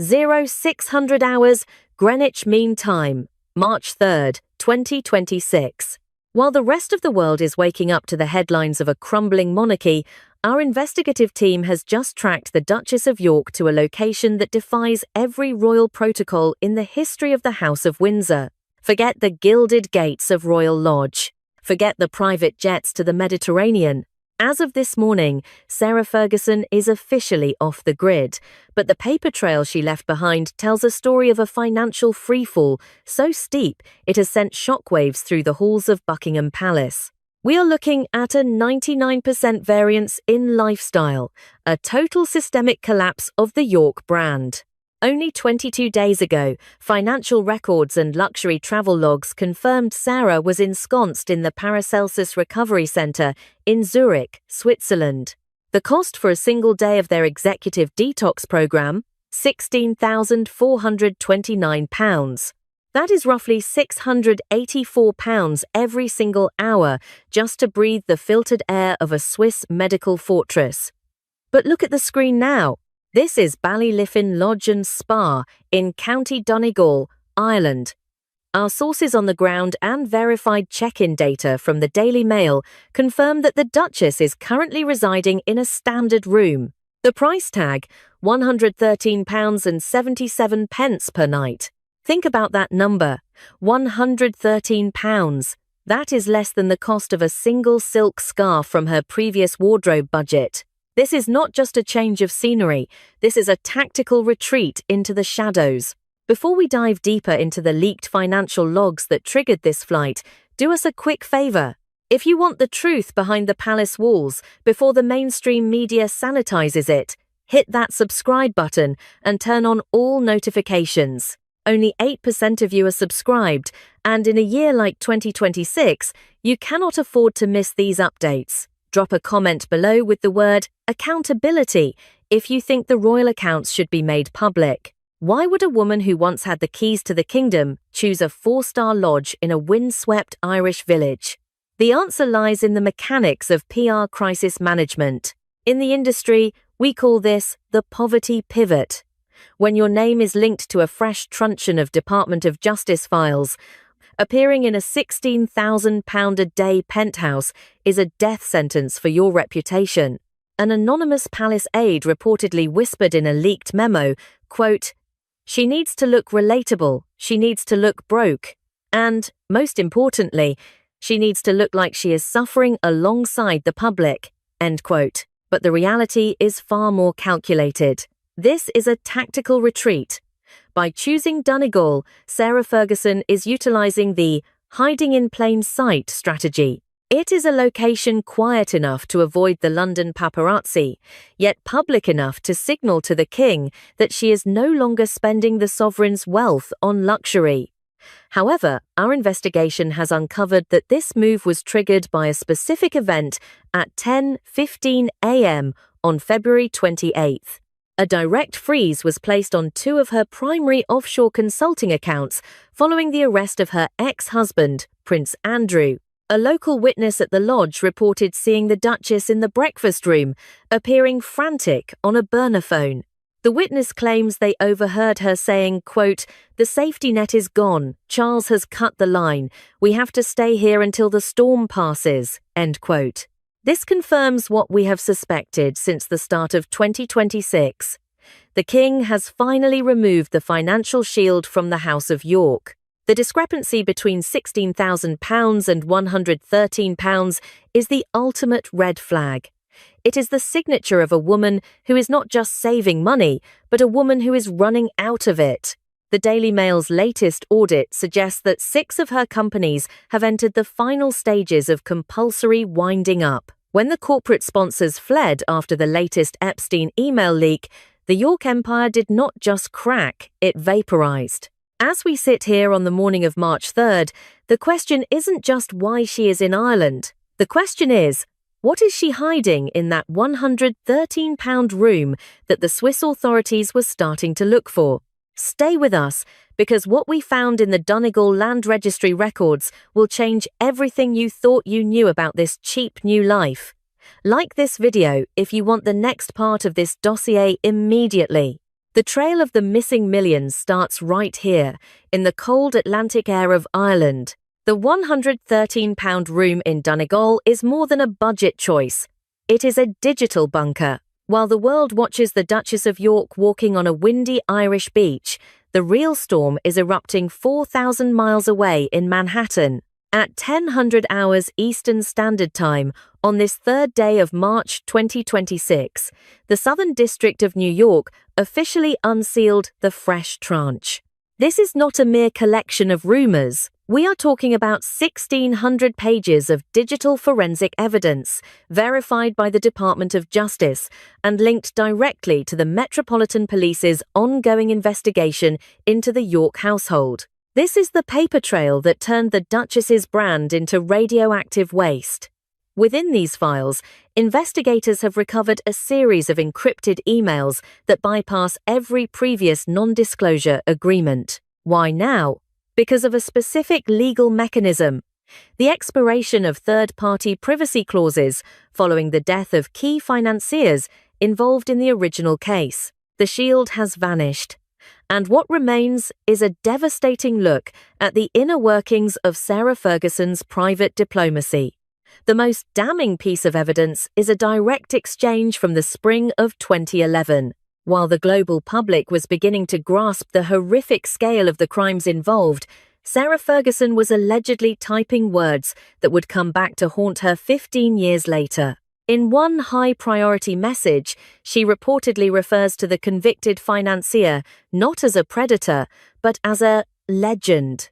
0600 hours Greenwich Mean Time, March 3rd, 2026. While the rest of the world is waking up to the headlines of a crumbling monarchy, our investigative team has just tracked the Duchess of York to a location that defies every royal protocol in the history of the House of Windsor. Forget the gilded gates of Royal Lodge. Forget the private jets to the Mediterranean. As of this morning, Sarah Ferguson is officially off the grid, but the paper trail she left behind tells a story of a financial freefall so steep it has sent shockwaves through the halls of Buckingham Palace. We are looking at a 99% variance in lifestyle, a total systemic collapse of the York brand. Only 22 days ago, financial records and luxury travel logs confirmed Sarah was ensconced in the Paracelsus Recovery Centre in Zurich, Switzerland. The cost for a single day of their executive detox programme, £16,429. That is roughly £684 every single hour just to breathe the filtered air of a Swiss medical fortress. But look at the screen now. This is Ballyliffin Lodge and Spa in County Donegal, Ireland. Our sources on the ground and verified check-in data from the Daily Mail confirm that the Duchess is currently residing in a standard room. The price tag, £113.77 per night. Think about that number, £113. That is less than the cost of a single silk scarf from her previous wardrobe budget. This is not just a change of scenery, this is a tactical retreat into the shadows. Before we dive deeper into the leaked financial logs that triggered this flight, do us a quick favor. If you want the truth behind the palace walls before the mainstream media sanitizes it, hit that subscribe button and turn on all notifications. Only 8% of you are subscribed, and in a year like 2026, you cannot afford to miss these updates. Drop a comment below with the word accountability if you think the royal accounts should be made public. Why would a woman who once had the keys to the kingdom choose a 4-star lodge in a windswept Irish village? The answer lies in the mechanics of PR crisis management. In the industry, we call this the poverty pivot. When your name is linked to a fresh truncheon of Department of Justice files, appearing in a £16,000 a day penthouse is a death sentence for your reputation. An anonymous palace aide reportedly whispered in a leaked memo, quote, "She needs to look relatable, she needs to look broke, and, most importantly, she needs to look like she is suffering alongside the public," end quote. But the reality is far more calculated. This is a tactical retreat. By choosing Donegal, Sarah Ferguson is utilizing the hiding in plain sight strategy. It is a location quiet enough to avoid the London paparazzi, yet public enough to signal to the king that she is no longer spending the sovereign's wealth on luxury. However, our investigation has uncovered that this move was triggered by a specific event at 10:15 a.m. on February 28th. A direct freeze was placed on 2 of her primary offshore consulting accounts following the arrest of her ex-husband, Prince Andrew. A local witness at the lodge reported seeing the Duchess in the breakfast room, appearing frantic on a burner phone. The witness claims they overheard her saying, quote, "The safety net is gone. Charles has cut the line. We have to stay here until the storm passes," end quote. This confirms what we have suspected since the start of 2026. The king has finally removed the financial shield from the House of York. The discrepancy between £16,000 and £113 is the ultimate red flag. It is the signature of a woman who is not just saving money, but a woman who is running out of it. The Daily Mail's latest audit suggests that 6 of her companies have entered the final stages of compulsory winding up. When the corporate sponsors fled after the latest Epstein email leak, the York Empire did not just crack, it vaporized. As we sit here on the morning of March 3rd, the question isn't just why she is in Ireland. The question is, what is she hiding in that £113 room that the Swiss authorities were starting to look for? Stay with us, because what we found in the Donegal Land Registry records will change everything you thought you knew about this cheap new life. Like this video if you want the next part of this dossier immediately. The trail of the missing millions starts right here, in the cold Atlantic air of Ireland. The £113 room in Donegal is more than a budget choice. It is a digital bunker. While the world watches the Duchess of York walking on a windy Irish beach, the real storm is erupting 4,000 miles away in Manhattan. At 10:00 hours Eastern Standard Time, on this 3rd day of March 2026, the Southern District of New York officially unsealed the fresh tranche. This is not a mere collection of rumors. We are talking about 1,600 pages of digital forensic evidence, verified by the Department of Justice, and linked directly to the Metropolitan Police's ongoing investigation into the York household. This is the paper trail that turned the Duchess's brand into radioactive waste. Within these files, investigators have recovered a series of encrypted emails that bypass every previous non-disclosure agreement. Why now? because of a specific legal mechanism: the expiration of third-party privacy clauses following the death of key financiers involved in the original case. The shield has vanished, and what remains is a devastating look at the inner workings of Sarah Ferguson's private diplomacy. The most damning piece of evidence is a direct exchange from the spring of 2011. While the global public was beginning to grasp the horrific scale of the crimes involved, Sarah Ferguson was allegedly typing words that would come back to haunt her 15 years later. In one high-priority message, she reportedly refers to the convicted financier not as a predator, but as a legend.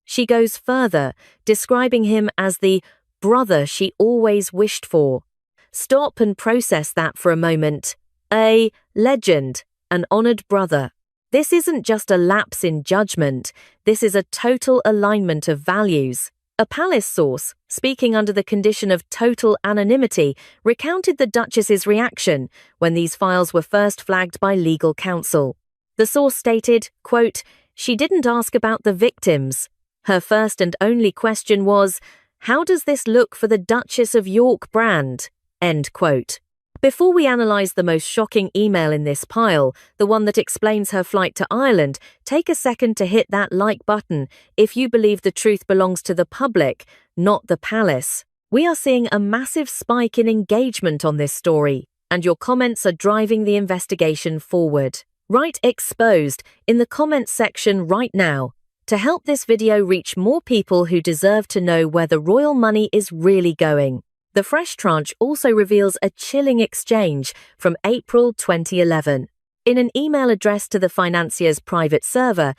She goes further, describing him as the brother she always wished for. Stop and process that for a moment. A legend, an honored brother. This isn't just a lapse in judgment, this is a total alignment of values. A palace source, speaking under the condition of total anonymity, recounted the Duchess's reaction when these files were first flagged by legal counsel. The source stated, quote, "She didn't ask about the victims. Her first and only question was, how does this look for the Duchess of York brand?" End quote. Before we analyse the most shocking email in this pile, the one that explains her flight to Ireland, take a second to hit that like button if you believe the truth belongs to the public, not the palace. We are seeing a massive spike in engagement on this story, and your comments are driving the investigation forward. Write exposed in the comments section right now to help this video reach more people who deserve to know where the royal money is really going. The fresh tranche also reveals a chilling exchange from April 2011. In an email addressed to the financier's private server,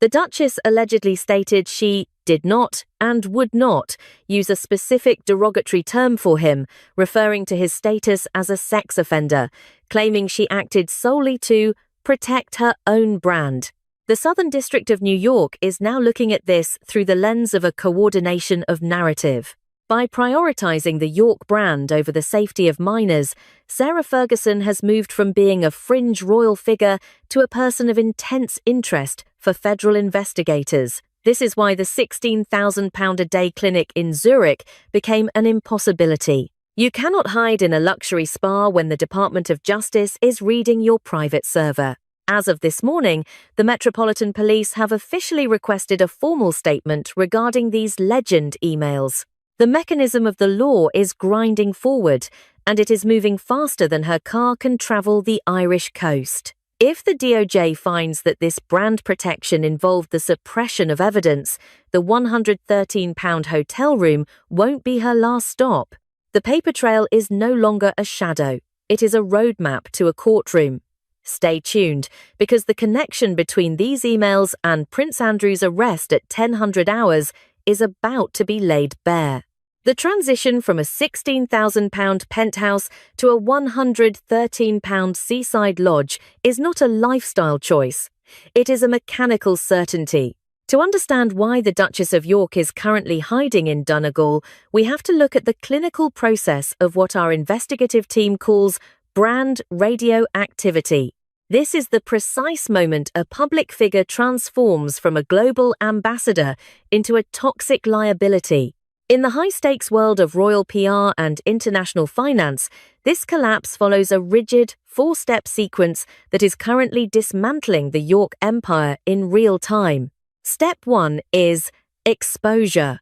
the Duchess allegedly stated she did not and would not use a specific derogatory term for him, referring to his status as a sex offender, claiming she acted solely to protect her own brand. The Southern District of New York is now looking at this through the lens of a coordination of narrative. By prioritizing the York brand over the safety of minors, Sarah Ferguson has moved from being a fringe royal figure to a person of intense interest for federal investigators. This is why the £16,000 a day clinic in Zurich became an impossibility. You cannot hide in a luxury spa when the Department of Justice is reading your private server. As of this morning, the Metropolitan Police have officially requested a formal statement regarding these legend emails. The mechanism of the law is grinding forward, and it is moving faster than her car can travel the Irish coast. If the DOJ finds that this brand protection involved the suppression of evidence, the £113 hotel room won't be her last stop. The paper trail is no longer a shadow. It is a roadmap to a courtroom. Stay tuned, because the connection between these emails and Prince Andrew's arrest at 1000 hours is about to be laid bare. The transition from a £16,000 penthouse to a £113 seaside lodge is not a lifestyle choice. It is a mechanical certainty. To understand why the Duchess of York is currently hiding in Donegal, we have to look at the clinical process of what our investigative team calls brand radioactivity. This is the precise moment a public figure transforms from a global ambassador into a toxic liability. In the high-stakes world of royal PR and international finance, this collapse follows a rigid, four-step sequence that is currently dismantling the York Empire in real time. Step 1 is exposure.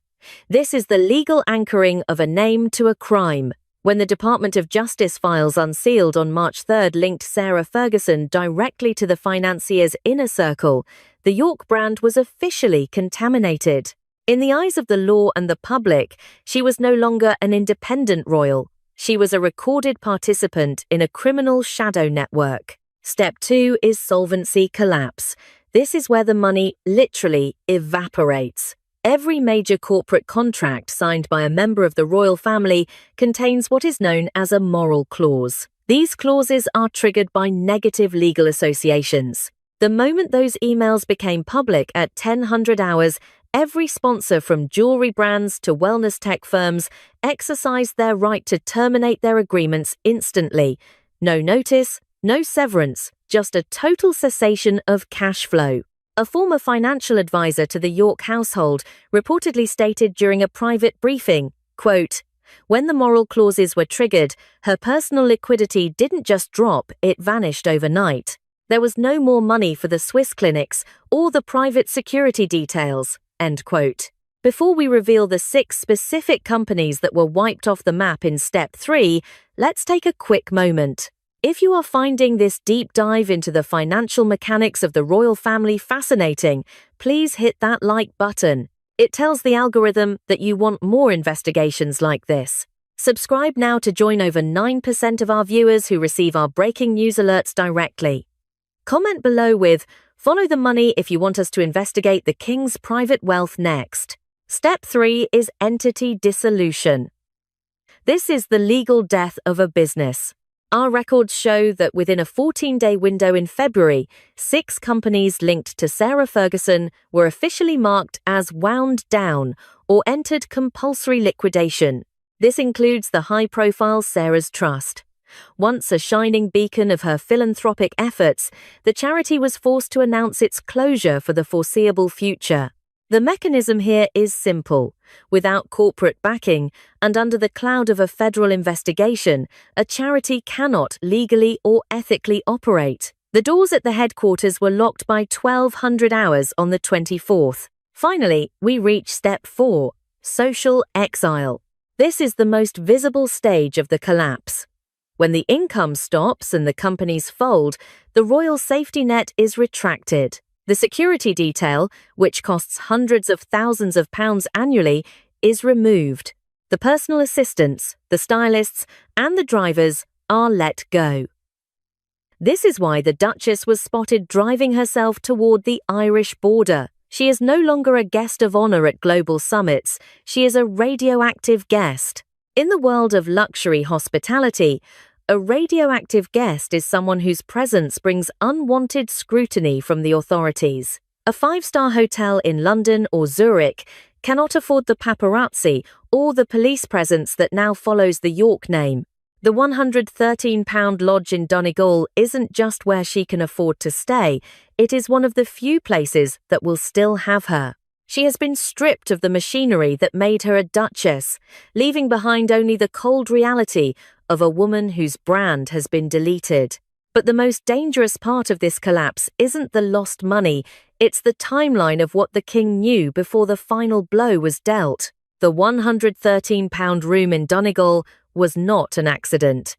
This is the legal anchoring of a name to a crime. When the Department of Justice files unsealed on March 3rd linked Sarah Ferguson directly to the financier's inner circle, the York brand was officially contaminated. In the eyes of the law and the public, she was no longer an independent royal. She was a recorded participant in a criminal shadow network. Step 2 is solvency collapse. This is where the money literally evaporates. Every major corporate contract signed by a member of the royal family contains what is known as a moral clause. These clauses are triggered by negative legal associations. The moment those emails became public at 1000 hours, every sponsor from jewelry brands to wellness tech firms exercised their right to terminate their agreements instantly. No notice, no severance, just a total cessation of cash flow. A former financial advisor to the York household reportedly stated during a private briefing, quote, "When the moral clauses were triggered, her personal liquidity didn't just drop, it vanished overnight. There was no more money for the Swiss clinics or the private security details," end quote. Before we reveal the 6 specific companies that were wiped off the map in Step 3, let's take a quick moment. If you are finding this deep dive into the financial mechanics of the royal family fascinating, please hit that like button. It tells the algorithm that you want more investigations like this. Subscribe now to join over 9% of our viewers who receive our breaking news alerts directly. Comment below with, "Follow the money if you want us to investigate the king's private wealth next." Step 3 is entity dissolution. This is the legal death of a business. Our records show that within a 14-day window in February, 6 companies linked to Sarah Ferguson were officially marked as wound down or entered compulsory liquidation. This includes the high-profile Sarah's Trust. Once a shining beacon of her philanthropic efforts, the charity was forced to announce its closure for the foreseeable future. The mechanism here is simple. Without corporate backing and under the cloud of a federal investigation, a charity cannot legally or ethically operate. The doors at the headquarters were locked by 1200 hours on the 24th. Finally, we reach Step 4, social exile. This is the most visible stage of the collapse. When the income stops and the companies fold, the royal safety net is retracted. The security detail, which costs hundreds of thousands of pounds annually, is removed. The personal assistants, the stylists, and the drivers are let go. This is why the Duchess was spotted driving herself toward the Irish border. She is no longer a guest of honor at global summits, she is a radioactive guest. In the world of luxury hospitality, a radioactive guest is someone whose presence brings unwanted scrutiny from the authorities. A 5-star hotel in London or Zurich cannot afford the paparazzi or the police presence that now follows the York name. The £113 lodge in Donegal isn't just where she can afford to stay, it is one of the few places that will still have her. She has been stripped of the machinery that made her a duchess, leaving behind only the cold reality of a woman whose brand has been deleted. But the most dangerous part of this collapse isn't the lost money, it's the timeline of what the king knew before the final blow was dealt. The £113 room in Donegal was not an accident.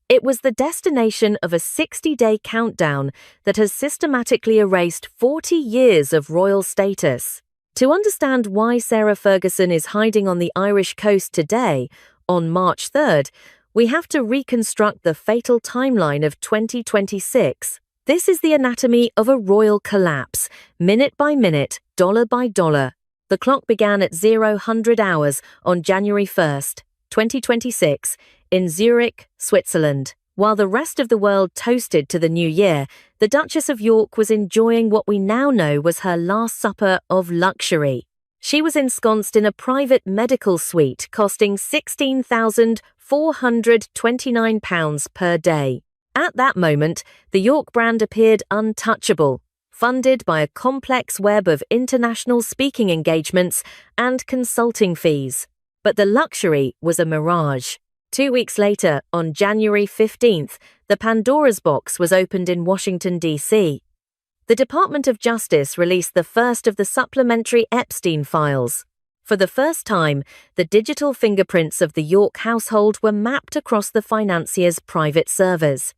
It was the destination of a 60-day countdown that has systematically erased 40 years of royal status. To understand why Sarah Ferguson is hiding on the Irish coast today, on March 3rd, we have to reconstruct the fatal timeline of 2026. This is the anatomy of a royal collapse, minute by minute, dollar by dollar. The clock began at 0000 hours on January 1st, 2026, in Zurich, Switzerland. While the rest of the world toasted to the new year, the Duchess of York was enjoying what we now know was her last supper of luxury. She was ensconced in a private medical suite costing £16,429 per day. At that moment, the York brand appeared untouchable, funded by a complex web of international speaking engagements and consulting fees. But the luxury was a mirage. 2 weeks later, on January 15th, the Pandora's box was opened in Washington, D.C. The Department of Justice released the first of the supplementary Epstein files. For the first time, the digital fingerprints of the York household were mapped across the financier's private servers.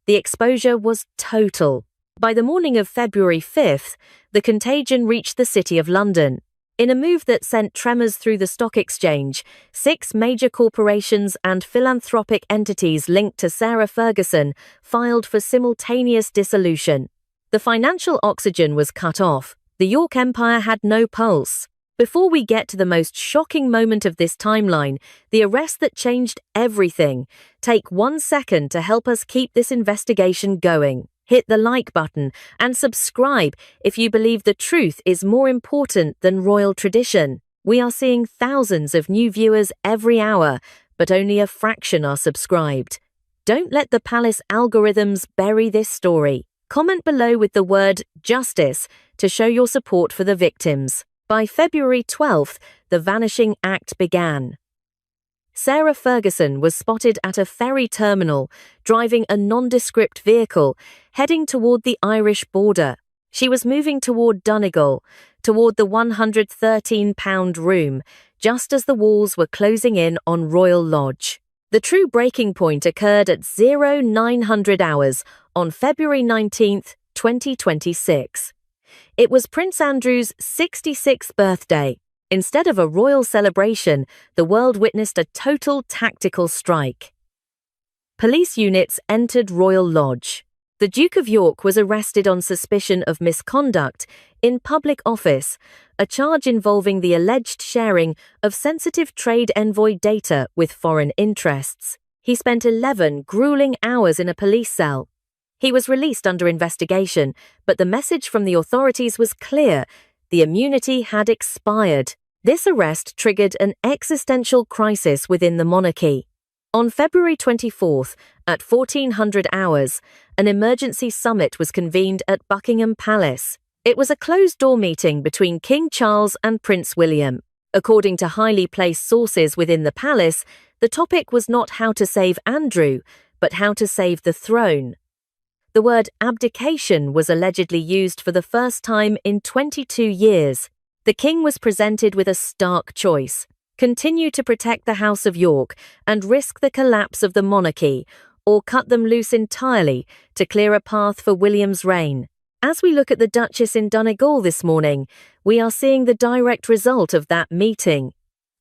The exposure was total. By the morning of February 5th, the contagion reached the City of London. In a move that sent tremors through the stock exchange, 6 major corporations and philanthropic entities linked to Sarah Ferguson filed for simultaneous dissolution. The financial oxygen was cut off. The York Empire had no pulse. Before we get to the most shocking moment of this timeline, the arrest that changed everything, take 1 second to help us keep this investigation going. Hit the like button and subscribe if you believe the truth is more important than royal tradition. We are seeing thousands of new viewers every hour, but only a fraction are subscribed. Don't let the palace algorithms bury this story. Comment below with the word justice to show your support for the victims. By February 12th, the Vanishing Act began. Sarah Ferguson was spotted at a ferry terminal, driving a nondescript vehicle, heading toward the Irish border. She was moving toward Donegal, toward the £113 room, just as the walls were closing in on Royal Lodge. The true breaking point occurred at 0900 hours on February 19, 2026. It was Prince Andrew's 66th birthday. Instead of a royal celebration, the world witnessed a total tactical strike. Police units entered Royal Lodge. The Duke of York was arrested on suspicion of misconduct in public office, a charge involving the alleged sharing of sensitive trade envoy data with foreign interests. He spent 11 grueling hours in a police cell. He was released under investigation, but the message from the authorities was clear: the immunity had expired. This arrest triggered an existential crisis within the monarchy. On February 24th, at 1400 hours, an emergency summit was convened at Buckingham Palace. It was a closed-door meeting between King Charles and Prince William. According to highly placed sources within the palace, the topic was not how to save Andrew, but how to save the throne. The word abdication was allegedly used for the first time in 22 years. The king was presented with a stark choice: continue to protect the House of York and risk the collapse of the monarchy, or cut them loose entirely to clear a path for William's reign. As we look at the Duchess in Donegal this morning, we are seeing the direct result of that meeting.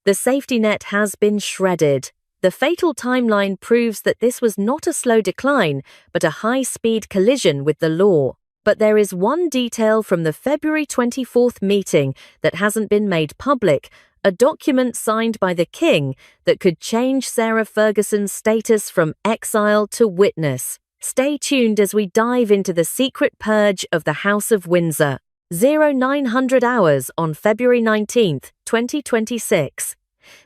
The safety net has been shredded. The fatal timeline proves that this was not a slow decline, but a high-speed collision with the law. But there is one detail from the February 24th meeting that hasn't been made public: a document signed by the king that could change Sarah Ferguson's status from exile to witness. Stay tuned as we dive into the secret purge of the House of Windsor. 0900 hours on February 19th, 2026.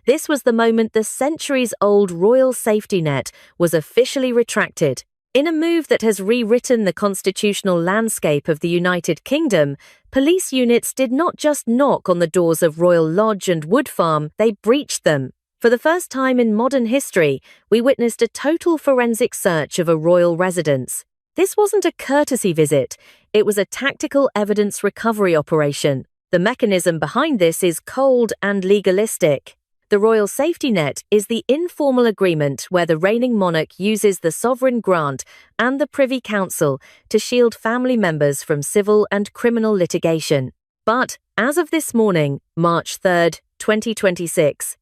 This was the moment the centuries-old royal safety net was officially retracted. In a move that has rewritten the constitutional landscape of the United Kingdom, police units did not just knock on the doors of Royal Lodge and Wood Farm, they breached them. For the first time in modern history, we witnessed a total forensic search of a royal residence. This wasn't a courtesy visit, it was a tactical evidence recovery operation. The mechanism behind this is cold and legalistic. The royal safety net is the informal agreement where the reigning monarch uses the sovereign grant and the Privy Council to shield family members from civil and criminal litigation. But as of this morning, March 3rd, 2026,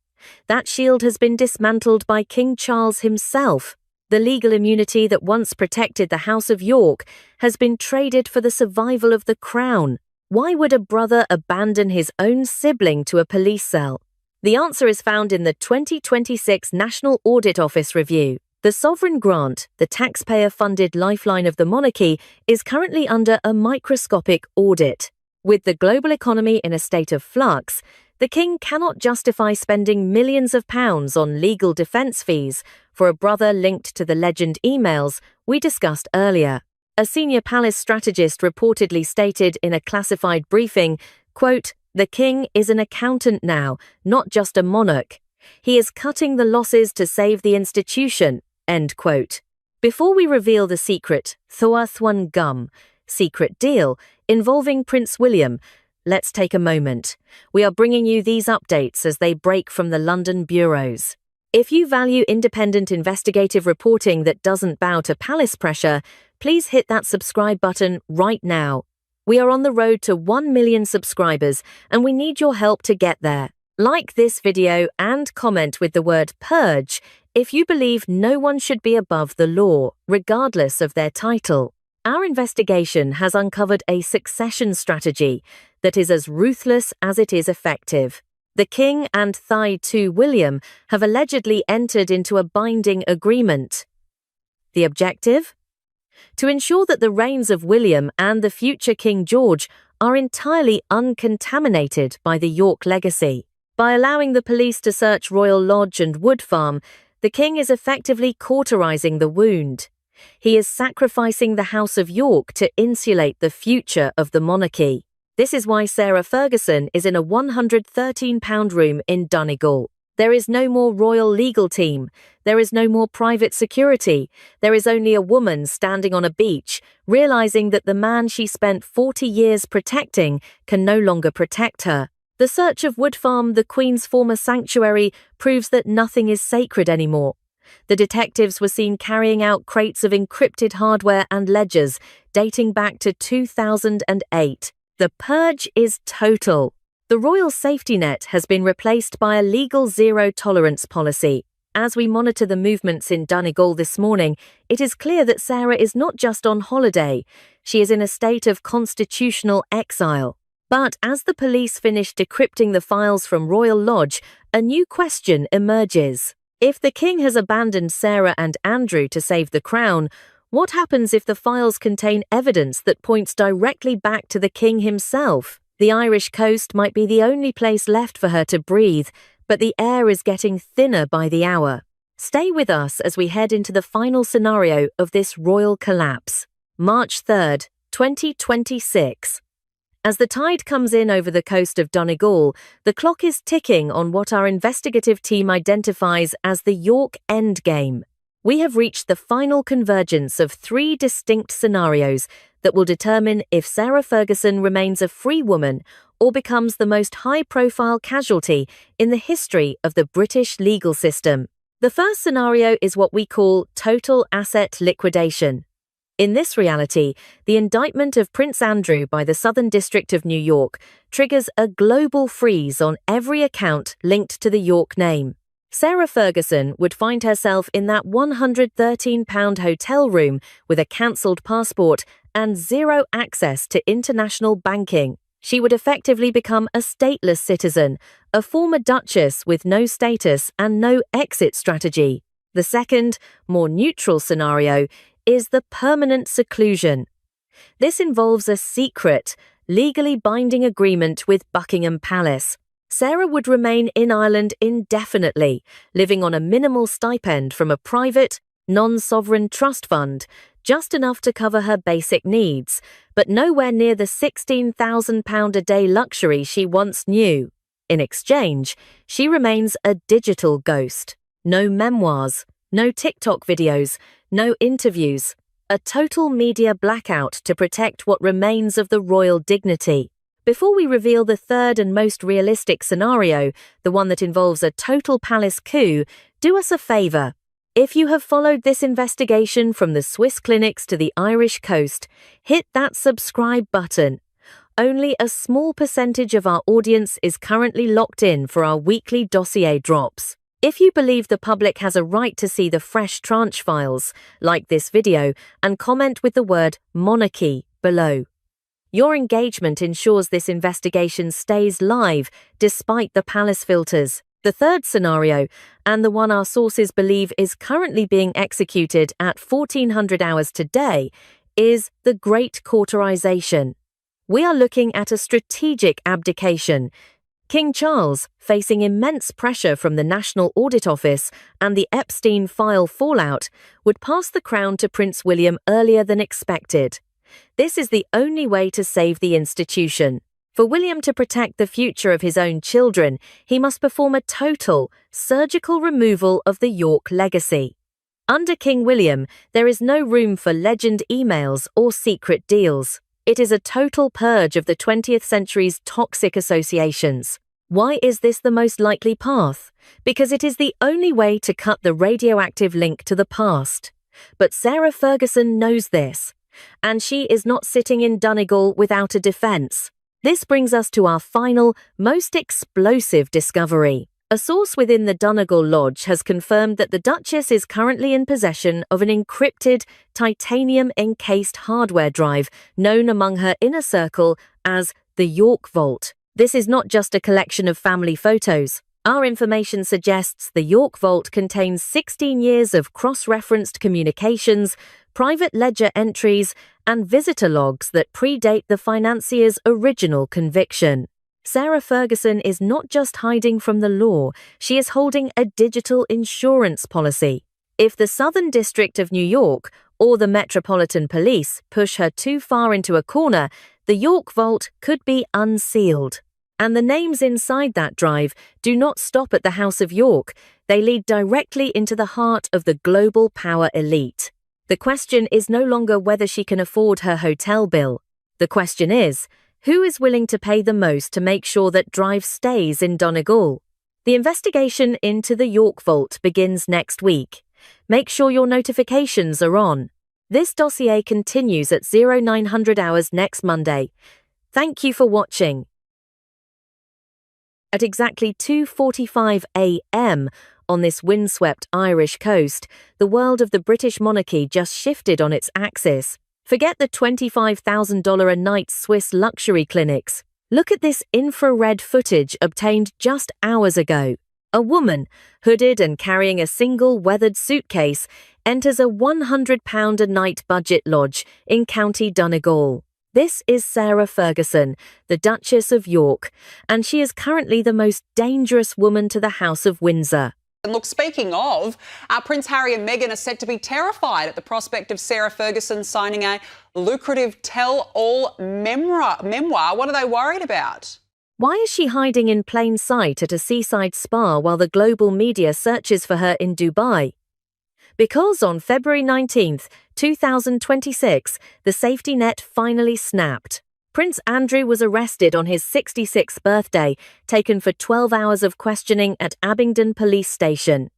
that shield has been dismantled by King Charles himself. The legal immunity that once protected the House of York has been traded for the survival of the crown. Why would a brother abandon his own sibling to a police cell? The answer is found in the 2026 National Audit Office review. The sovereign grant, the taxpayer-funded lifeline of the monarchy, is currently under a microscopic audit. With the global economy in a state of flux, the king cannot justify spending millions of pounds on legal defense fees for a brother linked to the legend emails we discussed earlier. A senior palace strategist reportedly stated in a classified briefing, quote, "The king is an accountant now, not just a monarch. He is cutting the losses to save the institution," end quote. Before we reveal the secret Thuathwan Gum secret deal involving Prince William, let's take a moment. We are bringing you these updates as they break from the London bureaus. If you value independent investigative reporting that doesn't bow to palace pressure, please hit that subscribe button right now. We are on the road to 1 million subscribers, and we need your help to get there. Like this video and comment with the word purge if you believe no one should be above the law, regardless of their title. Our investigation has uncovered a succession strategy that is as ruthless as it is effective. The King and Thai 2 William have allegedly entered into a binding agreement. The objective? To ensure that the reigns of William and the future King George are entirely uncontaminated by the York legacy. By allowing the police to search Royal Lodge and Wood Farm, the king is effectively cauterizing the wound. He is sacrificing the House of York to insulate the future of the monarchy. This is why Sarah Ferguson is in a £113 room in Donegal. There is no more royal legal team. There is no more private security. There is only a woman standing on a beach, realizing that the man she spent 40 years protecting can no longer protect her. The search of Wood Farm, the Queen's former sanctuary, proves that nothing is sacred anymore. The detectives were seen carrying out crates of encrypted hardware and ledgers dating back to 2008. The purge is total. The royal safety net has been replaced by a legal zero-tolerance policy. As we monitor the movements in Donegal this morning, it is clear that Sarah is not just on holiday. She is in a state of constitutional exile. But as the police finish decrypting the files from Royal Lodge, a new question emerges. If the king has abandoned Sarah and Andrew to save the crown, what happens if the files contain evidence that points directly back to the king himself? The Irish coast might be the only place left for her to breathe, but the air is getting thinner by the hour. Stay with us as we head into the final scenario of this royal collapse. March 3rd, 2026. As the tide comes in over the coast of Donegal, the clock is ticking on what our investigative team identifies as the York Endgame. We have reached the final convergence of 3 distinct scenarios that will determine if Sarah Ferguson remains a free woman or becomes the most high-profile casualty in the history of the British legal system. The first scenario is what we call total asset liquidation. In this reality, the indictment of Prince Andrew by the Southern District of New York triggers a global freeze on every account linked to the York name. Sarah Ferguson would find herself in that £113 hotel room with a cancelled passport and zero access to international banking. She would effectively become a stateless citizen, a former duchess with no status and no exit strategy. The second, more neutral scenario is the permanent seclusion. This involves a secret, legally binding agreement with Buckingham Palace. Sarah would remain in Ireland indefinitely, living on a minimal stipend from a private, non-sovereign trust fund, just enough to cover her basic needs, but nowhere near the £16,000 a day luxury she once knew. In exchange, she remains a digital ghost. No memoirs, no TikTok videos, no interviews. A total media blackout to protect what remains of the royal dignity. Before we reveal the third and most realistic scenario, the one that involves a total palace coup, do us a favour. If you have followed this investigation from the Swiss clinics to the Irish coast, hit that subscribe button. Only a small percentage of our audience is currently locked in for our weekly dossier drops. If you believe the public has a right to see the fresh tranche files, like this video and comment with the word monarchy below. Your engagement ensures this investigation stays live despite the palace filters. The third scenario, and the one our sources believe is currently being executed at 1400 hours today, is the Great Cauterization. We are looking at a strategic abdication. King Charles, facing immense pressure from the National Audit Office and the Epstein file fallout, would pass the crown to Prince William earlier than expected. This is the only way to save the institution. For William to protect the future of his own children, he must perform a total, surgical removal of the York legacy. Under King William, there is no room for legend emails or secret deals. It is a total purge of the 20th century's toxic associations. Why is this the most likely path? Because it is the only way to cut the radioactive link to the past. But Sarah Ferguson knows this, and she is not sitting in Donegal without a defence. This brings us to our final, most explosive discovery. A source within the Donegal Lodge has confirmed that the Duchess is currently in possession of an encrypted, titanium-encased hardware drive known among her inner circle as the York Vault. This is not just a collection of family photos. Our information suggests the York Vault contains 16 years of cross-referenced communications, private ledger entries, and visitor logs that predate the financier's original conviction. Sarah Ferguson is not just hiding from the law, she is holding a digital insurance policy. If the Southern District of New York, or the Metropolitan Police push her too far into a corner, the York vault could be unsealed. And the names inside that drive do not stop at the House of York. They lead directly into the heart of the global power elite. The question is no longer whether she can afford her hotel bill. The question is, who is willing to pay the most to make sure that drive stays in Donegal? The investigation into the York vault begins next week. Make sure your notifications are on. This dossier continues at 0900 hours next Monday. Thank you for watching. At exactly 2:45 a.m. on this windswept Irish coast, the world of the British monarchy just shifted on its axis. Forget the $25,000 a night Swiss luxury clinics. Look at this infrared footage obtained just hours ago. A woman, hooded and carrying a single weathered suitcase, enters a £100 a night budget lodge in County Donegal. This is Sarah Ferguson, the Duchess of York, and she is currently the most dangerous woman to the House of Windsor. And look, speaking of, Prince Harry and Meghan are said to be terrified at the prospect of Sarah Ferguson signing a lucrative tell-all memoir. What are they worried about? Why is she hiding in plain sight at a seaside spa while the global media searches for her in Dubai? Because on February 19th, 2026, the safety net finally snapped. Prince Andrew was arrested on his 66th birthday, taken for 12 hours of questioning at Abingdon Police Station.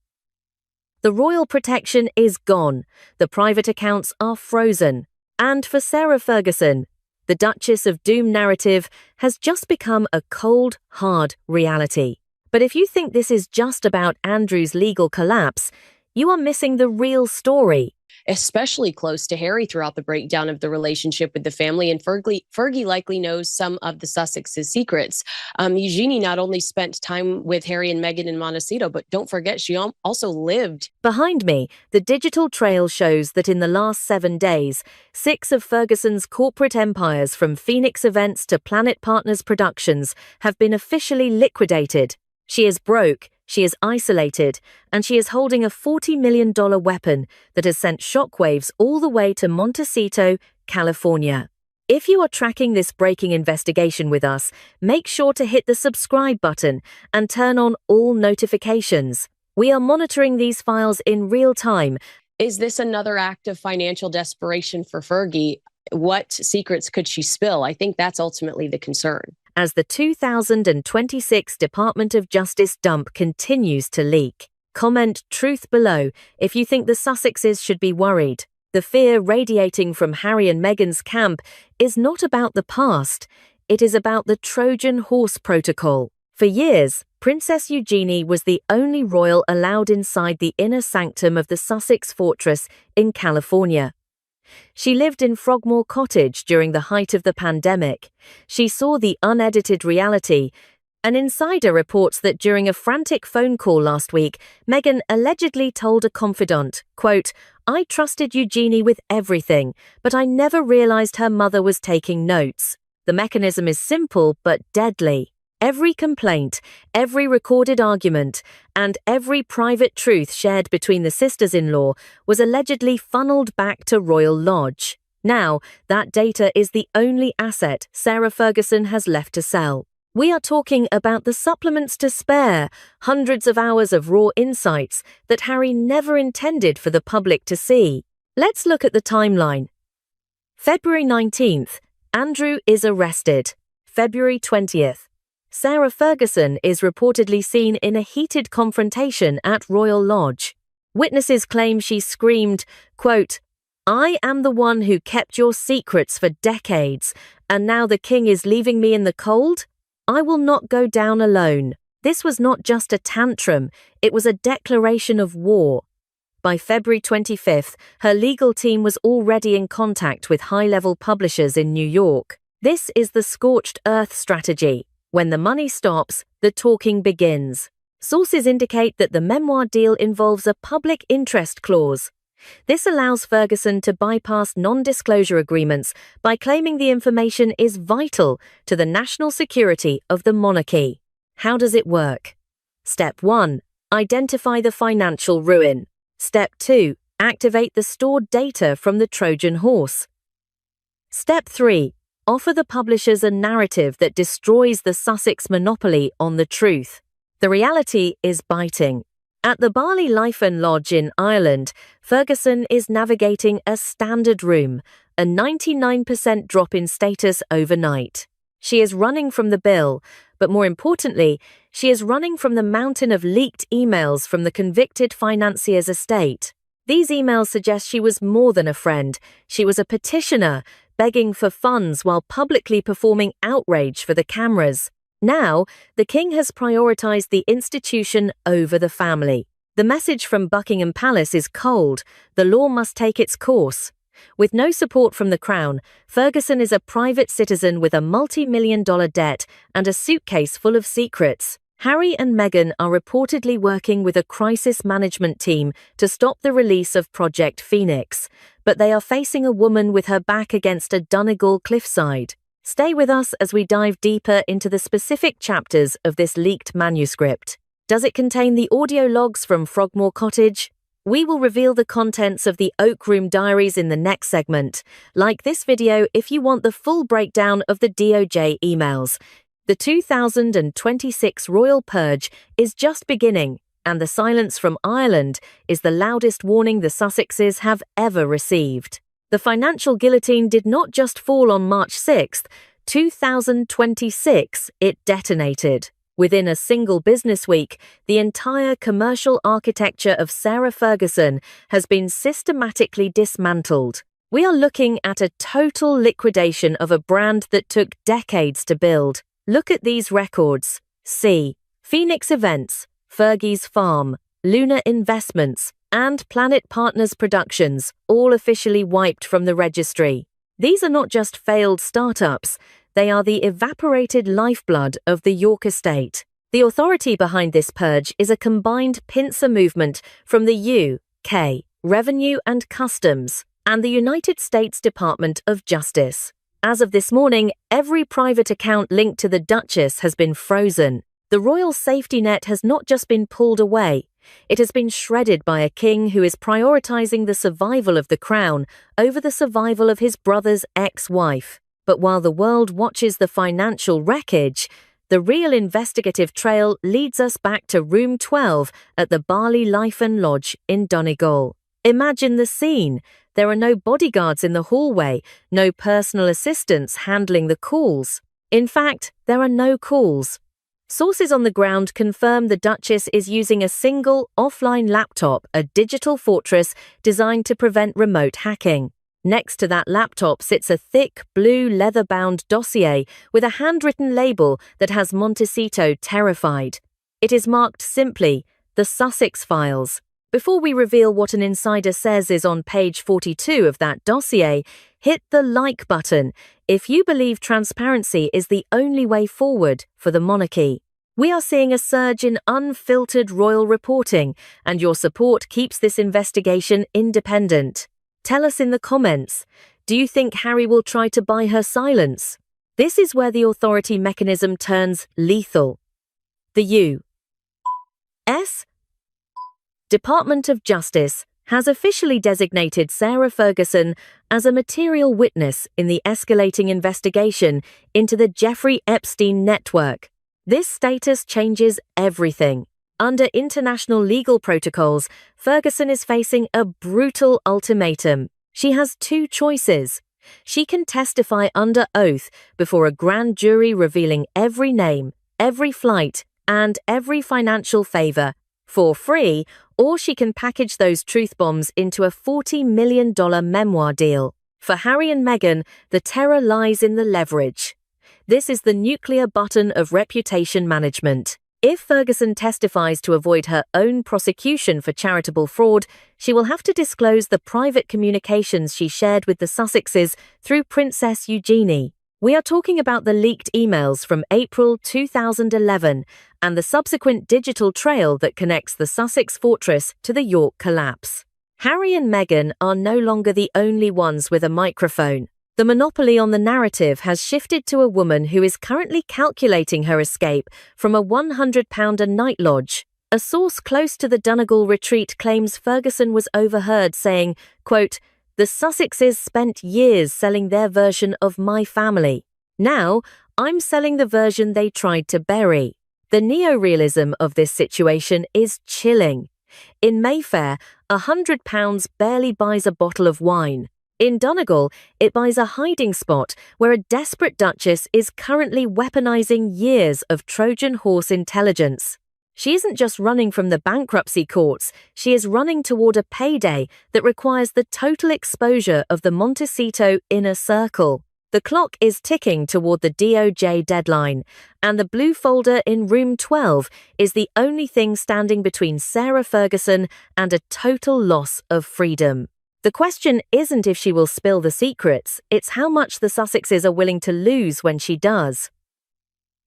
The royal protection is gone, the private accounts are frozen, and for Sarah Ferguson, the Duchess of Doom narrative has just become a cold, hard reality. But if you think this is just about Andrew's legal collapse, you are missing the real story. Especially close to Harry throughout the breakdown of the relationship with the family. And Fergie likely knows some of the Sussex's secrets. Eugenie not only spent time with Harry and Meghan in Montecito, but don't forget she also lived. Behind me, the digital trail shows that in the last 7 days, 6 of Ferguson's corporate empires from Phoenix Events to Planet Partners Productions have been officially liquidated. She is broke. She is isolated, and she is holding a $40 million weapon that has sent shockwaves all the way to Montecito, California. If you are tracking this breaking investigation with us, make sure to hit the subscribe button and turn on all notifications. We are monitoring these files in real time. Is this another act of financial desperation for Fergie? What secrets could she spill? I think that's ultimately the concern. As the 2026 Department of Justice dump continues to leak. Comment truth below if you think the Sussexes should be worried. The fear radiating from Harry and Meghan's camp is not about the past, it is about the Trojan Horse Protocol. For years, Princess Eugenie was the only royal allowed inside the inner sanctum of the Sussex fortress in California. She lived in Frogmore Cottage during the height of the pandemic. She saw the unedited reality. An insider reports that during a frantic phone call last week, Meghan allegedly told a confidant, quote, "I trusted Eugenie with everything, but I never realized her mother was taking notes. The mechanism is simple but deadly. Every complaint, every recorded argument, and every private truth shared between the sisters-in-law was allegedly funneled back to Royal Lodge. Now, that data is the only asset Sarah Ferguson has left to sell. We are talking about the supplements to spare, hundreds of hours of raw insights that Harry never intended for the public to see. Let's look at the timeline. February 19th, Andrew is arrested. February 20th. Sarah Ferguson is reportedly seen in a heated confrontation at Royal Lodge. Witnesses claim she screamed, quote, "I am the one who kept your secrets for decades, and now the king is leaving me in the cold? I will not go down alone." This was not just a tantrum, it was a declaration of war. By February 25th, her legal team was already in contact with high-level publishers in New York. This is the scorched earth strategy. When the money stops, the talking begins. Sources indicate that the memoir deal involves a public interest clause. This allows Ferguson to bypass non-disclosure agreements by claiming the information is vital to the national security of the monarchy. How does it work? Step 1. Identify the financial ruin. Step 2. Activate the stored data from the Trojan horse. Step 3. Offer the publishers a narrative that destroys the Sussex monopoly on the truth. The reality is biting. At the Barley Life and Lodge in Ireland, Ferguson is navigating a standard room, a 99% drop in status overnight. She is running from the bill, but more importantly, she is running from the mountain of leaked emails from the convicted financier's estate. These emails suggest she was more than a friend. She was a petitioner, begging for funds while publicly performing outrage for the cameras. Now, the king has prioritized the institution over the family. The message from Buckingham Palace is cold. The law must take its course. With no support from the Crown, Ferguson is a private citizen with a multi-million-dollar debt and a suitcase full of secrets. Harry and Meghan are reportedly working with a crisis management team to stop the release of Project Phoenix, but they are facing a woman with her back against a Donegal cliffside. Stay with us as we dive deeper into the specific chapters of this leaked manuscript. Does it contain the audio logs from Frogmore Cottage? We will reveal the contents of the Oak Room Diaries in the next segment. Like this video if you want the full breakdown of the DOJ emails. The 2026 Royal Purge is just beginning, and the silence from Ireland is the loudest warning the Sussexes have ever received. The financial guillotine did not just fall on March 6, 2026, it detonated. Within a single business week, the entire commercial architecture of Sarah Ferguson has been systematically dismantled. We are looking at a total liquidation of a brand that took decades to build. Look at these records. See Phoenix Events, Fergie's Farm, Luna Investments, and Planet Partners Productions, all officially wiped from the registry. These are not just failed startups, they are the evaporated lifeblood of the York estate. The authority behind this purge is a combined pincer movement from the UK, Revenue and Customs, and the United States Department of Justice. As of this morning, every private account linked to the Duchess has been frozen. The royal safety net has not just been pulled away, it has been shredded by a king who is prioritizing the survival of the crown over the survival of his brother's ex-wife. But while the world watches the financial wreckage, the real investigative trail leads us back to room 12 at the Barley Life and Lodge in Donegal. Imagine the scene. There are no bodyguards in the hallway, no personal assistants handling the calls. In fact, there are no calls. Sources on the ground confirm the Duchess is using a single, offline laptop, a digital fortress designed to prevent remote hacking. Next to that laptop sits a thick, blue, leather-bound dossier with a handwritten label that has Montecito terrified. It is marked simply, The Sussex Files. Before we reveal what an insider says is on page 42 of that dossier, hit the like button if you believe transparency is the only way forward for the monarchy. We are seeing a surge in unfiltered royal reporting, and your support keeps this investigation independent. Tell us in the comments, do you think Harry will try to buy her silence? This is where the authority mechanism turns lethal. The U.S. Department of Justice has officially designated Sarah Ferguson as a material witness in the escalating investigation into the Jeffrey Epstein network. This status changes everything. Under international legal protocols, Ferguson is facing a brutal ultimatum. She has two choices. She can testify under oath before a grand jury revealing every name, every flight, and every financial favor for free, or she can package those truth bombs into a $40 million memoir deal. For Harry and Meghan, the terror lies in the leverage. This is the nuclear button of reputation management. If Ferguson testifies to avoid her own prosecution for charitable fraud, she will have to disclose the private communications she shared with the Sussexes through Princess Eugenie. We are talking about the leaked emails from April 2011 and the subsequent digital trail that connects the Sussex fortress to the York collapse. Harry and Meghan are no longer the only ones with a microphone. The monopoly on the narrative has shifted to a woman who is currently calculating her escape from a £100 a night lodge. A source close to the Donegal retreat claims Ferguson was overheard saying, quote, "The Sussexes spent years selling their version of my family. Now, I'm selling the version they tried to bury." The neorealism of this situation is chilling. In Mayfair, £100 barely buys a bottle of wine. In Donegal, it buys a hiding spot where a desperate duchess is currently weaponizing years of Trojan horse intelligence. She isn't just running from the bankruptcy courts, she is running toward a payday that requires the total exposure of the Montecito inner circle. The clock is ticking toward the DOJ deadline, and the blue folder in room 12 is the only thing standing between Sarah Ferguson and a total loss of freedom. The question isn't if she will spill the secrets, it's how much the Sussexes are willing to lose when she does.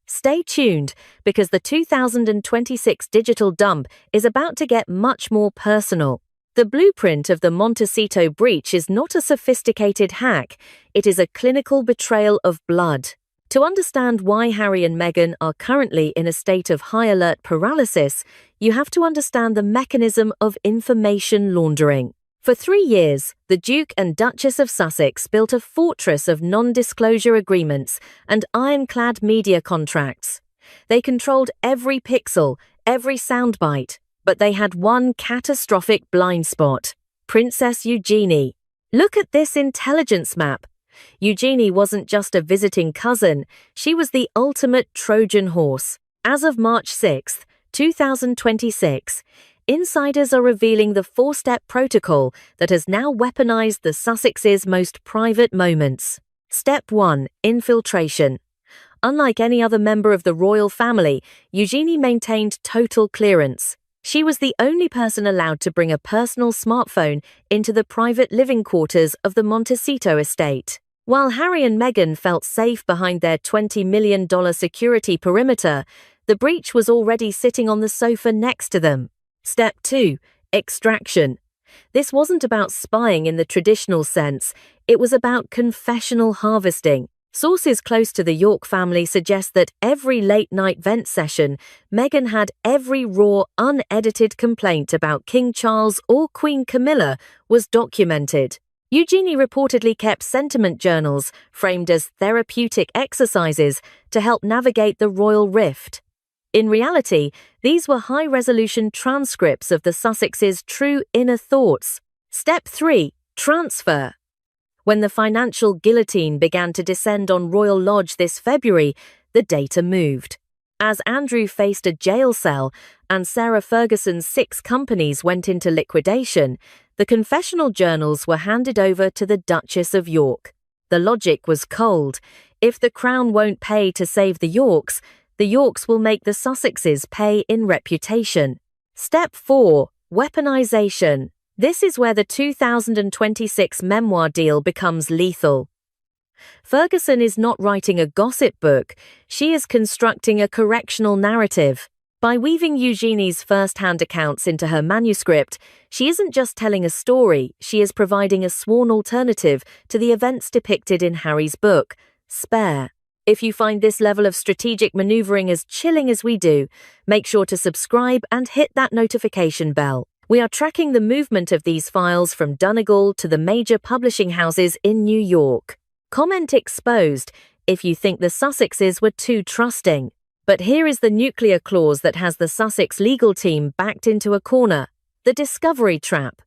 Stay tuned, because the 2026 digital dump is about to get much more personal. The blueprint of the Montecito breach is not a sophisticated hack, it is a clinical betrayal of blood. To understand why Harry and Meghan are currently in a state of high alert paralysis, you have to understand the mechanism of information laundering. For 3 years, the Duke and Duchess of Sussex built a fortress of non-disclosure agreements and ironclad media contracts. They controlled every pixel, every soundbite, but they had one catastrophic blind spot: Princess Eugenie. Look at this intelligence map. Eugenie wasn't just a visiting cousin, she was the ultimate Trojan horse. As of March 6, 2026, insiders are revealing the 4-step protocol that has now weaponized the Sussexes' most private moments. Step 1. Infiltration. Unlike any other member of the royal family, Eugenie maintained total clearance. She was the only person allowed to bring a personal smartphone into the private living quarters of the Montecito estate. While Harry and Meghan felt safe behind their $20 million security perimeter, the breach was already sitting on the sofa next to them. Step 2. Extraction. This wasn't about spying in the traditional sense, it was about confessional harvesting. Sources close to the York family suggest that every late-night vent session, Meghan had every raw, unedited complaint about King Charles or Queen Camilla was documented. Eugenie reportedly kept sentiment journals framed as therapeutic exercises to help navigate the royal rift. In reality, these were high-resolution transcripts of the Sussexes' true inner thoughts. Step 3. Transfer. When the financial guillotine began to descend on Royal Lodge this February, the data moved. As Andrew faced a jail cell and Sarah Ferguson's 6 companies went into liquidation, the confessional journals were handed over to the Duchess of York. The logic was cold. If the Crown won't pay to save the Yorks will make the Sussexes pay in reputation. Step 4. Weaponization. This is where the 2026 memoir deal becomes lethal. Ferguson is not writing a gossip book, she is constructing a correctional narrative. By weaving Eugenie's first-hand accounts into her manuscript, she isn't just telling a story, she is providing a sworn alternative to the events depicted in Harry's book, Spare. If you find this level of strategic maneuvering as chilling as we do, make sure to subscribe and hit that notification bell. We are tracking the movement of these files from Donegal to the major publishing houses in New York. Comment exposed if you think the Sussexes were too trusting. But here is the nuclear clause that has the Sussex legal team backed into a corner: the discovery trap.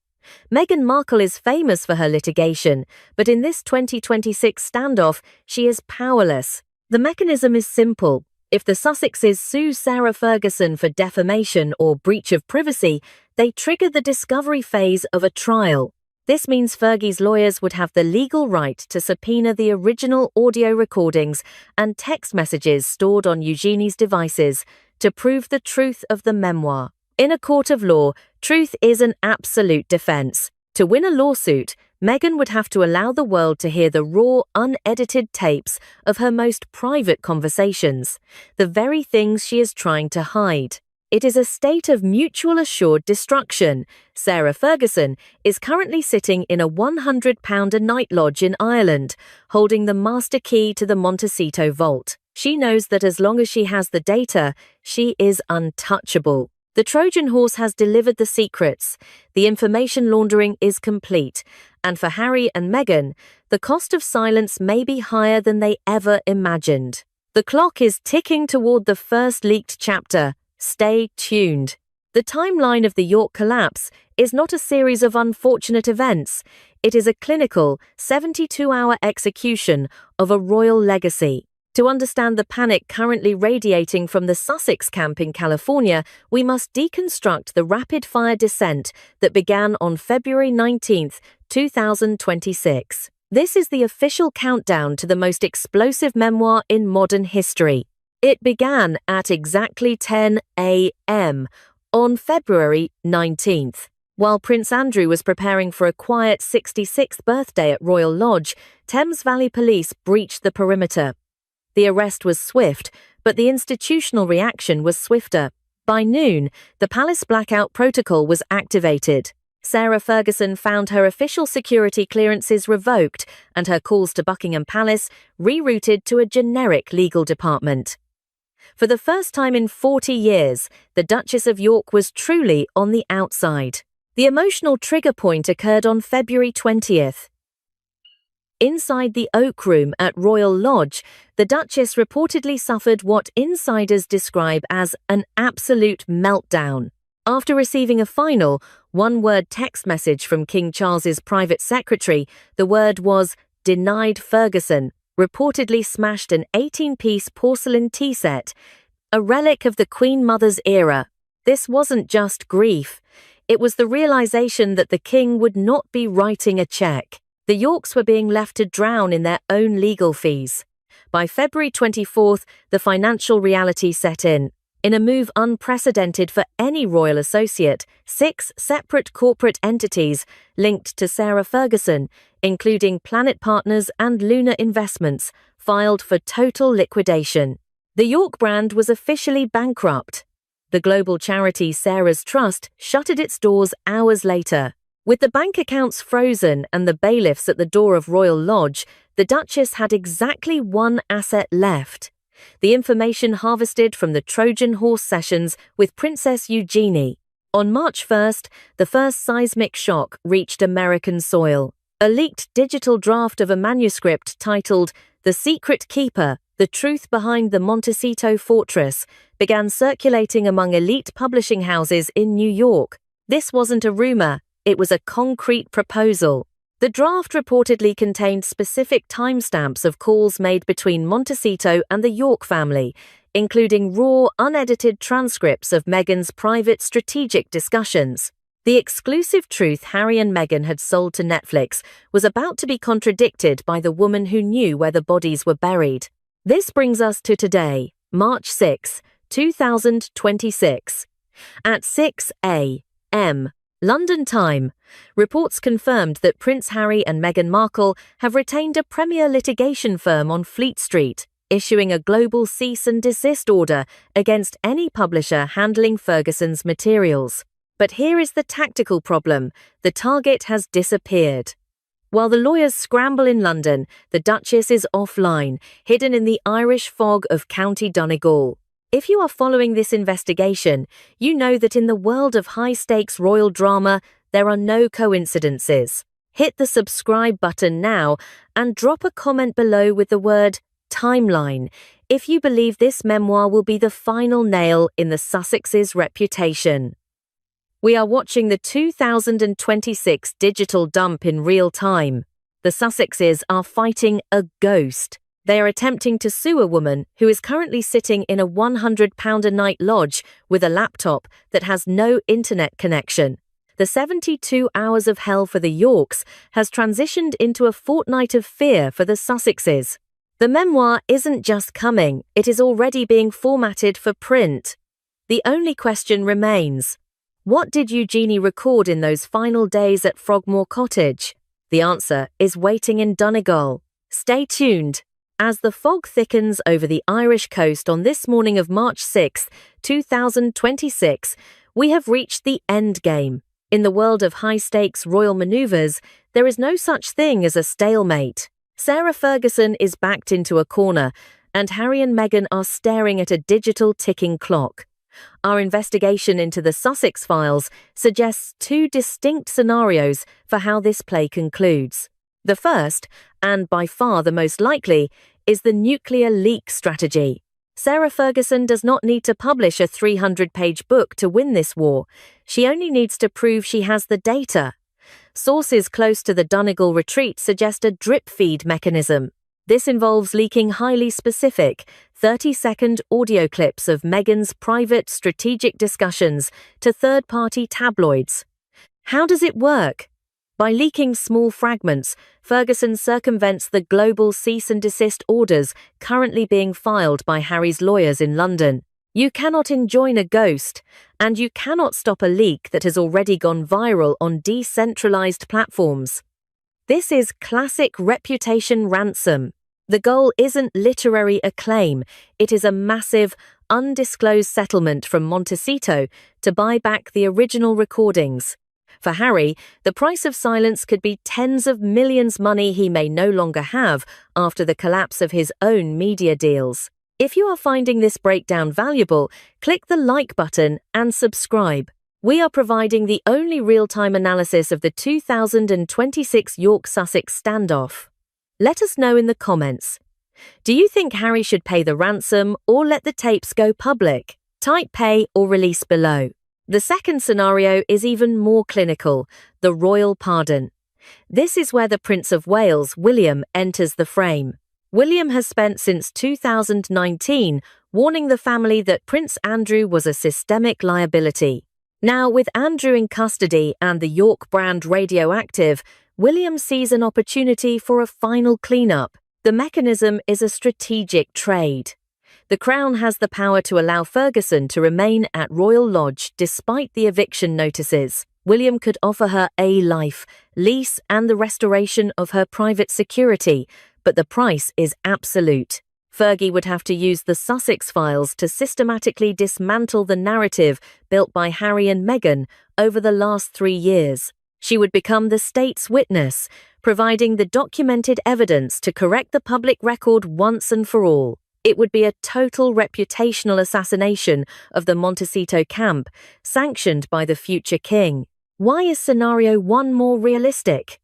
Meghan Markle is famous for her litigation, but in this 2026 standoff, she is powerless. The mechanism is simple. If the Sussexes sue Sarah Ferguson for defamation or breach of privacy, they trigger the discovery phase of a trial. This means Fergie's lawyers would have the legal right to subpoena the original audio recordings and text messages stored on Eugenie's devices to prove the truth of the memoir. In a court of law, truth is an absolute defense. To win a lawsuit, Meghan would have to allow the world to hear the raw, unedited tapes of her most private conversations, the very things she is trying to hide. It is a state of mutual assured destruction. Sarah Ferguson is currently sitting in a £100 a night lodge in Ireland, holding the master key to the Montecito vault. She knows that as long as she has the data, she is untouchable. The Trojan horse has delivered the secrets. The information laundering is complete. And for Harry and Meghan, the cost of silence may be higher than they ever imagined. The clock is ticking toward the first leaked chapter. Stay tuned. The timeline of the York collapse is not a series of unfortunate events. It is a clinical, 72-hour execution of a royal legacy. To understand the panic currently radiating from the Sussex camp in California, we must deconstruct the rapid-fire descent that began on February 19, 2026. This is the official countdown to the most explosive memoir in modern history. It began at exactly 10 a.m. on February 19th. While Prince Andrew was preparing for a quiet 66th birthday at Royal Lodge, Thames Valley Police breached the perimeter. The arrest was swift, but the institutional reaction was swifter. By noon, the palace blackout protocol was activated. Sarah Ferguson found her official security clearances revoked and her calls to Buckingham Palace rerouted to a generic legal department. For the first time in 40 years, the Duchess of York was truly on the outside. The emotional trigger point occurred on February 20th. Inside the Oak Room at Royal Lodge, the Duchess reportedly suffered what insiders describe as an absolute meltdown. After receiving a final, one-word text message from King Charles's private secretary, the word was "denied Ferguson," reportedly smashed an 18-piece porcelain tea set, a relic of the Queen Mother's era. This wasn't just grief. It was the realization that the king would not be writing a check. The Yorks were being left to drown in their own legal fees. By February 24th, the financial reality set in. In a move unprecedented for any royal associate, 6 separate corporate entities linked to Sarah Ferguson, including Planet Partners and Luna Investments, filed for total liquidation. The York brand was officially bankrupt. The global charity Sarah's Trust shuttered its doors hours later. With the bank accounts frozen and the bailiffs at the door of Royal Lodge, the Duchess had exactly one asset left: the information harvested from the Trojan horse sessions with Princess Eugenie. On March 1st, the first seismic shock reached American soil. A leaked digital draft of a manuscript titled "The Secret Keeper: The Truth Behind the Montecito Fortress" began circulating among elite publishing houses in New York. This wasn't a rumor. It was a concrete proposal. The draft reportedly contained specific timestamps of calls made between Montecito and the York family, including raw, unedited transcripts of Meghan's private strategic discussions. The exclusive truth Harry and Meghan had sold to Netflix was about to be contradicted by the woman who knew where the bodies were buried. This brings us to today, March 6, 2026. At 6 a.m. London time, reports confirmed that Prince Harry and Meghan Markle have retained a premier litigation firm on Fleet Street, issuing a global cease and desist order against any publisher handling Ferguson's materials. But here is the tactical problem: the target has disappeared. While the lawyers scramble in London, the Duchess is offline, hidden in the Irish fog of County Donegal. If you are following this investigation, you know that in the world of high-stakes royal drama, there are no coincidences. Hit the subscribe button now and drop a comment below with the word timeline if you believe this memoir will be the final nail in the Sussexes' reputation. We are watching the 2026 digital dump in real time. The Sussexes are fighting a ghost. They are attempting to sue a woman who is currently sitting in a £100 a night lodge with a laptop that has no internet connection. The 72 hours of hell for the Yorks has transitioned into a fortnight of fear for the Sussexes. The memoir isn't just coming, it is already being formatted for print. The only question remains: what did Eugenie record in those final days at Frogmore Cottage? The answer is waiting in Donegal. Stay tuned. As the fog thickens over the Irish coast on this morning of March 6, 2026, we have reached the end game. In the world of high-stakes royal maneuvers, there is no such thing as a stalemate. Sarah Ferguson is backed into a corner, and Harry and Meghan are staring at a digital ticking clock. Our investigation into the Sussex files suggests two distinct scenarios for how this play concludes. The first, and by far the most likely, is the nuclear leak strategy. Sarah Ferguson does not need to publish a 300-page book to win this war. She only needs to prove she has the data. Sources close to the Donegal retreat suggest a drip feed mechanism. This involves leaking highly specific, 30-second audio clips of Meghan's private strategic discussions to third-party tabloids. How does it work? By leaking small fragments, Ferguson circumvents the global cease and desist orders currently being filed by Harry's lawyers in London. You cannot enjoin a ghost, and you cannot stop a leak that has already gone viral on decentralized platforms. This is classic reputation ransom. The goal isn't literary acclaim, it is a massive, undisclosed settlement from Montecito to buy back the original recordings. For Harry, the price of silence could be tens of millions money he may no longer have after the collapse of his own media deals. If you are finding this breakdown valuable, click the like button and subscribe. We are providing the only real-time analysis of the 2026 York-Sussex standoff. Let us know in the comments. Do you think Harry should pay the ransom or let the tapes go public? Type pay or release below. The second scenario is even more clinical, the royal pardon. This is where the Prince of Wales, William, enters the frame. William has spent since 2019 warning the family that Prince Andrew was a systemic liability. Now, with Andrew in custody and the York brand radioactive, William sees an opportunity for a final cleanup. The mechanism is a strategic trade. The Crown has the power to allow Ferguson to remain at Royal Lodge despite the eviction notices. William could offer her a life, lease and the restoration of her private security, but the price is absolute. Fergie would have to use the Sussex files to systematically dismantle the narrative built by Harry and Meghan over the last 3 years. She would become the state's witness, providing the documented evidence to correct the public record once and for all. It would be a total reputational assassination of the Montecito camp, sanctioned by the future king. Why is scenario 1 more realistic?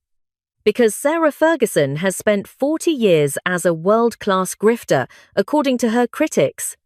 Because Sarah Ferguson has spent 40 years as a world-class grifter, according to her critics.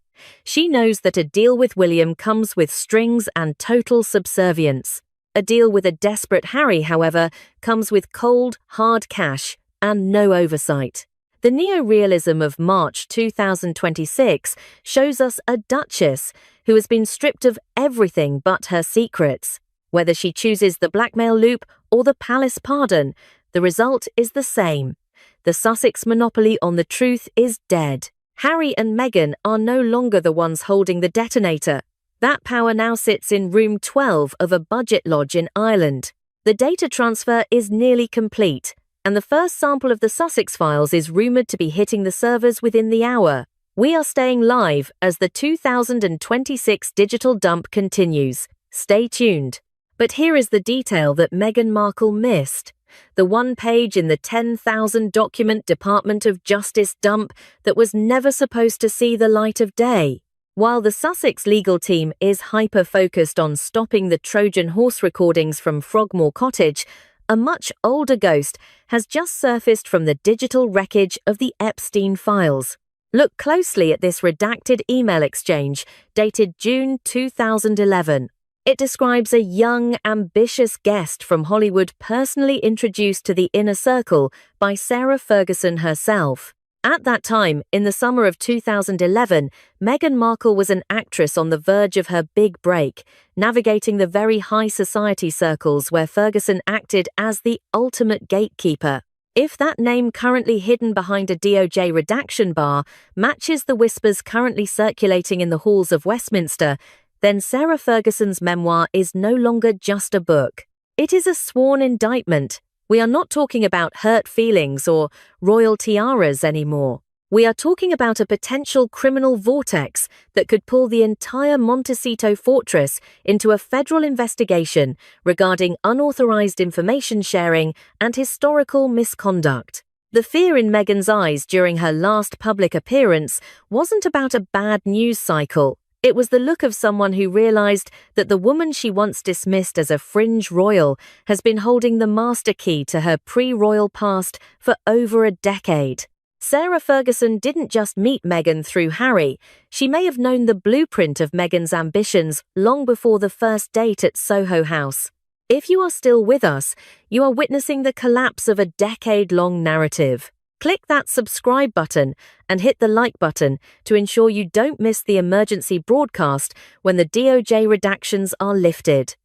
She knows that a deal with William comes with strings and total subservience. A deal with a desperate Harry, however, comes with cold, hard cash and no oversight. The neo-realism of March 2026 shows us a duchess who has been stripped of everything but her secrets. Whether she chooses the blackmail loop or the palace pardon, the result is the same. The Sussex monopoly on the truth is dead. Harry and Meghan are no longer the ones holding the detonator. That power now sits in room 12 of a budget lodge in Ireland. The data transfer is nearly complete, and the first sample of the Sussex files is rumoured to be hitting the servers within the hour. We are staying live as the 2026 digital dump continues. Stay tuned. But here is the detail that Meghan Markle missed. The one page in the 10,000 document Department of Justice dump that was never supposed to see the light of day. While the Sussex legal team is hyper-focused on stopping the Trojan horse recordings from Frogmore Cottage, a much older ghost has just surfaced from the digital wreckage of the Epstein files. Look closely at this redacted email exchange dated June 2011. It describes a young, ambitious guest from Hollywood personally introduced to the inner circle by Sarah Ferguson herself. At that time, in the summer of 2011, Meghan Markle was an actress on the verge of her big break, navigating the very high society circles where Ferguson acted as the ultimate gatekeeper. If that name currently hidden behind a DOJ redaction bar matches the whispers currently circulating in the halls of Westminster, then Sarah Ferguson's memoir is no longer just a book. It is a sworn indictment. We are not talking about hurt feelings or royal tiaras anymore. We are talking about a potential criminal vortex that could pull the entire Montecito fortress into a federal investigation regarding unauthorized information sharing and historical misconduct. The fear in Meghan's eyes during her last public appearance wasn't about a bad news cycle. It was the look of someone who realized that the woman she once dismissed as a fringe royal has been holding the master key to her pre-royal past for over a decade. Sarah Ferguson didn't just meet Meghan through Harry. She may have known the blueprint of Meghan's ambitions long before the first date at Soho House. If you are still with us, you are witnessing the collapse of a decade-long narrative. Click that subscribe button and hit the like button to ensure you don't miss the emergency broadcast when the DOJ redactions are lifted.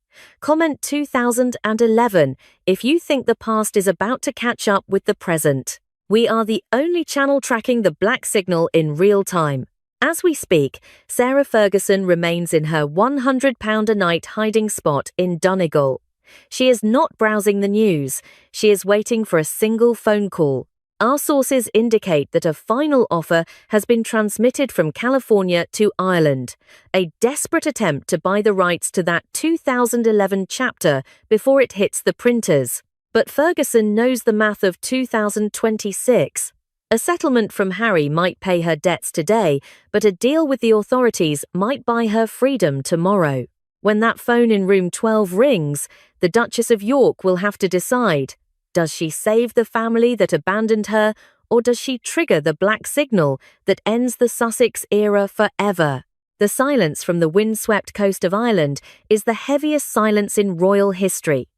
Comment 2011 if you think the past is about to catch up with the present. We are the only channel tracking the black signal in real time. As we speak, Sarah Ferguson remains in her £100 a night hiding spot in Donegal. She is not browsing the news. She is waiting for a single phone call. Our sources indicate that a final offer has been transmitted from California to Ireland, a desperate attempt to buy the rights to that 2011 chapter before it hits the printers. But Ferguson knows the math of 2026. A settlement from Harry might pay her debts today, but a deal with the authorities might buy her freedom tomorrow. When that phone in room 12 rings, the Duchess of York will have to decide. Does she save the family that abandoned her, or does she trigger the black signal that ends the Sussex era forever? The silence from the windswept coast of Ireland is the heaviest silence in royal history.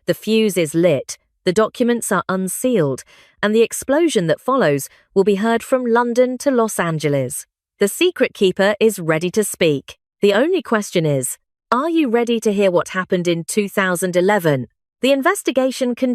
The fuse is lit, the documents are unsealed, and the explosion that follows will be heard from London to Los Angeles. The secret keeper is ready to speak. The only question is, are you ready to hear what happened in 2011? The investigation continues.